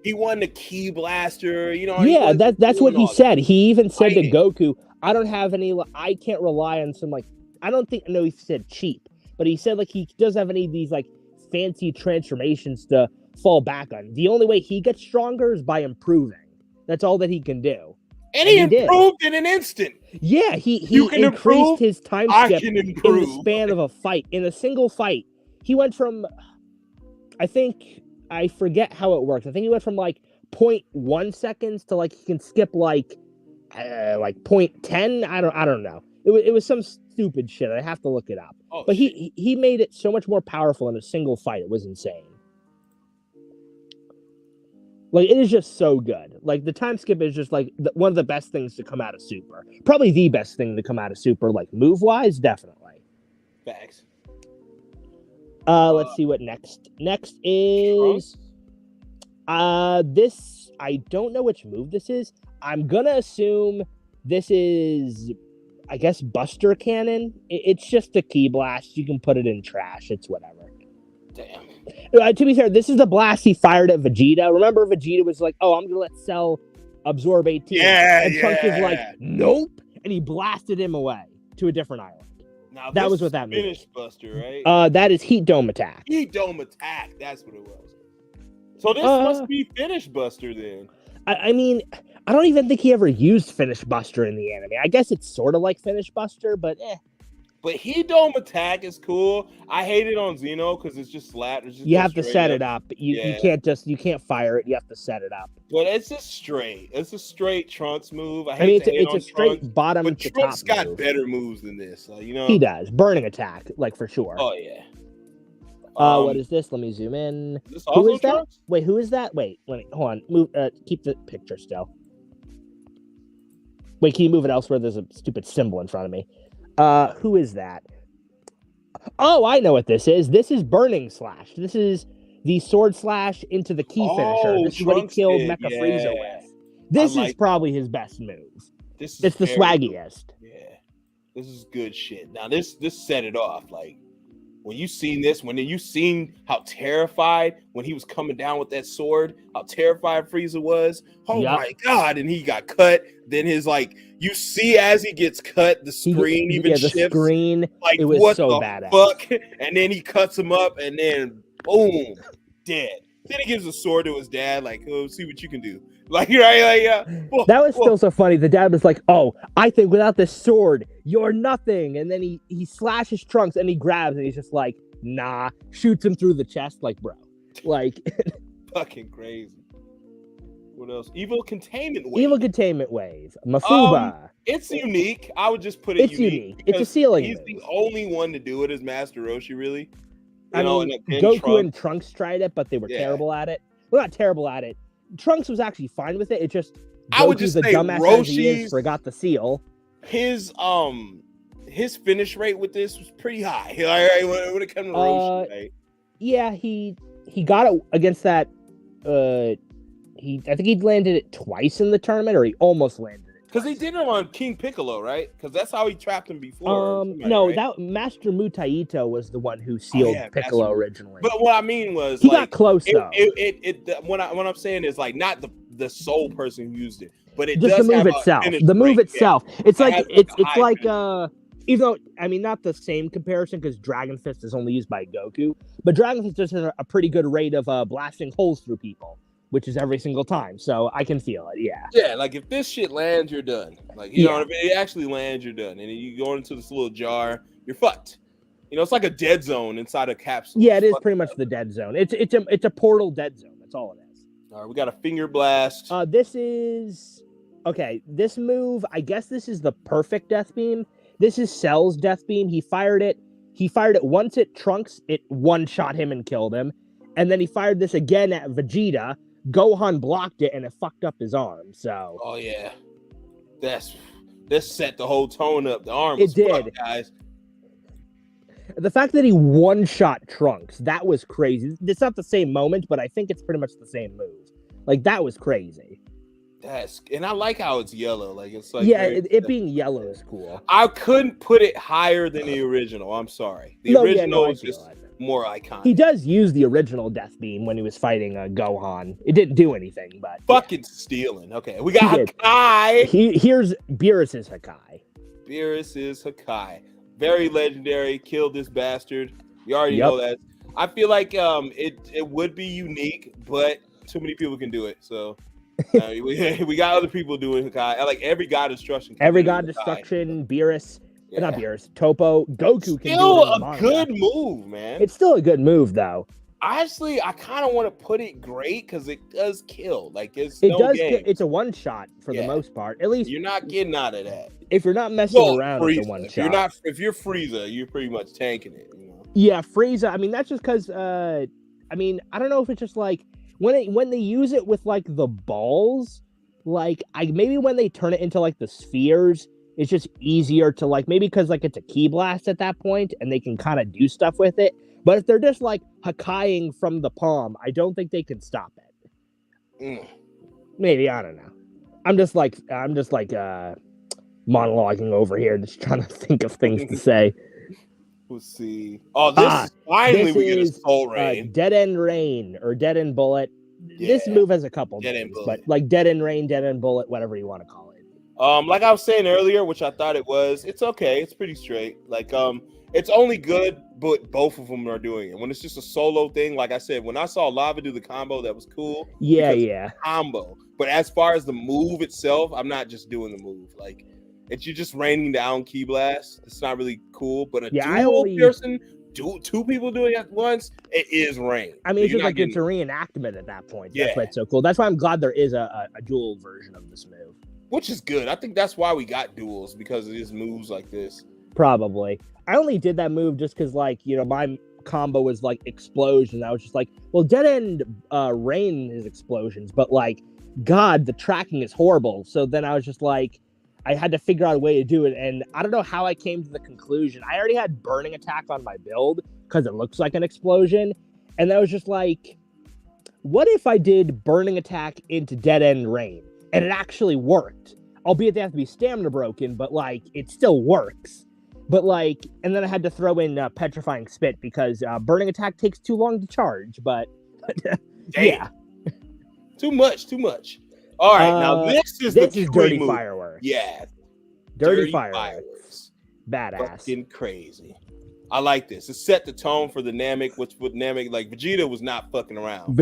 he won the Ki Blaster. You know, Yeah, that's what doing he all said. He even said Fighting. to Goku, I don't have any, I can't rely on some, like, I don't think, no, he said cheap, but he said, like, he doesn't have any of these, like, fancy transformations to fall back on. The only way he gets stronger is by improving. That's all that he can do. And he did. improved in an instant. Yeah, he You can increased improve, his time I skip can in the improve. span of a fight. In a single fight, he went from, I forget how it works. I think he went from, like, 0.1 seconds to, like, he can skip, like 0.10. I don't know. It was some stupid shit. I have to look it up. Oh, But shit. he made it so much more powerful in a single fight. It was insane. Like, it is just so good. Like, the time skip is just, like, one of the best things to come out of Super. Probably the best thing to come out of Super, like, move-wise, definitely. Facts. Let's see what next. Next is... this... I don't know which move this is. I'm gonna assume this is... I guess Buster Cannon? It's just a Ki Blast. You can put it in trash. It's whatever. Damn. To be fair, this is the blast he fired at Vegeta. Remember, Vegeta was like, "Oh, I'm gonna let Cell absorb 18." Yeah, and Trunks was like, yeah. "Nope," and he blasted him away to a different island. Now, That this was what is that means. Finish Buster, right? That is Heat Dome Attack. Heat Dome Attack. That's what it was. So this must be Finish Buster then. I mean, I don't even think he ever used Finish Buster in the anime. I guess it's sort of like Finish Buster, but But Heat Dome Attack is cool. I hate it on Xeno because it's just flat. It's just you go have to straight set up. it up. You Yeah. you can't fire it. You have to set it up. But it's just straight. It's a straight Trunks move. I I mean, hate to hate it's on a straight Trunks, bottom but to Trunks top got move. better moves than this. Like, you know. He does. Burning Attack, like for sure. Oh yeah. What is this? Let me zoom in. Is this Who also is that? Trunks? Wait, who is that? Wait, hold on. Move. Keep the picture still. Wait, can you move it elsewhere? There's a stupid symbol in front of me. Who is that? Oh, I know what this is. This is Burning Slash. This is the sword slash into the key finisher. Oh, This is what he Trunks killed did, Mecha yeah. Frieza with. This is like- probably his best move. This is It's the very swaggiest. Yeah, this is good shit. Now this set it off. Like when you seen this, when you seen how terrified when he was coming down with that sword, how terrified Frieza was. Oh Yup. my god! And he got cut. Then his you see as he gets cut, the screen even the shifts. screen. Like it was what so the badass. fuck? And then he cuts him up, and then boom, dead. Then he gives a sword to his dad, like, "Oh, see what you can do." Like, right, like, well, That was still so funny. The dad was like, "Oh, I think without this sword, you're nothing." And then he slashes Trunks and he grabs and he's just like, "Nah," shoots him through the chest, like, bro, like, fucking crazy. What else? Evil containment wave. evil containment wave, Mafuba. It's unique. I would just put it. It's unique. It's a ceiling. He's move. the only one to do it as Master Roshi, really. I mean, Goku and Trunks tried it, but they were terrible at it. Well, not terrible at it. Trunks was actually fine with it. It just I would just the say dumbass as he is, Roshi's forgot the seal. His finish rate with this was pretty high. Like, when it comes to Roshi, right? Yeah, he got it against that. I think he landed it twice in the tournament, or he almost landed it. Because he did it on King Piccolo, right? Because that's how he trapped him before. No, right? that Master Mutaito was the one who sealed Piccolo originally. But what I mean was, he got close though. What I'm saying is like not the sole person who used it, but it just does the move have itself. a The move itself. It's like it's like even though I mean not the same comparison because Dragon Fist is only used by Goku, but Dragon Fist does have a pretty good rate of blasting holes through people, which is every single time. So I can feel it. Yeah. Yeah, like if this shit lands, you're done. Like you know, if it actually lands, you're done, and then you go into this little jar, you're fucked. You know, it's like a dead zone inside a capsule. Yeah, it is pretty much the dead zone. It's a portal dead zone. That's all it is. All right, we got a finger blast. This is okay. This move, I guess this is the perfect death beam. This is Cell's death beam. He fired it once at Trunks. It one-shot him and killed him. And then he fired this again at Vegeta. Gohan blocked it and it fucked up his arm. So. Oh yeah, this set the whole tone up. The arm was fucked, guys. The fact that he one-shot Trunks, that was crazy. It's not the same moment, but I think it's pretty much the same move. Like, that was crazy. And I like how it's yellow. Like, it's like... Yeah, it being yellow is cool. I couldn't put it higher than the original. I'm sorry. The original is just more iconic. He does use the original Death Beam when he was fighting Gohan. It didn't do anything, but... Fucking stealing. Okay, we got Hakai. Here's Beerus's Hakai. Beerus's Hakai. Very legendary. Killed this bastard. You already know that. I feel like it would be unique, but too many people can do it. So we got other people doing Hakai. Like every God Destruction. Every God Destruction, Beerus. Yeah. Not Beerus. Topo. Goku can still do it. A good move, man. It's still a good move, though. Honestly, I kind of want to put it great because it does kill. Like it's It's a one shot for the most part. At least you're not getting out of that. If you're not messing around with the one shot. If you're Frieza, you're pretty much tanking it. You know? Yeah, Frieza. I mean, that's just because. I don't know if it's just like when they use it with like the balls. Like maybe when they turn it into like the spheres, it's just easier to like maybe because like it's a ki blast at that point and they can kind of do stuff with it. But if they're just like Hakaiing from the palm, I don't think they can stop it. Maybe, I don't know. I'm just like monologuing over here, just trying to think of things to say. We'll see. Oh, this finally we get a Soul Rain. Dead End Rain or Dead End Bullet. Yeah. This move has a couple names, but like Dead End Rain, Dead End Bullet, whatever you want to call it. Like I was saying earlier, which I thought it was, it's okay. It's pretty straight. Like, it's only good, but both of them are doing it. When it's just a solo thing, like I said, when I saw Lava do the combo, that was cool. Yeah. Combo. But as far as the move itself, I'm not just doing the move. Like, you're just raining down Ki Blast. It's not really cool. But a dual person, two people doing it at once, it is rain. I mean, it's just like it's a reenactment at that point. That's why it's so cool. That's why I'm glad there is a dual version of this move. Which is good. I think that's why we got duels, because of these moves like this. Probably. I only did that move just because, like, you know, my combo was like explosion. I was just like, well, Dead End Rain is explosions, but like, God, the tracking is horrible. So then I was just like, I had to figure out a way to do it. And I don't know how I came to the conclusion. I already had Burning Attack on my build because it looks like an explosion. And I was just like, what if I did Burning Attack into Dead End Rain? And it actually worked. Albeit they have to be stamina broken, but like, it still works. But like, and then I had to throw in Petrifying Spit because Burning Attack takes too long to charge. But yeah, too much. All right, now this is Dirty move. Fireworks. Yeah, Dirty Fireworks. Badass. Fucking crazy. I like this. It set the tone for the Namek, which with Namek, like Vegeta was not fucking around.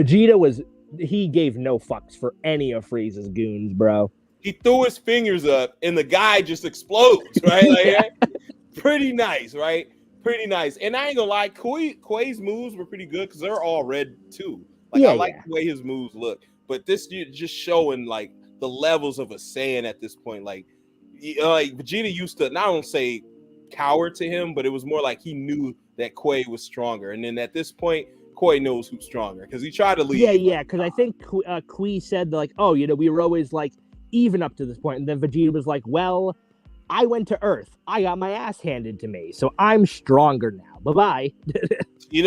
He gave no fucks for any of Frieza's goons, bro. He threw his fingers up and the guy just explodes, right? Like, Yeah. Pretty nice, right? Pretty nice. And I ain't gonna lie, Quay's moves were pretty good because they're all red too. Like I like the way his moves look. But this just showing like the levels of a Saiyan at this point. Like Vegeta used to not only say coward to him, but it was more like he knew that Quay was stronger. And then at this point, Quay knows who's stronger because he tried to leave. Yeah, because I think Quay said like, oh, we were always like even up to this point, and then Vegeta was like, well, I went to Earth, I got my ass handed to me, so I'm stronger now. Bye-bye. You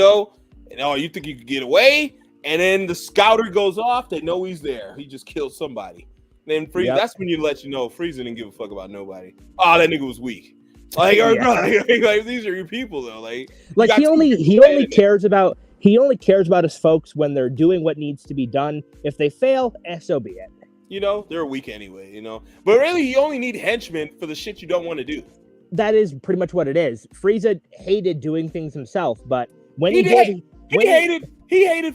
think you could get away? And then the scouter goes off. They know he's there. He just killed somebody. Then Frieza. That's when you let you know Frieza didn't give a fuck about nobody. Oh, that nigga was weak. Like, like these are your people though. Like he only cares about his folks when they're doing what needs to be done. If they fail, so be it. They're weak anyway. But really, you only need henchmen for the shit you don't want to do. That is pretty much what it is. Frieza hated doing things himself, but when he hated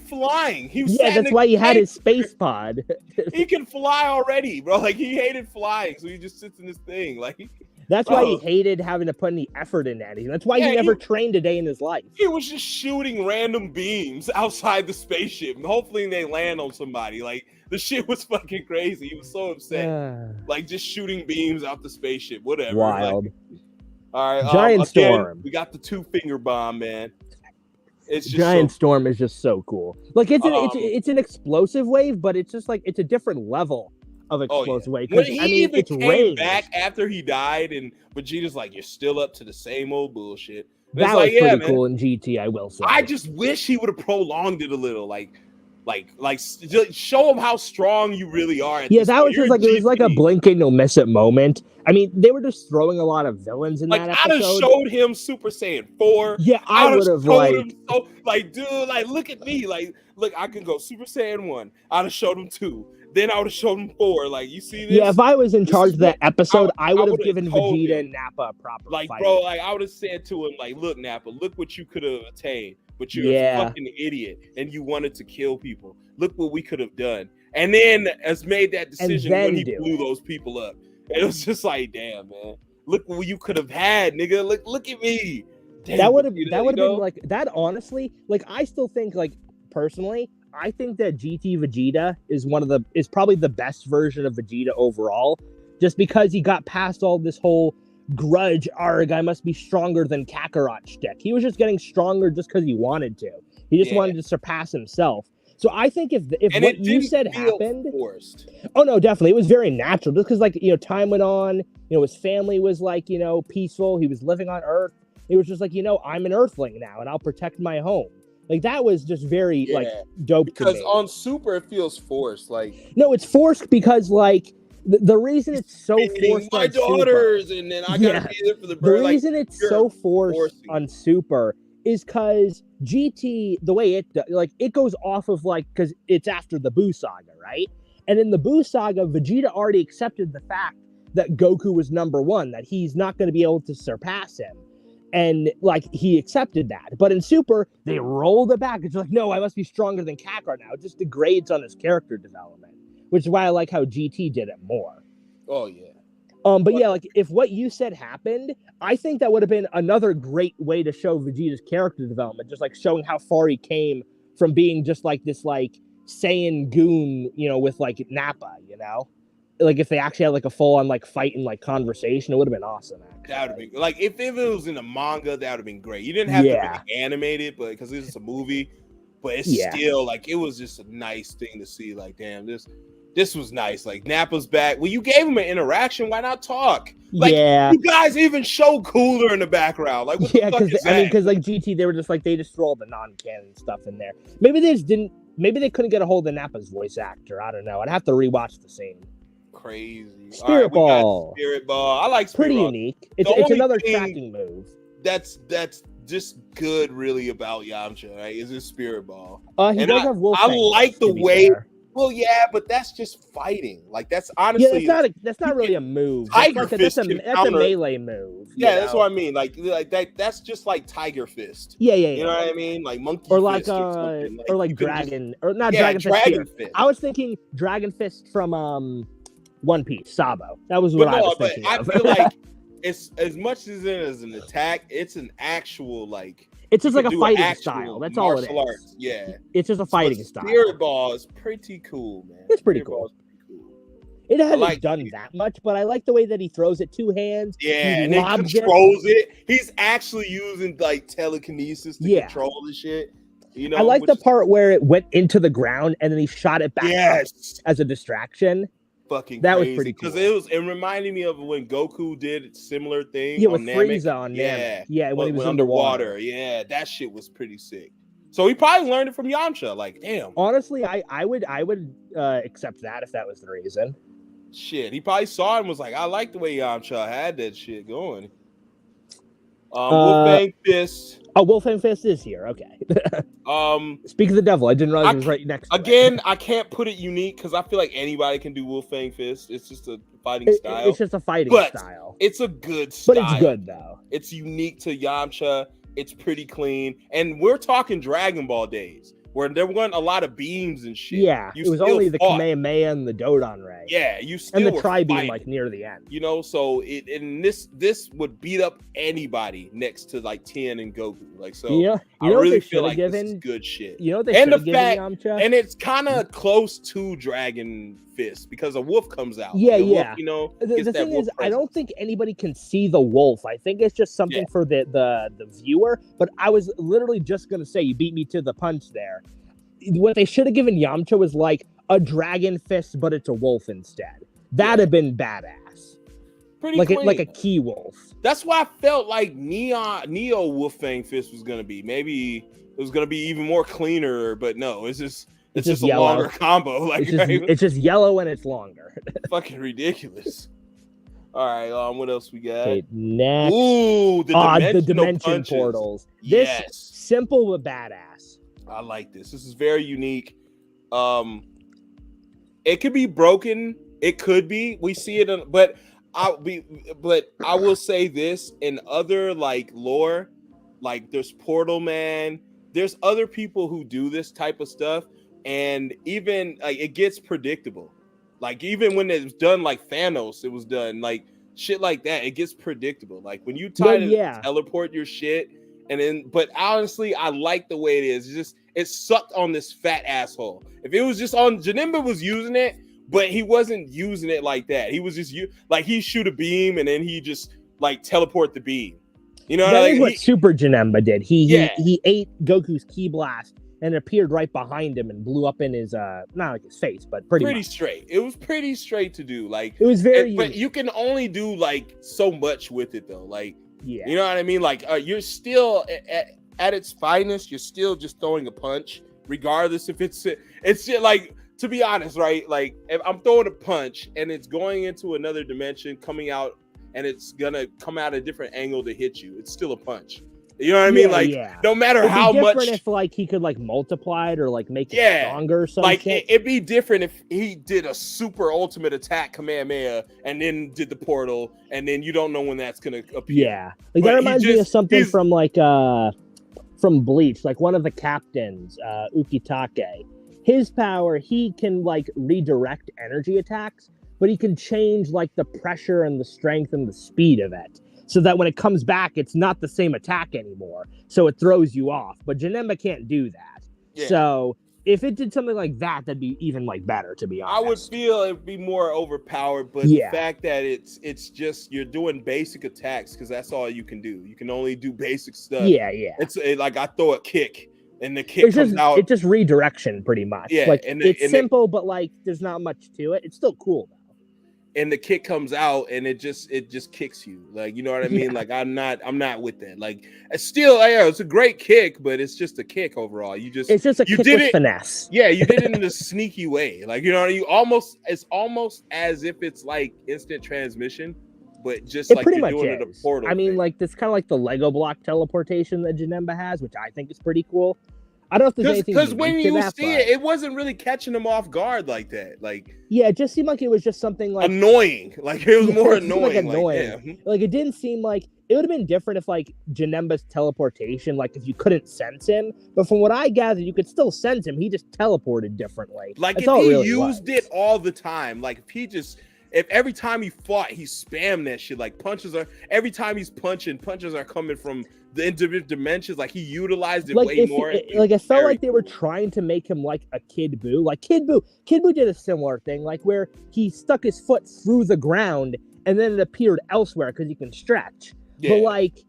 flying. That's why he had his space pod. He can fly already, bro. Like he hated flying, so he just sits in this thing. Like that's why he hated having to put any effort in anything. That's why he never trained a day in his life. He was just shooting random beams outside the spaceship, and hopefully they land on somebody. Like the shit was fucking crazy. He was so upset, like just shooting beams out the spaceship, whatever. Wild. Like, all right, Giant Storm. We got the 2-finger bomb, man. It's just Giant Storm is just so cool. Like it's an explosive wave, but it's just like it's a different level of explosive wave. When he it's came back after he died, and Vegeta's like, "You're still up to the same old bullshit." And that was pretty cool in GT, I will say. I just wish he would have prolonged it a little, like show him how strong you really are. That was just like it was like a blink and you'll miss it moment. I mean, they were just throwing a lot of villains in that episode. I'd have showed him Super Saiyan 4. Yeah, I would have dude, look at me. Look, I can go Super Saiyan 1. I'd have showed him 2. Then I would have showed him 4. Like, you see this? Yeah, if I was in charge of that episode, I would have given Vegeta and Nappa a proper fight. Bro, I would have said to him, look, Nappa, look what you could have attained. But you're a fucking idiot, and you wanted to kill people. Look what we could have done. And then has made that decision when he blew those people up. It was just like, damn, man. Look what you could have had, nigga. Look at me. Damn, that would have been like that. Honestly, I still think personally, I think that GT Vegeta is probably the best version of Vegeta overall, just because he got past all this whole grudge, arg, I must be stronger than Kakarot shtick. He was just getting stronger just because he wanted to. He just wanted to surpass himself. So I think if what you said happened, forced. Oh no, definitely, it was very natural. Just because time went on, his family was peaceful. He was living on Earth. It was just I'm an Earthling now, and I'll protect my home. That was just very dope. Because to me. On Super, it feels forced. No, it's forced because the reason it's so forced my on daughters, Super, and then I gotta be there for the bird. The reason it's so forced on Super is because GT, the way it goes off of because it's after the Buu saga, right? And in the Buu saga, Vegeta already accepted the fact that Goku was number one, that he's not going to be able to surpass him. And he accepted that. But in Super, they rolled it back. It's no, I must be stronger than Kakarot now. It just degrades on his character development, which is why I like how GT did it more. Oh yeah. But if what you said happened, I think that would have been another great way to show Vegeta's character development, just showing how far he came from being just this Saiyan goon, with Nappa, if they actually had a full on fight and conversation, it would have been awesome. That would have been if it was in a manga, that would have been great. You didn't have to really animate it, but because it's a movie, but it's still it was just a nice thing to see. Damn, this was nice. Nappa's back. Well, you gave him an interaction. Why not talk? You guys even show Cooler in the background. What the fuck is that? Because GT, they were just they just threw all the non-canon stuff in there. Maybe they just didn't. Maybe they couldn't get a hold of Nappa's voice actor. I don't know. I'd have to rewatch the scene. Crazy. Spirit Ball. Spirit Ball. I like Spirit Pretty Ball. Unique. It's another tracking move. That's just good, really, about Yamcha. Right? Is his Spirit Ball? He does have wolf I like the way. Well, yeah, but that's just fighting. Like that's Yeah, honestly, that's not really a move. Tiger That's Fist can a counter- melee move. yeah, that's what I mean. Like that. That's just like Tiger Fist. Yeah. You know what I mean? Like monkey Or like fist or something. or like you can dragon or not just, yeah, dragon fist. Dragon Here. Fist. I was thinking dragon fist from One Piece, Sabo. That was But what I no, was but thinking I of. feel like it's as much as it is an attack. It's an actual like. It's just you like a could do fighting actual style. That's all it is. martial arts. Yeah, It's just a fighting But style. Spirit Ball is pretty cool, man. It's pretty Spirit cool. Ball is pretty cool. It hasn't like done it. that much, but I like the way that he throws it two hands. Yeah, he and then lobs controls it. He's actually using like telekinesis to Yeah. control the shit. You know, I like which the is- part where it went into the ground and then he shot it back up Yes, as a distraction. fucking That was crazy. pretty cool. Because it reminded me of when Goku did similar thing. Yeah, on with Namek. Frieza on Yeah, Namek. Yeah, when he was underwater. Yeah, that shit was pretty sick. So he probably learned it from Yamcha. Like, damn, Honestly, I would accept that if that was the reason. shit. He probably saw it and was like, I like the way Yamcha had that shit going. Wolfang Fist. Oh, Wolfang Fist is here. Okay. Speak of the devil. I didn't realize it was right next to it. Again, I can't put it unique because I feel like anybody can do Wolfang Fist. It's just a fighting style. It's just a fighting But style. It's a good style. But it's good though. It's unique to Yamcha. It's pretty clean. And we're talking Dragon Ball days where there weren't a lot of beams and shit. Yeah, You it was still only the fought. Kamehameha and the Dodon Ray. Yeah, you still And the were tri-beam fighting, like near the end. you know, so this would beat up anybody next to like Tien and Goku. Like so You know I what really they feel should like have this is given? good shit. You know what they And should have the given fact- Yamcha? And it's kind of close to Dragon Fist because a wolf comes out. Yeah, The wolf, yeah. you know, The gets that thing wolf is, I don't presence. think anybody can see the wolf. I think it's just something Yeah. for the viewer. But I was literally just gonna say, you beat me to the punch there. What they should have given Yamcha was like a dragon fist, but it's a wolf instead. That'd have been badass. Pretty Like clean. like a key wolf. That's why I felt like Neo Wolfang Fist was gonna be. Maybe it was gonna be even more cleaner, but no, it's just just a yellow. longer combo. Like It's just yellow and it's longer. fucking ridiculous. All right, what else we got? Okay, next. Ooh, The dimension punches. portals. This Yes, simple but badass. I like this. This is very unique. It could be broken. It could be. We see it, but I will say this in other like lore, like there's Portal Man. There's other people who do this type of stuff, and even like it gets predictable. Like even when it was done, like Thanos, it was done like shit like that. It gets predictable. Like when you try to teleport your shit. And then, but honestly, I like the way it is. It sucked on this fat asshole. If it was just on, Janemba was using it, but he wasn't using it like that. He was just like he shoot a beam and then he just like teleport the beam. You know, that is what Super Janemba did. Yeah. He ate Goku's ki blast and it appeared right behind him and blew up in his not like his face, but pretty much. straight. It was pretty straight to do. Like it was very. But you can only do like so much with it though. Like. Yeah. You know what I mean? Like you're still at its finest, you're still just throwing a punch, regardless if it's just like, to be honest, right? Like if I'm throwing a punch and it's going into another dimension, coming out, and it's gonna come out a different angle to hit you, it's still a punch. You know what I mean? Like no matter it'd how be much, different if like he could like multiply it or like make it stronger or something. Like it'd be different if he did a super ultimate attack Kamehameha and then did the portal and then you don't know when that's gonna appear. Yeah, like that reminds me of something from like from Bleach, like one of the captains, Ukitake. His power, he can like redirect energy attacks, but he can change like the pressure and the strength and the speed of it. So that when it comes back, it's not the same attack anymore. So it throws you off. But Janemba can't do that. Yeah. So if it did something like that, that'd be even like better, to be honest. I would feel it'd be more overpowered, but the fact that it's just you're doing basic attacks because that's all you can do. You can only do basic stuff. Yeah. It's like I throw a kick and the kick comes out. It's just redirection, pretty much. Yeah, like it's simple, but like there's not much to it. It's still cool though. And the kick comes out and it just kicks you. Like, you know what I mean? Like I'm not with that. Like it's still, it's a great kick, but it's just a kick overall. It's just a kick with finesse. Yeah, you did it in a sneaky way. Like, you know, it's almost as if it's like instant transmission, but just like you're doing it a portal. I mean, like this kind of like the Lego block teleportation that Janemba has, which I think is pretty cool. I don't know if there's anything Because when unique to you that, see but- it wasn't really catching him off guard like that. Like, yeah, it just seemed like it was just something like annoying. Like, it was Yeah, more it seemed annoying. like Like, annoying. damn. Like it didn't seem like it would have been different if like Janemba's teleportation, like if you couldn't sense him. But from what I gathered, you could still sense him. He just teleported differently. Like, That's if all he really used was. it all the time, like if every time he fought, he spammed that shit. Like every time he's punches are coming from the individual dimensions. Like he utilized it Like way if more. like it felt very like they were trying to make him like a Kid Buu. Like Kid Buu did a similar thing, like where he stuck his foot through the ground and then it appeared elsewhere because he can stretch. Yeah. But like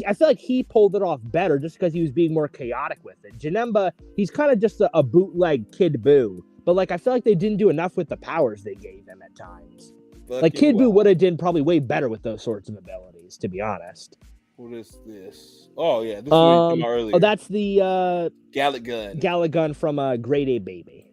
I feel like he pulled it off better just because he was being more chaotic with it. Janemba, he's kind of just a bootleg Kid Buu. But like I feel like they didn't do enough with the powers they gave him at times. Like Kid Buu would have done probably way better with those sorts of abilities, to be honest. What is this? Oh yeah, this was earlier. Oh, that's the Gallic gun, Gallic gun from Grade A Baby,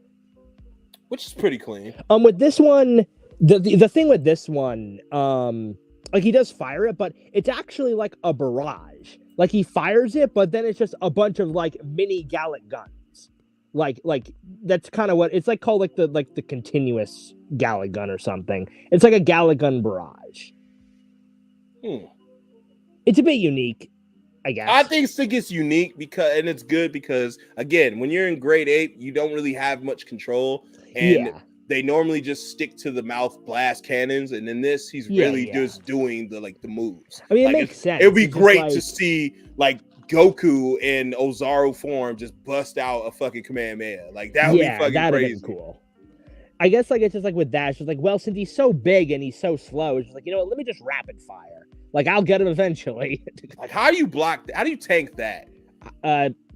which is pretty clean. With this one, the thing with this one, like he does fire it, but it's actually like a barrage. Like he fires it, but then it's just a bunch of like mini Gallic guns. Like that's kind of what it's like called, like the continuous Gallic gun or something. It's like a Gallic gun barrage. It's a bit unique, I guess. I think it's unique and it's good because again, when you're in grade 8, you don't really have much control, and they normally just stick to the mouth blast cannons, and in this, he's really just doing the moves. I mean, like, it makes sense. It would be it's great like... to see like Goku in Ozaru form just bust out a fucking Kamehameha. Like that would be fucking crazy. Been cool. I guess like it's just like with that, it's just like, well, since he's so big and he's so slow, it's just like, you know what, let me just rapid fire. Like I'll get him eventually. Like how do you block that? How do you tank that?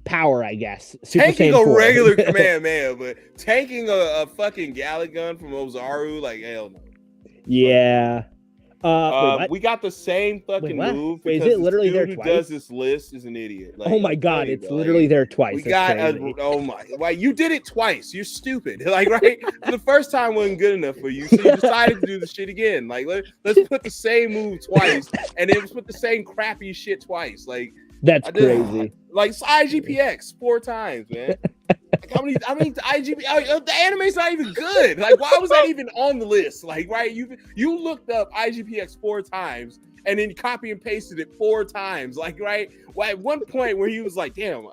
Power, I guess. Super tanking a regular Kamehameha, but tanking a fucking Gallic gun from Ozaru, like hell no. Yeah. We got the same fucking move. Wait, is it literally there twice? Who does this list is an idiot. Like, oh my god, it's literally there twice. We got oh my, like you did it twice. You're stupid. Like right, the first time wasn't good enough for you, so you decided to do the shit again. Like let's put the same move twice, and then put the same crappy shit twice. Like that's crazy. Like IGPX 4 times, man. Like, how many IGP? The anime's not even good. Like, why was that even on the list? Like, right? You looked up IGPX 4 times and then copy and pasted it 4 times. Like, right? Well, at one point where he was like, "Damn,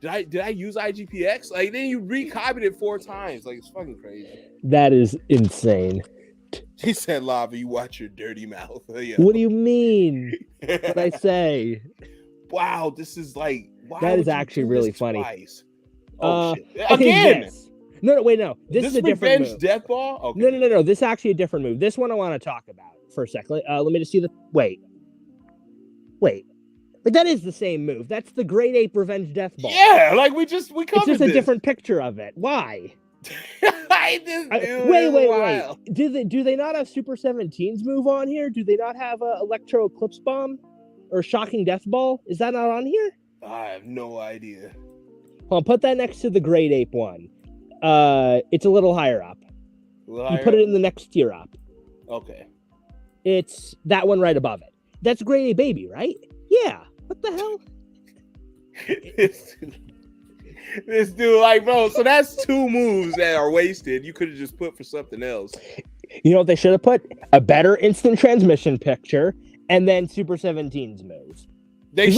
did I use IGPX?" Like, then you recopied it 4 times. Like, it's fucking crazy. That is insane. He said, "Lava, you watch your dirty mouth." Yeah. What do you mean? What I say? Wow, this is like that is actually really funny. Twice? Oh shit! Again. Okay, no, wait, no. This is a different move. Death Ball? Okay. No. This is actually a different move. This one I want to talk about for a sec. Let me just see the wait. Like that is the same move. That's the Grade 8 Revenge Death Ball. Yeah, like we covered it's just a different picture of it. Why? Wait. Do they not have Super 17's move on here? Do they not have Electro Eclipse Bomb or Shocking Death Ball? Is that not on here? I have no idea. I'll put that next to the Grade 8 one. It's a little higher up. You put it in the next tier up. Okay. It's that one right above it. That's Grade 8 Baby, right? Yeah. What the hell? This dude, like, bro, so that's 2 moves that are wasted. You could have just put for something else. You know what they should have put? A better instant transmission picture and then Super 17's moves. They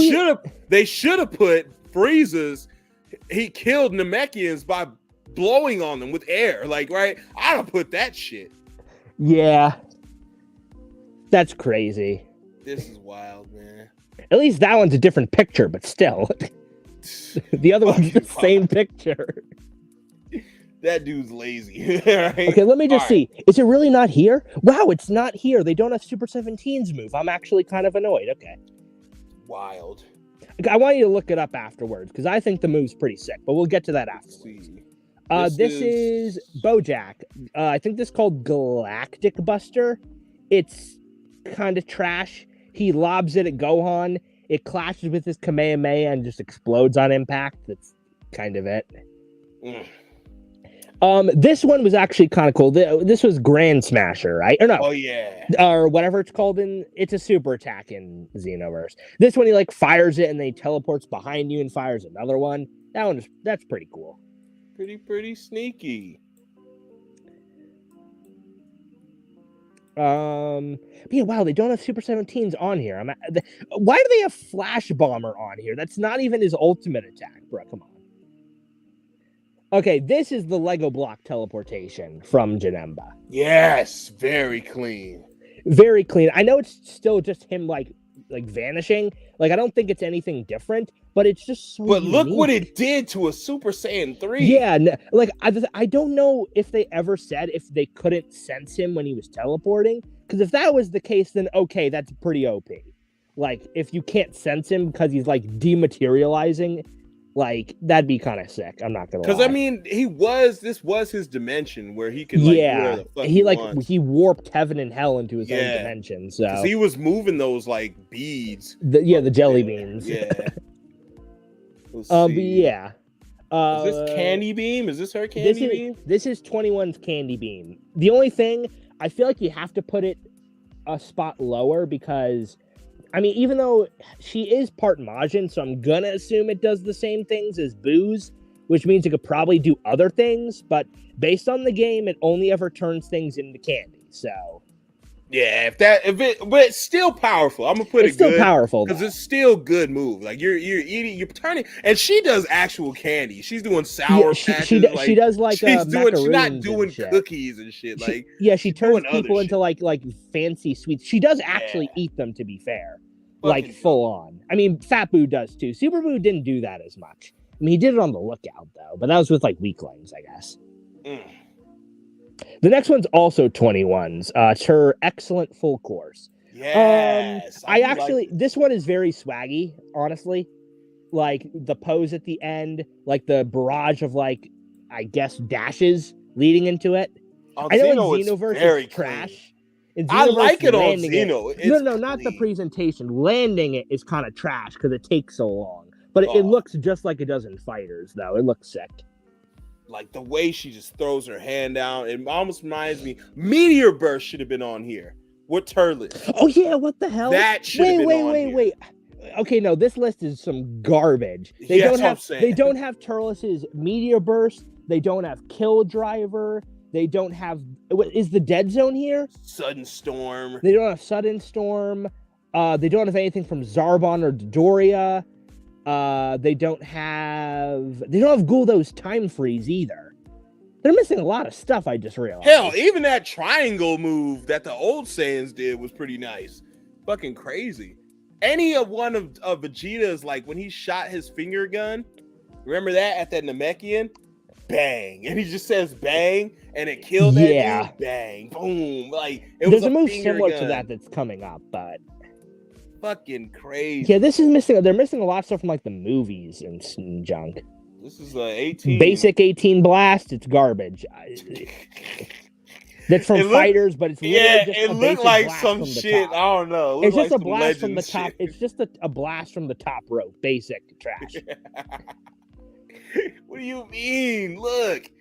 should have put Frieza's. He killed Namekians by blowing on them with air. Like, right? I don't put that shit. Yeah. That's crazy. This is wild, man. At least that one's a different picture, but still. The other one's the same picture. That dude's lazy. Right? Okay, let me just see. Is it really not here? Wow, it's not here. They don't have Super 17's move. I'm actually kind of annoyed. Okay. Wild. I want you to look it up afterwards because I think the move's pretty sick, but we'll get to that afterwards. This is Bojack. I think this is called Galactic Buster. It's kind of trash. He lobs it at Gohan. It clashes with his Kamehameha and just explodes on impact. That's kind of it. This one was actually kind of cool. This was Grand Smasher, right? Or no? Oh yeah. Or whatever it's called it's a super attack in Xenoverse. This one he like fires it and then he teleports behind you and fires another one. That's pretty cool. Pretty sneaky. Yeah, wow, they don't have Super 17s on here. Why do they have Flash Bomber on here? That's not even his ultimate attack, bro. Come on. Okay, this is the Lego block teleportation from Janemba. Yes, very clean. Very clean. I know it's still just him like vanishing. Like, I don't think it's anything different, but it's just so But look unique. what it did to a Super Saiyan 3. Yeah, like I don't know if they ever said if they couldn't sense him when he was teleporting, because if that was the case, then okay, that's pretty OP. Like, if you can't sense him because he's like dematerializing, like, that'd be kind of sick. I'm not gonna lie. Because I mean, this was his dimension where he could like yeah, where the fuck he wants. he warped heaven and hell into his own dimension. So he was moving those like beads. The jelly beans. Yeah. But yeah. Is this Candy Beam? Is this her Candy Beam? This is 21's Candy Beam. The only thing, I feel like you have to put it a spot lower because, I mean, even though she is part Majin, so I'm gonna assume it does the same things as Boo's, which means it could probably do other things, but based on the game, it only ever turns things into candy, so... Yeah, but it's still powerful. I'm gonna put it's it good. It's still powerful because it's still good move. Like you're eating, you're turning, and she does actual candy. She's doing sour patches. She does like she's not doing and cookies and shit. She turns people into like fancy sweets. She does actually eat them, to be fair, like full on. I mean, Fat Boo does too. Super Boo didn't do that as much. I mean, he did it on the lookout though, but that was with like weaklings, I guess. The next one's also 21's. It's her excellent full course. Yes. This one is very swaggy, honestly. Like the pose at the end, like the barrage of like, I guess, dashes leading into it. I know in Xenoverse it's trash. I like it on Xeno. No, not the presentation. Landing it is kind of trash because it takes so long. But it looks just like it does in Fighters, though. It looks sick. Like the way she just throws her hand down, it almost reminds me. Meteor Burst should have been on here. What Turles? Oh yeah, what the hell? That should have been on here. Wait. Okay, no, this list is some garbage. They don't have Turles' Meteor Burst. They don't have Kill Driver. They don't have. Is the Dead Zone here? Sudden Storm. They don't have Sudden Storm. They don't have anything from Zarbon or Dodoria. They don't have Guldo's Time Freeze either. They're missing a lot of stuff, I just realized. Hell, even that triangle move that the old Saiyans did was pretty nice. Fucking crazy. Any of one of Vegeta's, like when he shot his finger gun, remember that at that Namekian? Bang. And he just says bang, and it killed that dude. Bang. Boom. Like, there's a move similar to that that's coming up, but... Fucking crazy. Yeah, this is missing. They're missing a lot of stuff from like the movies and junk. This is 18. Basic 18 blast. It's garbage. That's from Fighters, but it's just it looked like some shit. I don't know. It's just a blast from the top. It's just a blast from the top rope. Basic trash. What do you mean? Look,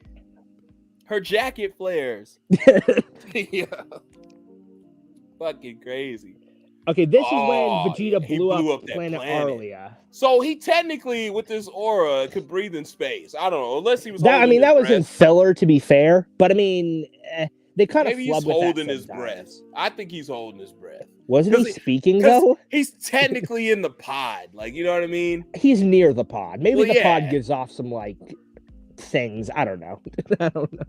her jacket flares. Yeah, fucking crazy. Okay, this is when Vegeta blew up planet Arlia. So he technically, with this aura, could breathe in space. I don't know, unless he was. That was in filler, to be fair. But I mean, they kind of maybe he's holding his breath. I think he's holding his breath. Wasn't he speaking though? He's technically in the pod, like, you know what I mean. He's near the pod. Maybe the pod gives off some like things. I don't know.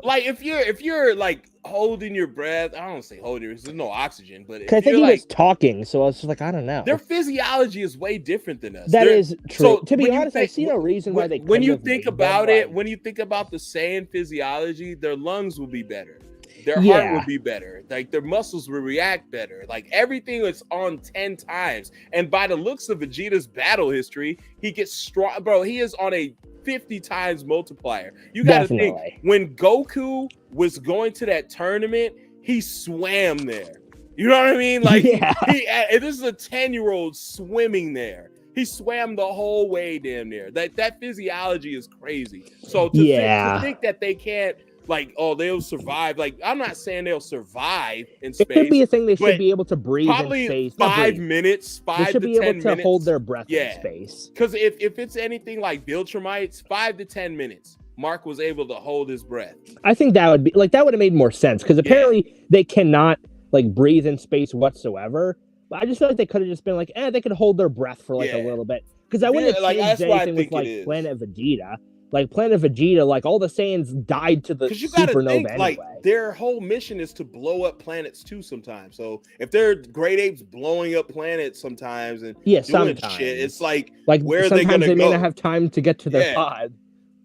Like if you're like holding your breath, I don't say holding. There's no oxygen, but I think he was talking, so I was just like, I don't know. Their physiology is way different than us. That is true. So to be honest, I see no reason why they. When you think about it, when you think about the Saiyan physiology, their lungs will be better. Their heart will be better. Like their muscles will react better. Like everything is on 10 times. And by the looks of Vegeta's battle history, he gets strong. Bro, he is on a 50 times multiplier. You got to think, when Goku was going to that tournament, he swam there. You know what I mean? Like this is a 10-year-old swimming there. He swam the whole way damn near. That physiology is crazy. So to think that they can't like, oh, they'll survive. Like, I'm not saying they'll survive in It space. could be a thing they but should be able to breathe in probably space. Not 5 breathe. minutes, They 5 should to be 10 able to minutes. hold their breath in Yeah. space. Because if it's anything like Viltrumites, 5 to 10 minutes, Mark was able to hold his breath. I think that would be like that would have made more sense because apparently they cannot like breathe in space whatsoever. But I just feel like they could have just been like, they could hold their breath for like a little bit because I wouldn't have like, changed that's what I anything with think it like is. Planet Vegeta. Like Planet Vegeta, like all the Saiyans died to the Because you gotta supernova think, anyway. like, their whole mission is to blow up planets too sometimes. So if they're great apes blowing up planets sometimes and doing sometimes shit, it's like where are sometimes they gonna they go? may not have time to get to their pod.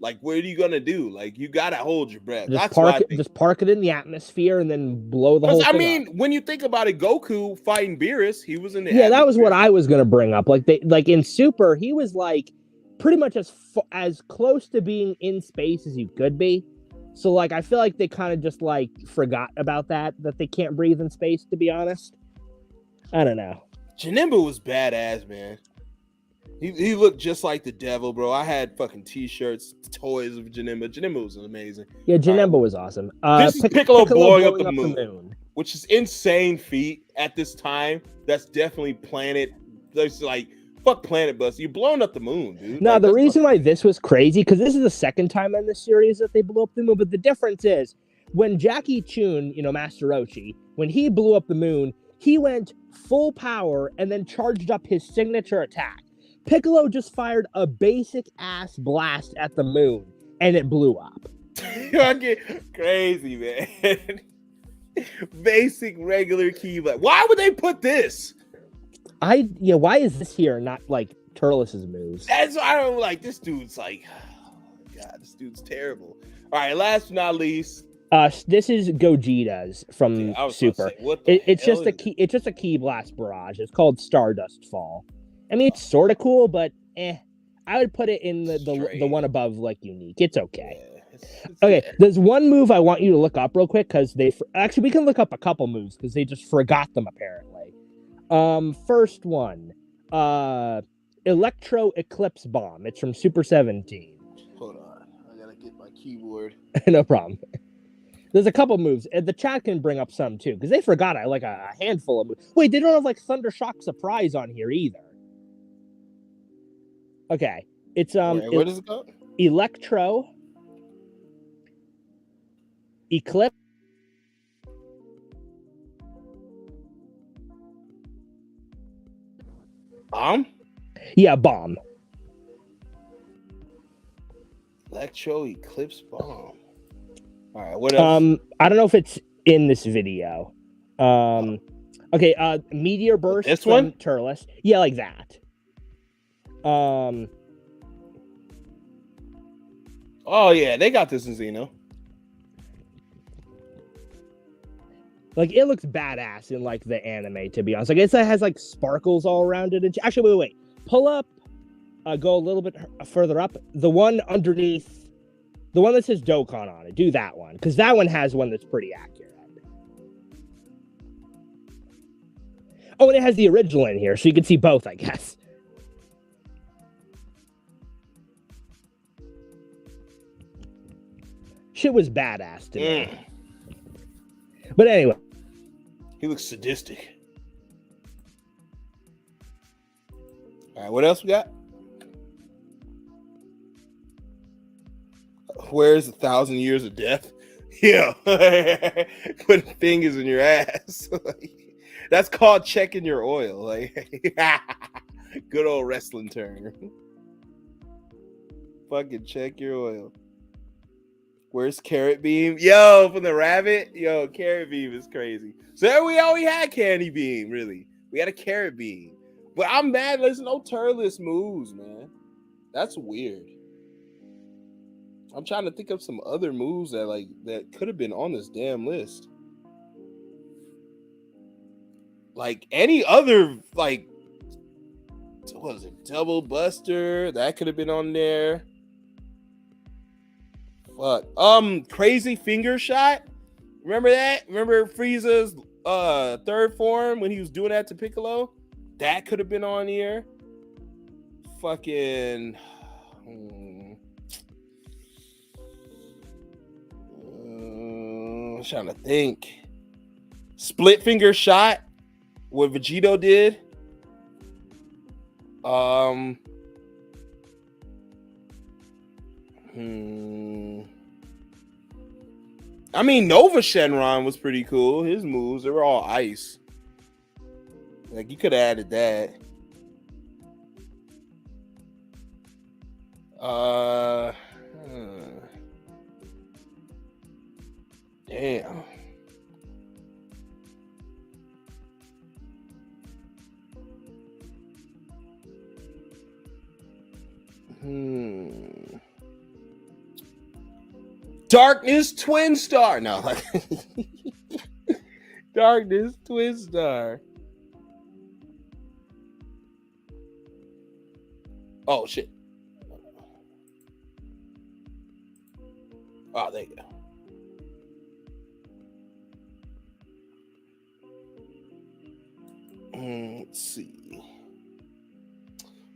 Like, what are you gonna do? Like, you gotta hold your breath. Just park it in the atmosphere and then blow the whole thing. I mean, when you think about it, Goku fighting Beerus, he was in the atmosphere. That was what I was gonna bring up. Like in Super, he was like pretty much as close to being in space as you could be. So like I feel like they kind of just like forgot about that they can't breathe in space, to be honest. I don't know. Janemba was badass, man. He looked just like the devil, bro. I had fucking t-shirts, toys of Janemba. Janemba was amazing. Yeah, Janemba was awesome. This is Piccolo blowing up the moon, which is insane feat at this time. That's definitely planet. That's like, fuck Planet Bus. You're blowing up the moon, dude. No, like, the reason why this was crazy, because this is the second time in the series that they blew up the moon, but the difference is when Jackie Chun, Master Roshi, when he blew up the moon, he went full power and then charged up his signature attack. Piccolo just fired a basic ass blast at the moon and it blew up. I get crazy, man. Basic regular key, but why would they put this? Why is this here not like Turles's moves? That's why I don't like this dude's like, oh my god, this dude's terrible. All right, last but not least. This is Gogeta's from Super. It's just a key blast barrage. It's called Stardust Fall. I mean, it's sort of cool, but I would put it in the one above, like, unique. It's okay. Okay, there's one move I want you to look up real quick because we can look up a couple moves because they just forgot them apparently. First one, Electro Eclipse Bomb. It's from Super 17. Hold on, I gotta get my keyboard. No problem. There's a couple moves. The chat can bring up some too because they forgot like a handful of moves. Wait, they don't have like Thunder Shock Surprise on here either. Okay, it's what is it called? Electro Eclipse. Bomb? Yeah, bomb. Electro Eclipse Bomb. All right, what else? I don't know if it's in this video. Okay, Meteor Burst. This one? Turles. Yeah, like that. Oh yeah, they got this in Xeno. Like, it looks badass in like the anime, to be honest. I guess it has like sparkles all around it. Actually, wait. Pull up. Go a little bit further up. The one underneath, the one that says Dokkan on it. Do that one, because that one has one that's pretty accurate. Oh, and it has the original in here, so you can see both, I guess. Shit was badass to me. But anyway. He looks sadistic. All right, what else we got? Where's 1,000 years of death? Yeah. Putting fingers in your ass. That's called checking your oil. Like, good old wrestling term. Fucking check your oil. Where's Carrot Beam? Yo, from the rabbit? Yo, Carrot Beam is crazy. So we always had Candy Beam, really. We had a Carrot Beam. But I'm mad there's no Turles moves, man. That's weird. I'm trying to think of some other moves that could have been on this damn list. Like any other, like, what was it? Double Buster? That could have been on there. Fuck. Crazy Finger Shot. Remember that? Remember Frieza's third form when he was doing that to Piccolo? That could have been on here. Fucking. trying to think. Split finger shot. What Vegito did. I mean, Nova Shenron was pretty cool. His moves, they were all ice. Like, you could have added that. Damn. Darkness Twin Star. No. Darkness Twin Star. Oh, shit. Oh, there you go. Let's see.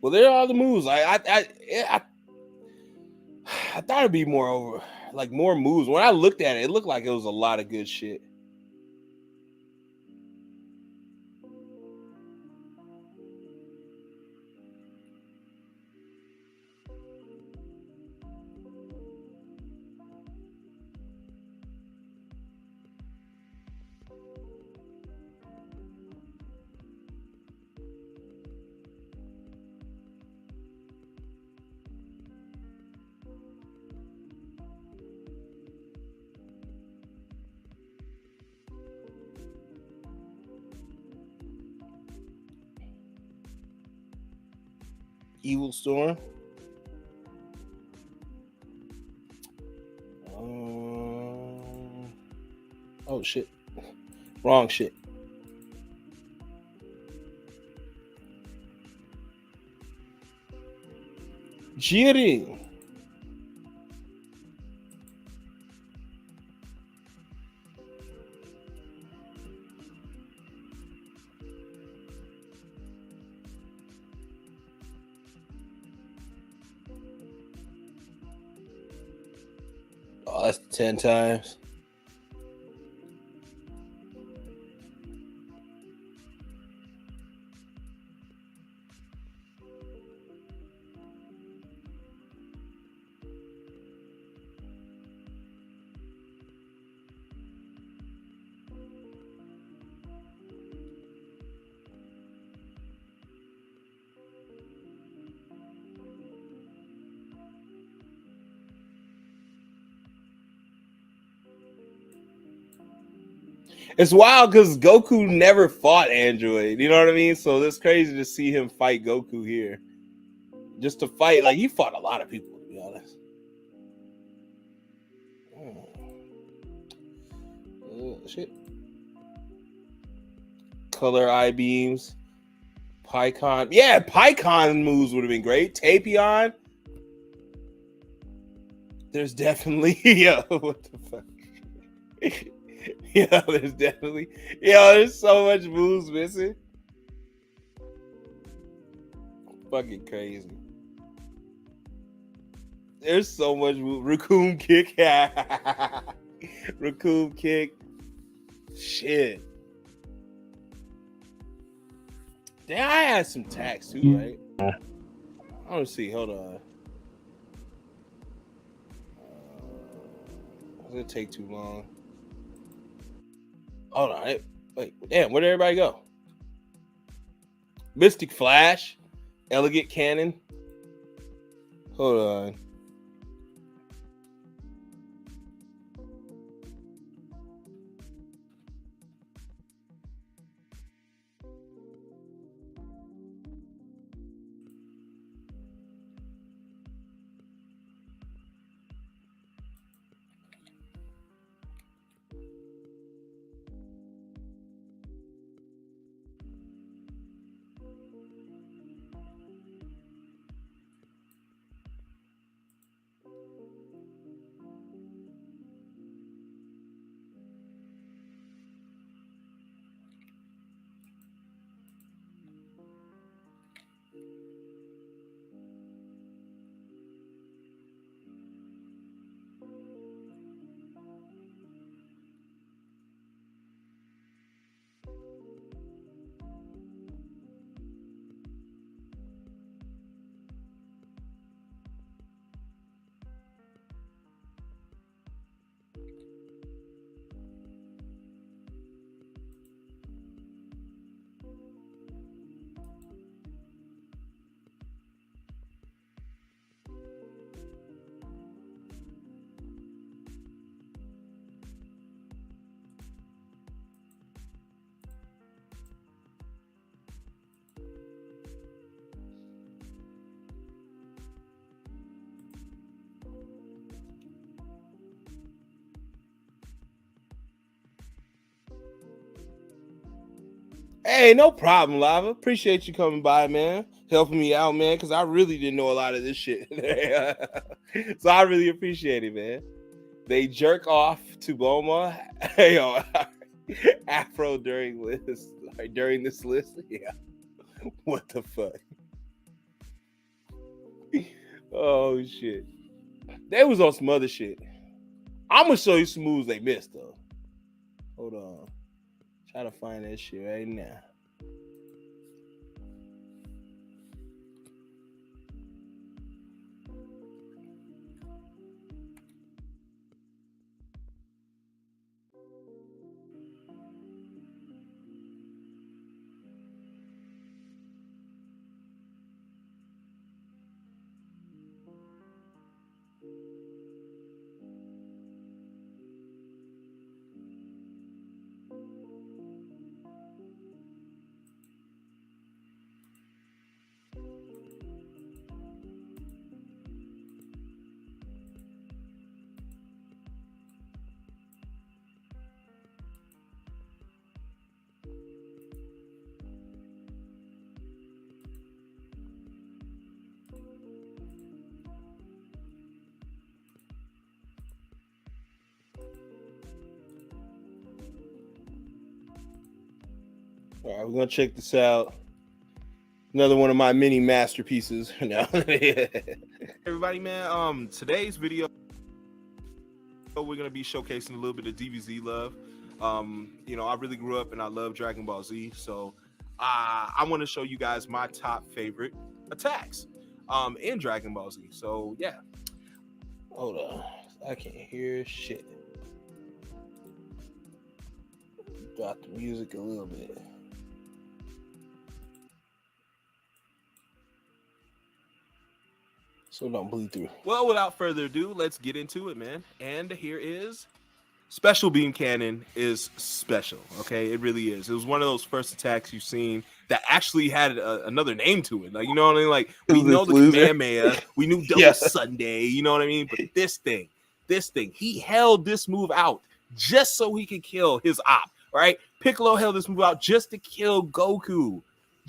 Well, there are the moves. I thought it'd be more over, like more moves. When I looked at it, it looked like it was a lot of good shit. Evil Storm. Oh shit. Wrong shit. Jiri. Oh, that's 10 times. It's wild because Goku never fought Android. You know what I mean? So it's crazy to see him fight Goku here. Just to fight, like, he fought a lot of people, to be honest. Oh, shit. Color eye beams. Pycon. Yeah, Pycon moves would have been great. Tapion. There's definitely, yo, what the fuck? Yeah, there's definitely, there's so much moves missing. Fucking crazy. There's so much move. Raccoon kick. Raccoon kick. Shit. Damn, I had some tax too, right? I want to see. Hold on. It's gonna take too long. Hold on. Wait, damn, where'd everybody go? Mystic Flash, Elegant Cannon. Hold on. Hey, no problem, Lava. Appreciate you coming by, man. Helping me out, man, because I really didn't know a lot of this shit. So I really appreciate it, man. They jerk off to Boma. Yo, Afro during this list. Yeah. What the fuck? Oh shit. They was on some other shit. I'm gonna show you some moves they missed though. Hold on. Try to find that shit right now. All right, we're gonna check this out. Another one of my mini masterpieces. No. Everybody, man. Today's video, we're gonna be showcasing a little bit of DBZ love. I really grew up and I love Dragon Ball Z, so I want to show you guys my top favorite attacks in Dragon Ball Z. So yeah. Hold on, I can't hear shit. Got the music a little bit. So don't bleed through. Well, without further ado, let's get into it, man. And here is Special Beam Cannon is special, okay? It really is. It was one of those first attacks you've seen that actually had another name to it. Like, you know what I mean? Like, we know the Kamehameha, we knew Double Sunday, you know what I mean? But this thing, he held this move out just so he could kill his op, right? Piccolo held this move out just to kill Goku.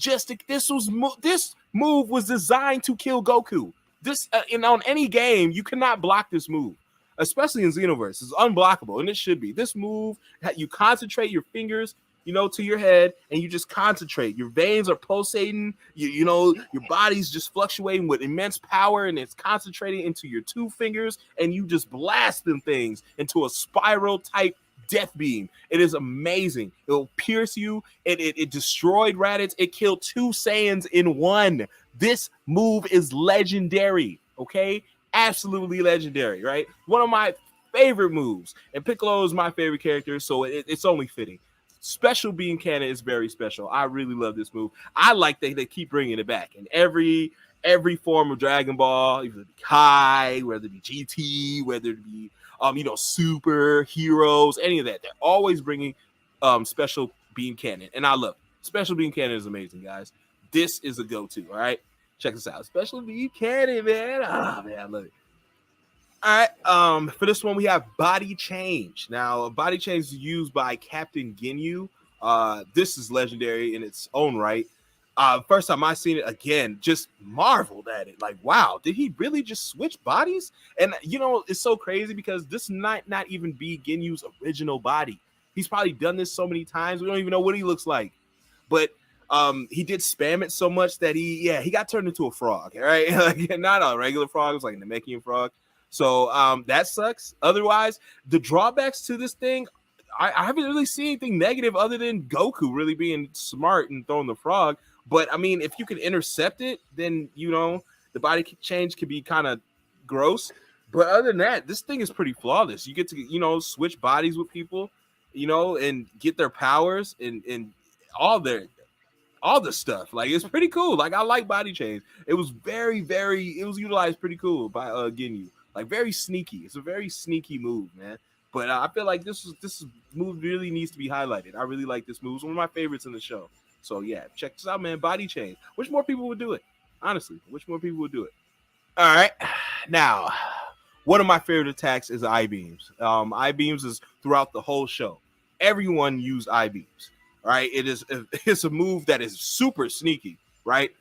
This move was designed to kill Goku. This on any game, you cannot block this move, especially in Xenoverse. It's unblockable, and it should be. This move, you concentrate your fingers, to your head, and you just concentrate. Your veins are pulsating. Your body's just fluctuating with immense power, and it's concentrating into your two fingers, and you just blast them things into a spiral type death beam. It is amazing. It will pierce you. It destroyed Raditz. It killed 2 Saiyans in one. This move is legendary, okay? Absolutely legendary, right? One of my favorite moves, and Piccolo is my favorite character, so it's only fitting. Special Beam Cannon is very special. I really love this move. I like that they keep bringing it back in every form of Dragon Ball, either it be Kai, whether it be GT, whether it be super heroes, any of that. They're always bringing Special Beam Cannon, and I love it. Special Beam Cannon is amazing, guys. This is a go-to, all right? Check this out. Special Beam Cannon, man. Oh, man, I love it. All right, for this one, we have Body Change. Now, Body Change is used by Captain Ginyu. This is legendary in its own right. First time I seen it, again, just marveled at it. Like, wow, did he really just switch bodies? And, it's so crazy because this might not even be Ginyu's original body. He's probably done this so many times, we don't even know what he looks like. But he did spam it so much that he got turned into a frog, right? Like, not a regular frog, it was like a Namekian frog. So that sucks. Otherwise, the drawbacks to this thing, I haven't really seen anything negative other than Goku really being smart and throwing the frog. But I mean, if you can intercept it, then the body change can be kind of gross. But other than that, this thing is pretty flawless. You get to switch bodies with people, and get their powers and all the stuff. Like, it's pretty cool. Like, I like Body Change. It was it was utilized pretty cool by Ginyu. Like, very sneaky. It's a very sneaky move, man. But I feel like this move really needs to be highlighted. I really like this move. It's one of my favorites in the show. So yeah, check this out, man. Body Change. Wish more people would do it. Honestly, wish more people would do it. All right, now one of my favorite attacks is I-beams. I-beams is throughout the whole show. Everyone used I-beams. right? It's a move that is super sneaky, right?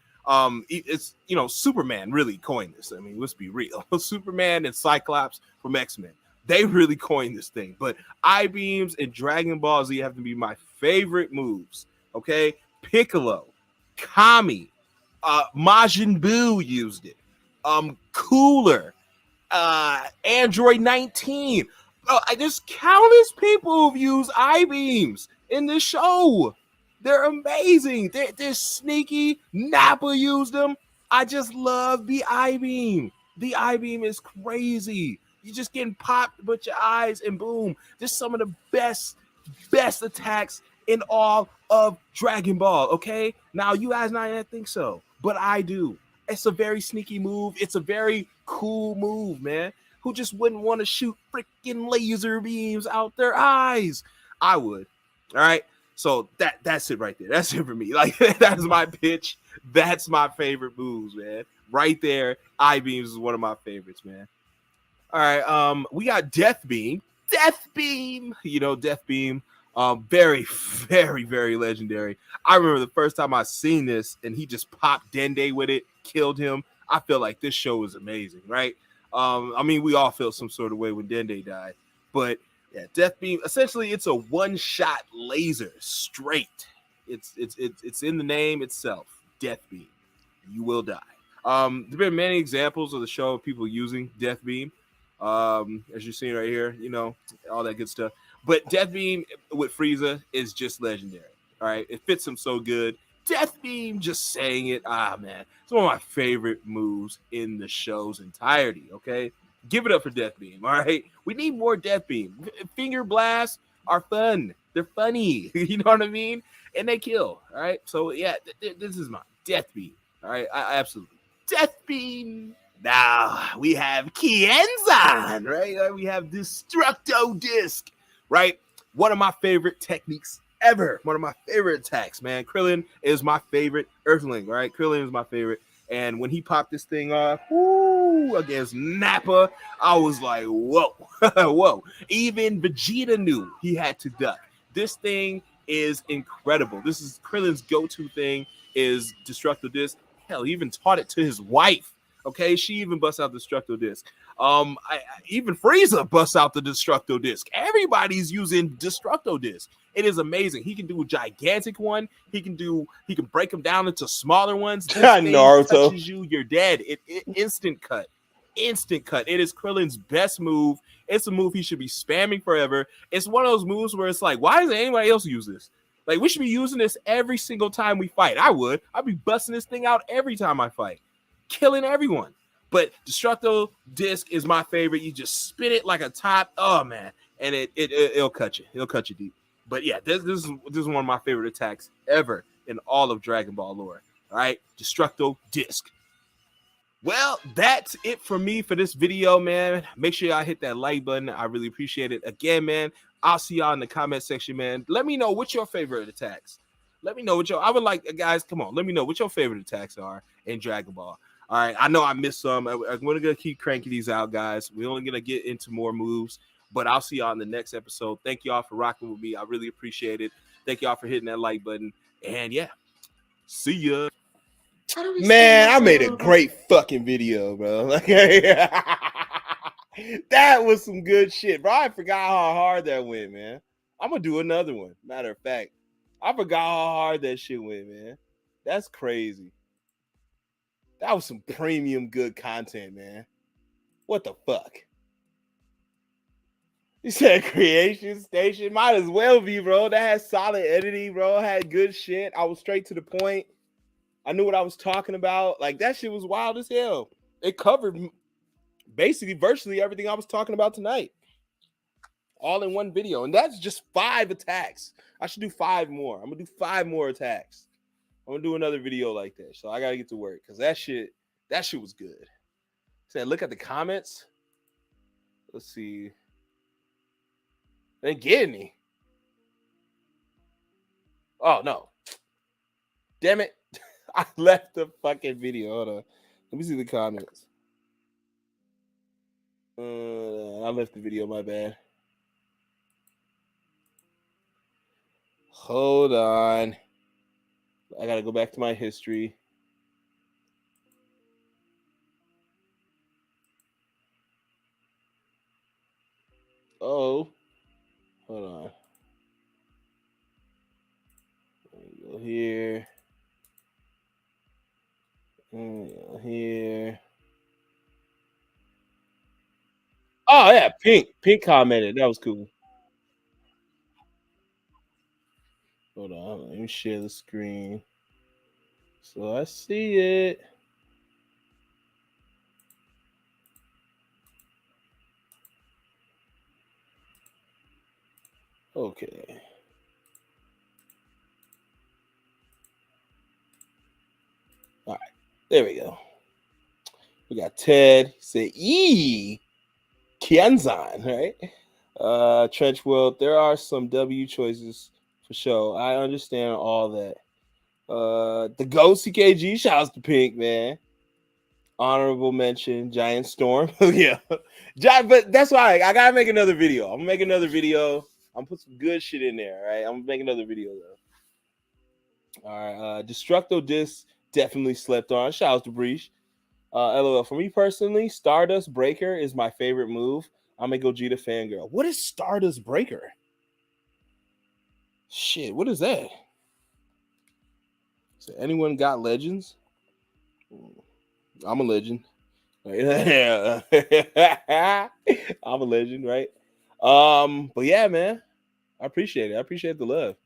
It's, you know, Superman really coined this. I mean, let's be real. Superman and Cyclops from X-Men, they really coined this thing. But I-beams and Dragon Ball Z have to be my favorite moves. Okay, Piccolo, Kami, Majin Buu used it. Cooler, Android 19. There's countless people who've used I-beams in this show. They're amazing. They're sneaky. Nappa used them. I just love the I-beam. The I-beam is crazy. You're just getting popped with your eyes and boom. Just some of the best attacks in all of Dragon Ball, okay? Now, you guys might not think so, but I do. It's a very sneaky move. It's a very cool move, man. Who just wouldn't want to shoot freaking laser beams out their eyes? I would, all right? So that's it right there. That's it for me. Like, that's my pitch. That's my favorite moves, man. Right there, I-beams is one of my favorites, man. All right, we got Death Beam. Death Beam, you know, Death Beam. Very, very, very legendary. I remember the first time I seen this, and he just popped Dende with it, killed him. I feel like this show was amazing, right? I mean, we all felt some sort of way when Dende died, but yeah, Death Beam. Essentially, it's a one-shot laser straight. It's in the name itself. Death Beam. You will die. There've been many examples of the show of people using Death Beam. As you're seeing right here, you know, all that good stuff. But Death Beam with Frieza is just legendary. All right, it fits him so good. Death Beam, just saying it, man, it's one of my favorite moves in the show's entirety. Okay, give it up for Death Beam. All right, we need more Death Beam. Finger blasts are fun. They're funny. You know what I mean? And they kill. All right, so yeah, this is my Death Beam. All right, I absolutely Death Beam. Now we have Kienzan, right? We have Destructo Disc, right? One of my favorite techniques ever. One of my favorite attacks, man. Krillin is my favorite Earthling, right? Krillin is my favorite. And when he popped this thing off, against Nappa, I was like, whoa, whoa. Even Vegeta knew he had to duck. This thing is incredible. This is Krillin's go-to thing, is Destructo Disc. Hell, he even taught it to his wife. Okay, she even busts out the Destructo Disc. Even Frieza busts out the Destructo Disc. Everybody's using Destructo Disc. It is amazing. He can do a gigantic one. He can break them down into smaller ones. This thing Naruto touches you, you're dead. It instant cut. Instant cut. It is Krillin's best move. It's a move he should be spamming forever. It's one of those moves where it's like, why doesn't anybody else use this? Like, we should be using this every single time we fight. I'd be busting this thing out every time I fight. Killing everyone. But Destructo Disc is my favorite. You just spin it like a top. Oh man, and it'll cut you. It'll cut you deep. But yeah, this is one of my favorite attacks ever in all of Dragon Ball lore. All right, Destructo Disc. Well, that's it for me for this video, man. Make sure y'all hit that like button. I really appreciate it. Again, man, I'll see y'all in the comment section, man. Let me know what your favorite attacks. Let me know what I would like, guys. Come on, let me know what your favorite attacks are in Dragon Ball. All right, I know I missed some. I'm going to keep cranking these out, guys. We're only going to get into more moves, but I'll see y'all in the next episode. Thank y'all for rocking with me. I really appreciate it. Thank y'all for hitting that like button. And yeah, see ya. Man, I made a great fucking video, bro. Okay. That was some good shit, bro. I forgot how hard that went, man. I'm going to do another one. Matter of fact, I forgot how hard that shit went, man. That's crazy. That was some premium good content, man. What the fuck? You said Creation Station? Might as well be, bro. That had solid editing, bro. Had good shit. I was straight to the point. I knew what I was talking about. Like, that shit was wild as hell. It covered basically virtually everything I was talking about tonight. All in one video. And that's just 5 attacks. I should do 5 more. I'm going to do 5 more attacks. I'm gonna do another video like that. So I gotta get to work because that shit was good. Said, look at the comments. Let's see. They ain't getting me. Oh no. Damn it. I left the fucking video. Hold on. Let me see the comments. I left the video, my bad. Hold on. I gotta go back to my history. Oh, hold on. Let me go here. Go here. Oh yeah, Pink commented. That was cool. Hold on, let me share the screen. So I see it. Okay. All right. There we go. We got Ted. Say Kianzan, right? Trench World. There are some W choices for sure. I understand all that. The Ghost CKG, shouts to Pink, man. Honorable mention, Giant Storm. Yeah. But that's why I gotta make another video. I'm gonna make another video. I'm gonna put some good shit in there, right? I'm gonna make another video though. All right. Destructo Disc definitely slept on. Shout out to Breach. LOL. For me personally, Stardust Breaker is my favorite move. I'm a Gogeta fangirl. What is Stardust Breaker? Shit, what is that? So anyone got legends? I'm a legend. Right? I'm a legend, right? But yeah, man. I appreciate it. I appreciate the love.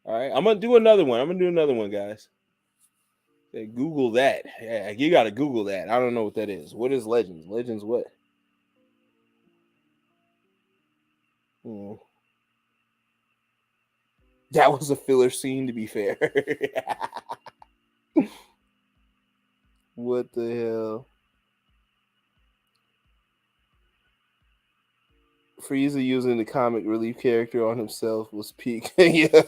All right. I'm gonna do another one, guys. Okay, Google that. Yeah, you gotta Google that. I don't know what that is. What is legends? Legends what? That was a filler scene, to be fair. What the hell? Frieza using the comic relief character on himself was peak. Yeah.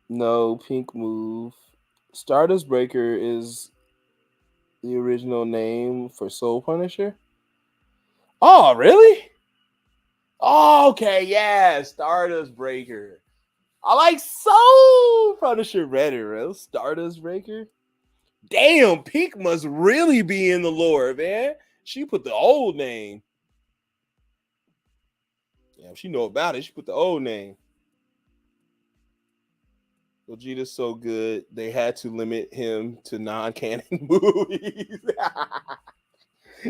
No, Pink move. Stardust Breaker is the original name for Soul Punisher. Oh, really? Oh, okay, yeah, Stardust Breaker. I like Soul Punisher better, bro. Stardust Breaker. Damn, Pink must really be in the lore, man. She put the old name. Yeah, if she know about it, she put the old name. Gogeta's so good, they had to limit him to non-canon movies.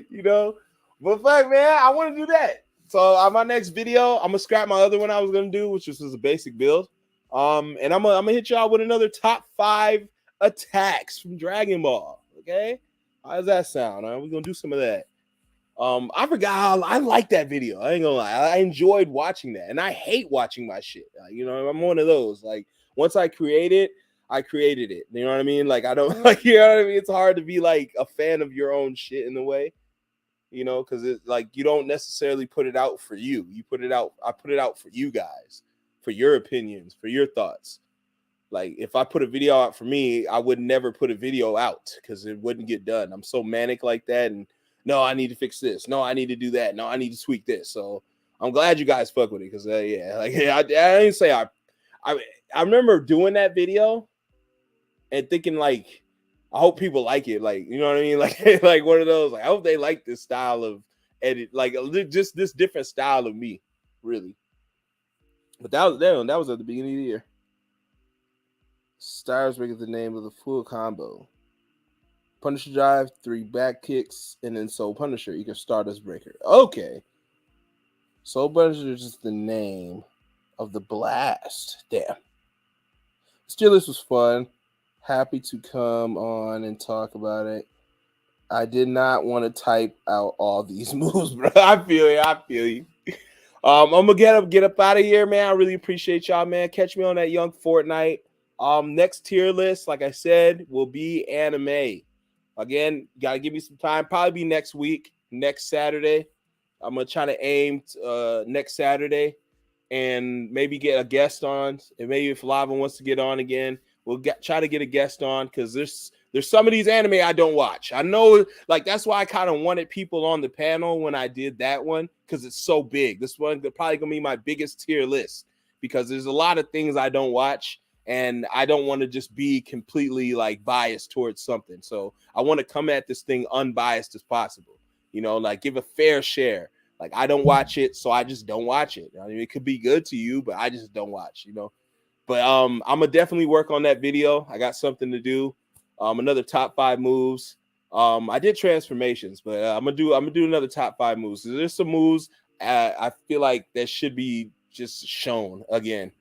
You know? But fuck, man, I want to do that. So on my next video, I'm gonna scrap my other one I was gonna do, which was a basic build. And I'm gonna hit y'all with another top 5 attacks from Dragon Ball. Okay, how does that sound? We're gonna do some of that. I forgot how I like that video. I ain't gonna lie, I enjoyed watching that, and I hate watching my shit. You know, I'm one of those. Like once I create it, I created it. You know what I mean? Like I don't like. You know what I mean? It's hard to be like a fan of your own shit in a way. You know, because it's like you don't necessarily put it out for you. You put it out. I put it out for you guys, for your opinions, for your thoughts. Like if I put a video out for me, I would never put a video out because it wouldn't get done. I'm so manic like that. And no, I need to fix this. No, I need to do that. No, I need to tweak this. So I'm glad you guys fuck with it because yeah, like I didn't say I remember doing that video and thinking like, I hope people like it. Like, you know what I mean? Like, like one of those, like, I hope they like this style of edit, like just this different style of me, really. But that was at the beginning of the year. Stars Breaker is the name of the full combo. Punisher Drive, 3 back kicks, and then Soul Punisher. You can Stardust Breaker. Okay. Soul Punisher is just the name of the blast. Damn. Still, this was fun. Happy to come on and talk about it. I did not want to type out all these moves, bro. I feel you. I'm gonna get up out of here, man. I really appreciate y'all, man. Catch me on that Young Fortnite. Next tier list, like I said, will be anime. Again, gotta give me some time. Probably be next week, next Saturday. I'm gonna try to aim next Saturday and maybe get a guest on. And maybe if Lava wants to get on again, we'll try to get a guest on because There's some of these anime I don't watch. I know, like, that's why I kind of wanted people on the panel when I did that one, because it's so big. This one probably gonna be my biggest tier list because there's a lot of things I don't watch, and I don't want to just be completely like biased towards something. So I want to come at this thing unbiased as possible. You know, like give a fair share. Like I don't watch it, so I just don't watch it. I mean, it could be good to you, but I just don't watch. You know, but I'm gonna definitely work on that video. I got something to do. Another top 5 moves. I did transformations, but I'm gonna do another top 5 moves. So there's some moves I feel like that should be just shown again.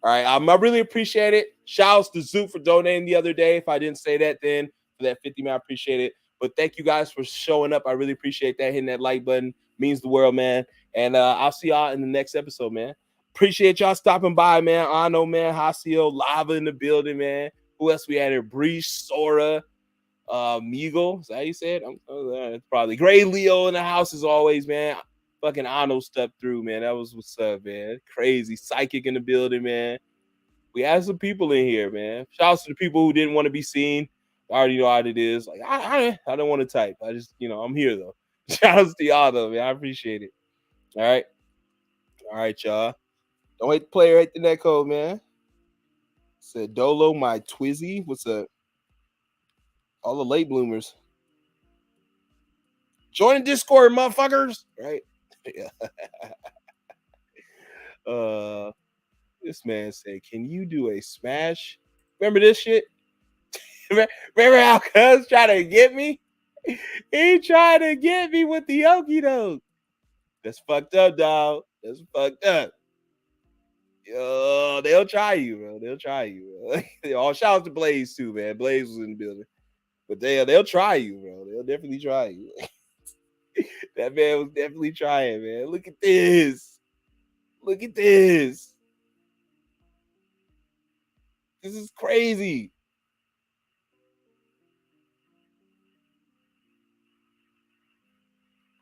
All right, I really appreciate it. Shouts to Zoot for donating the other day. If I didn't say that then for that 50 man, I appreciate it. But thank you guys for showing up. I really appreciate that. Hitting that like button means the world, man. And I'll see y'all in the next episode, man. Appreciate y'all stopping by, man. Ano, man. Hasio, Lava in the building, man. Who else we had here? Breeze, Sora, Meagle. Is that how you said? It's probably Gray Leo in the house as always, man. Fucking Ano stepped through, man. That was what's up, man. Crazy. Psychic in the building, man. We had some people in here, man. Shouts to the people who didn't want to be seen. I already know how it is. Like, I don't want to type. I just, you know, I'm here, though. Shouts to y'all, though, man. I appreciate it. All right. All right, y'all. Don't hate the player, hate the net code, man. Said Dolo, my Twizzy. What's up? All the late bloomers. Join the Discord, motherfuckers. Right? Yeah. This man said, can you do a smash? Remember this shit? Remember how Cuz tried to get me? He tried to get me with the okie doke. That's fucked up, dog. That's fucked up. Yo, they'll try you, bro. They'll try you, bro. All shout out to Blaze too, man. Blaze was in the building, but they'll try you, bro. They'll definitely try you. That man was definitely trying, man. Look at this. Look at this. This is crazy.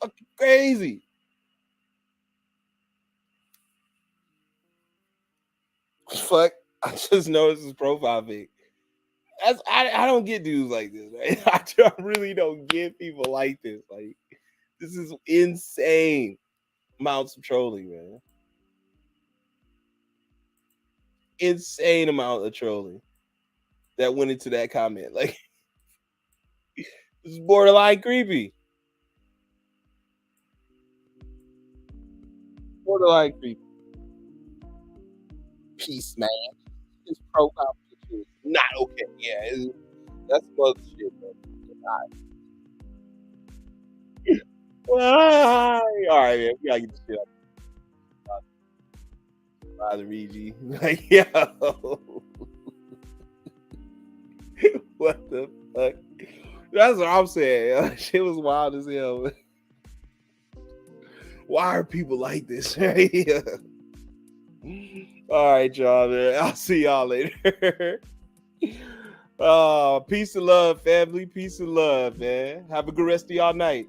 Fucking crazy. Fuck. I just noticed his profile pic. I don't get dudes like this, right? I really don't get people like this. Like, this is insane amounts of trolling, man. Insane amount of trolling that went into that comment. Like, this is borderline creepy. Borderline creepy. Peace, man. His profile picture is not okay. Yeah, that's bullshit, bro. Why? All right, man. We gotta get this shit up. Father Regi. Like, yo. What the fuck? That's what I'm saying. Shit was wild as hell. Why are people like this? Yeah. All right, y'all, man. I'll see y'all later. Peace and love, family. Peace and love, man. Have a good rest of y'all night.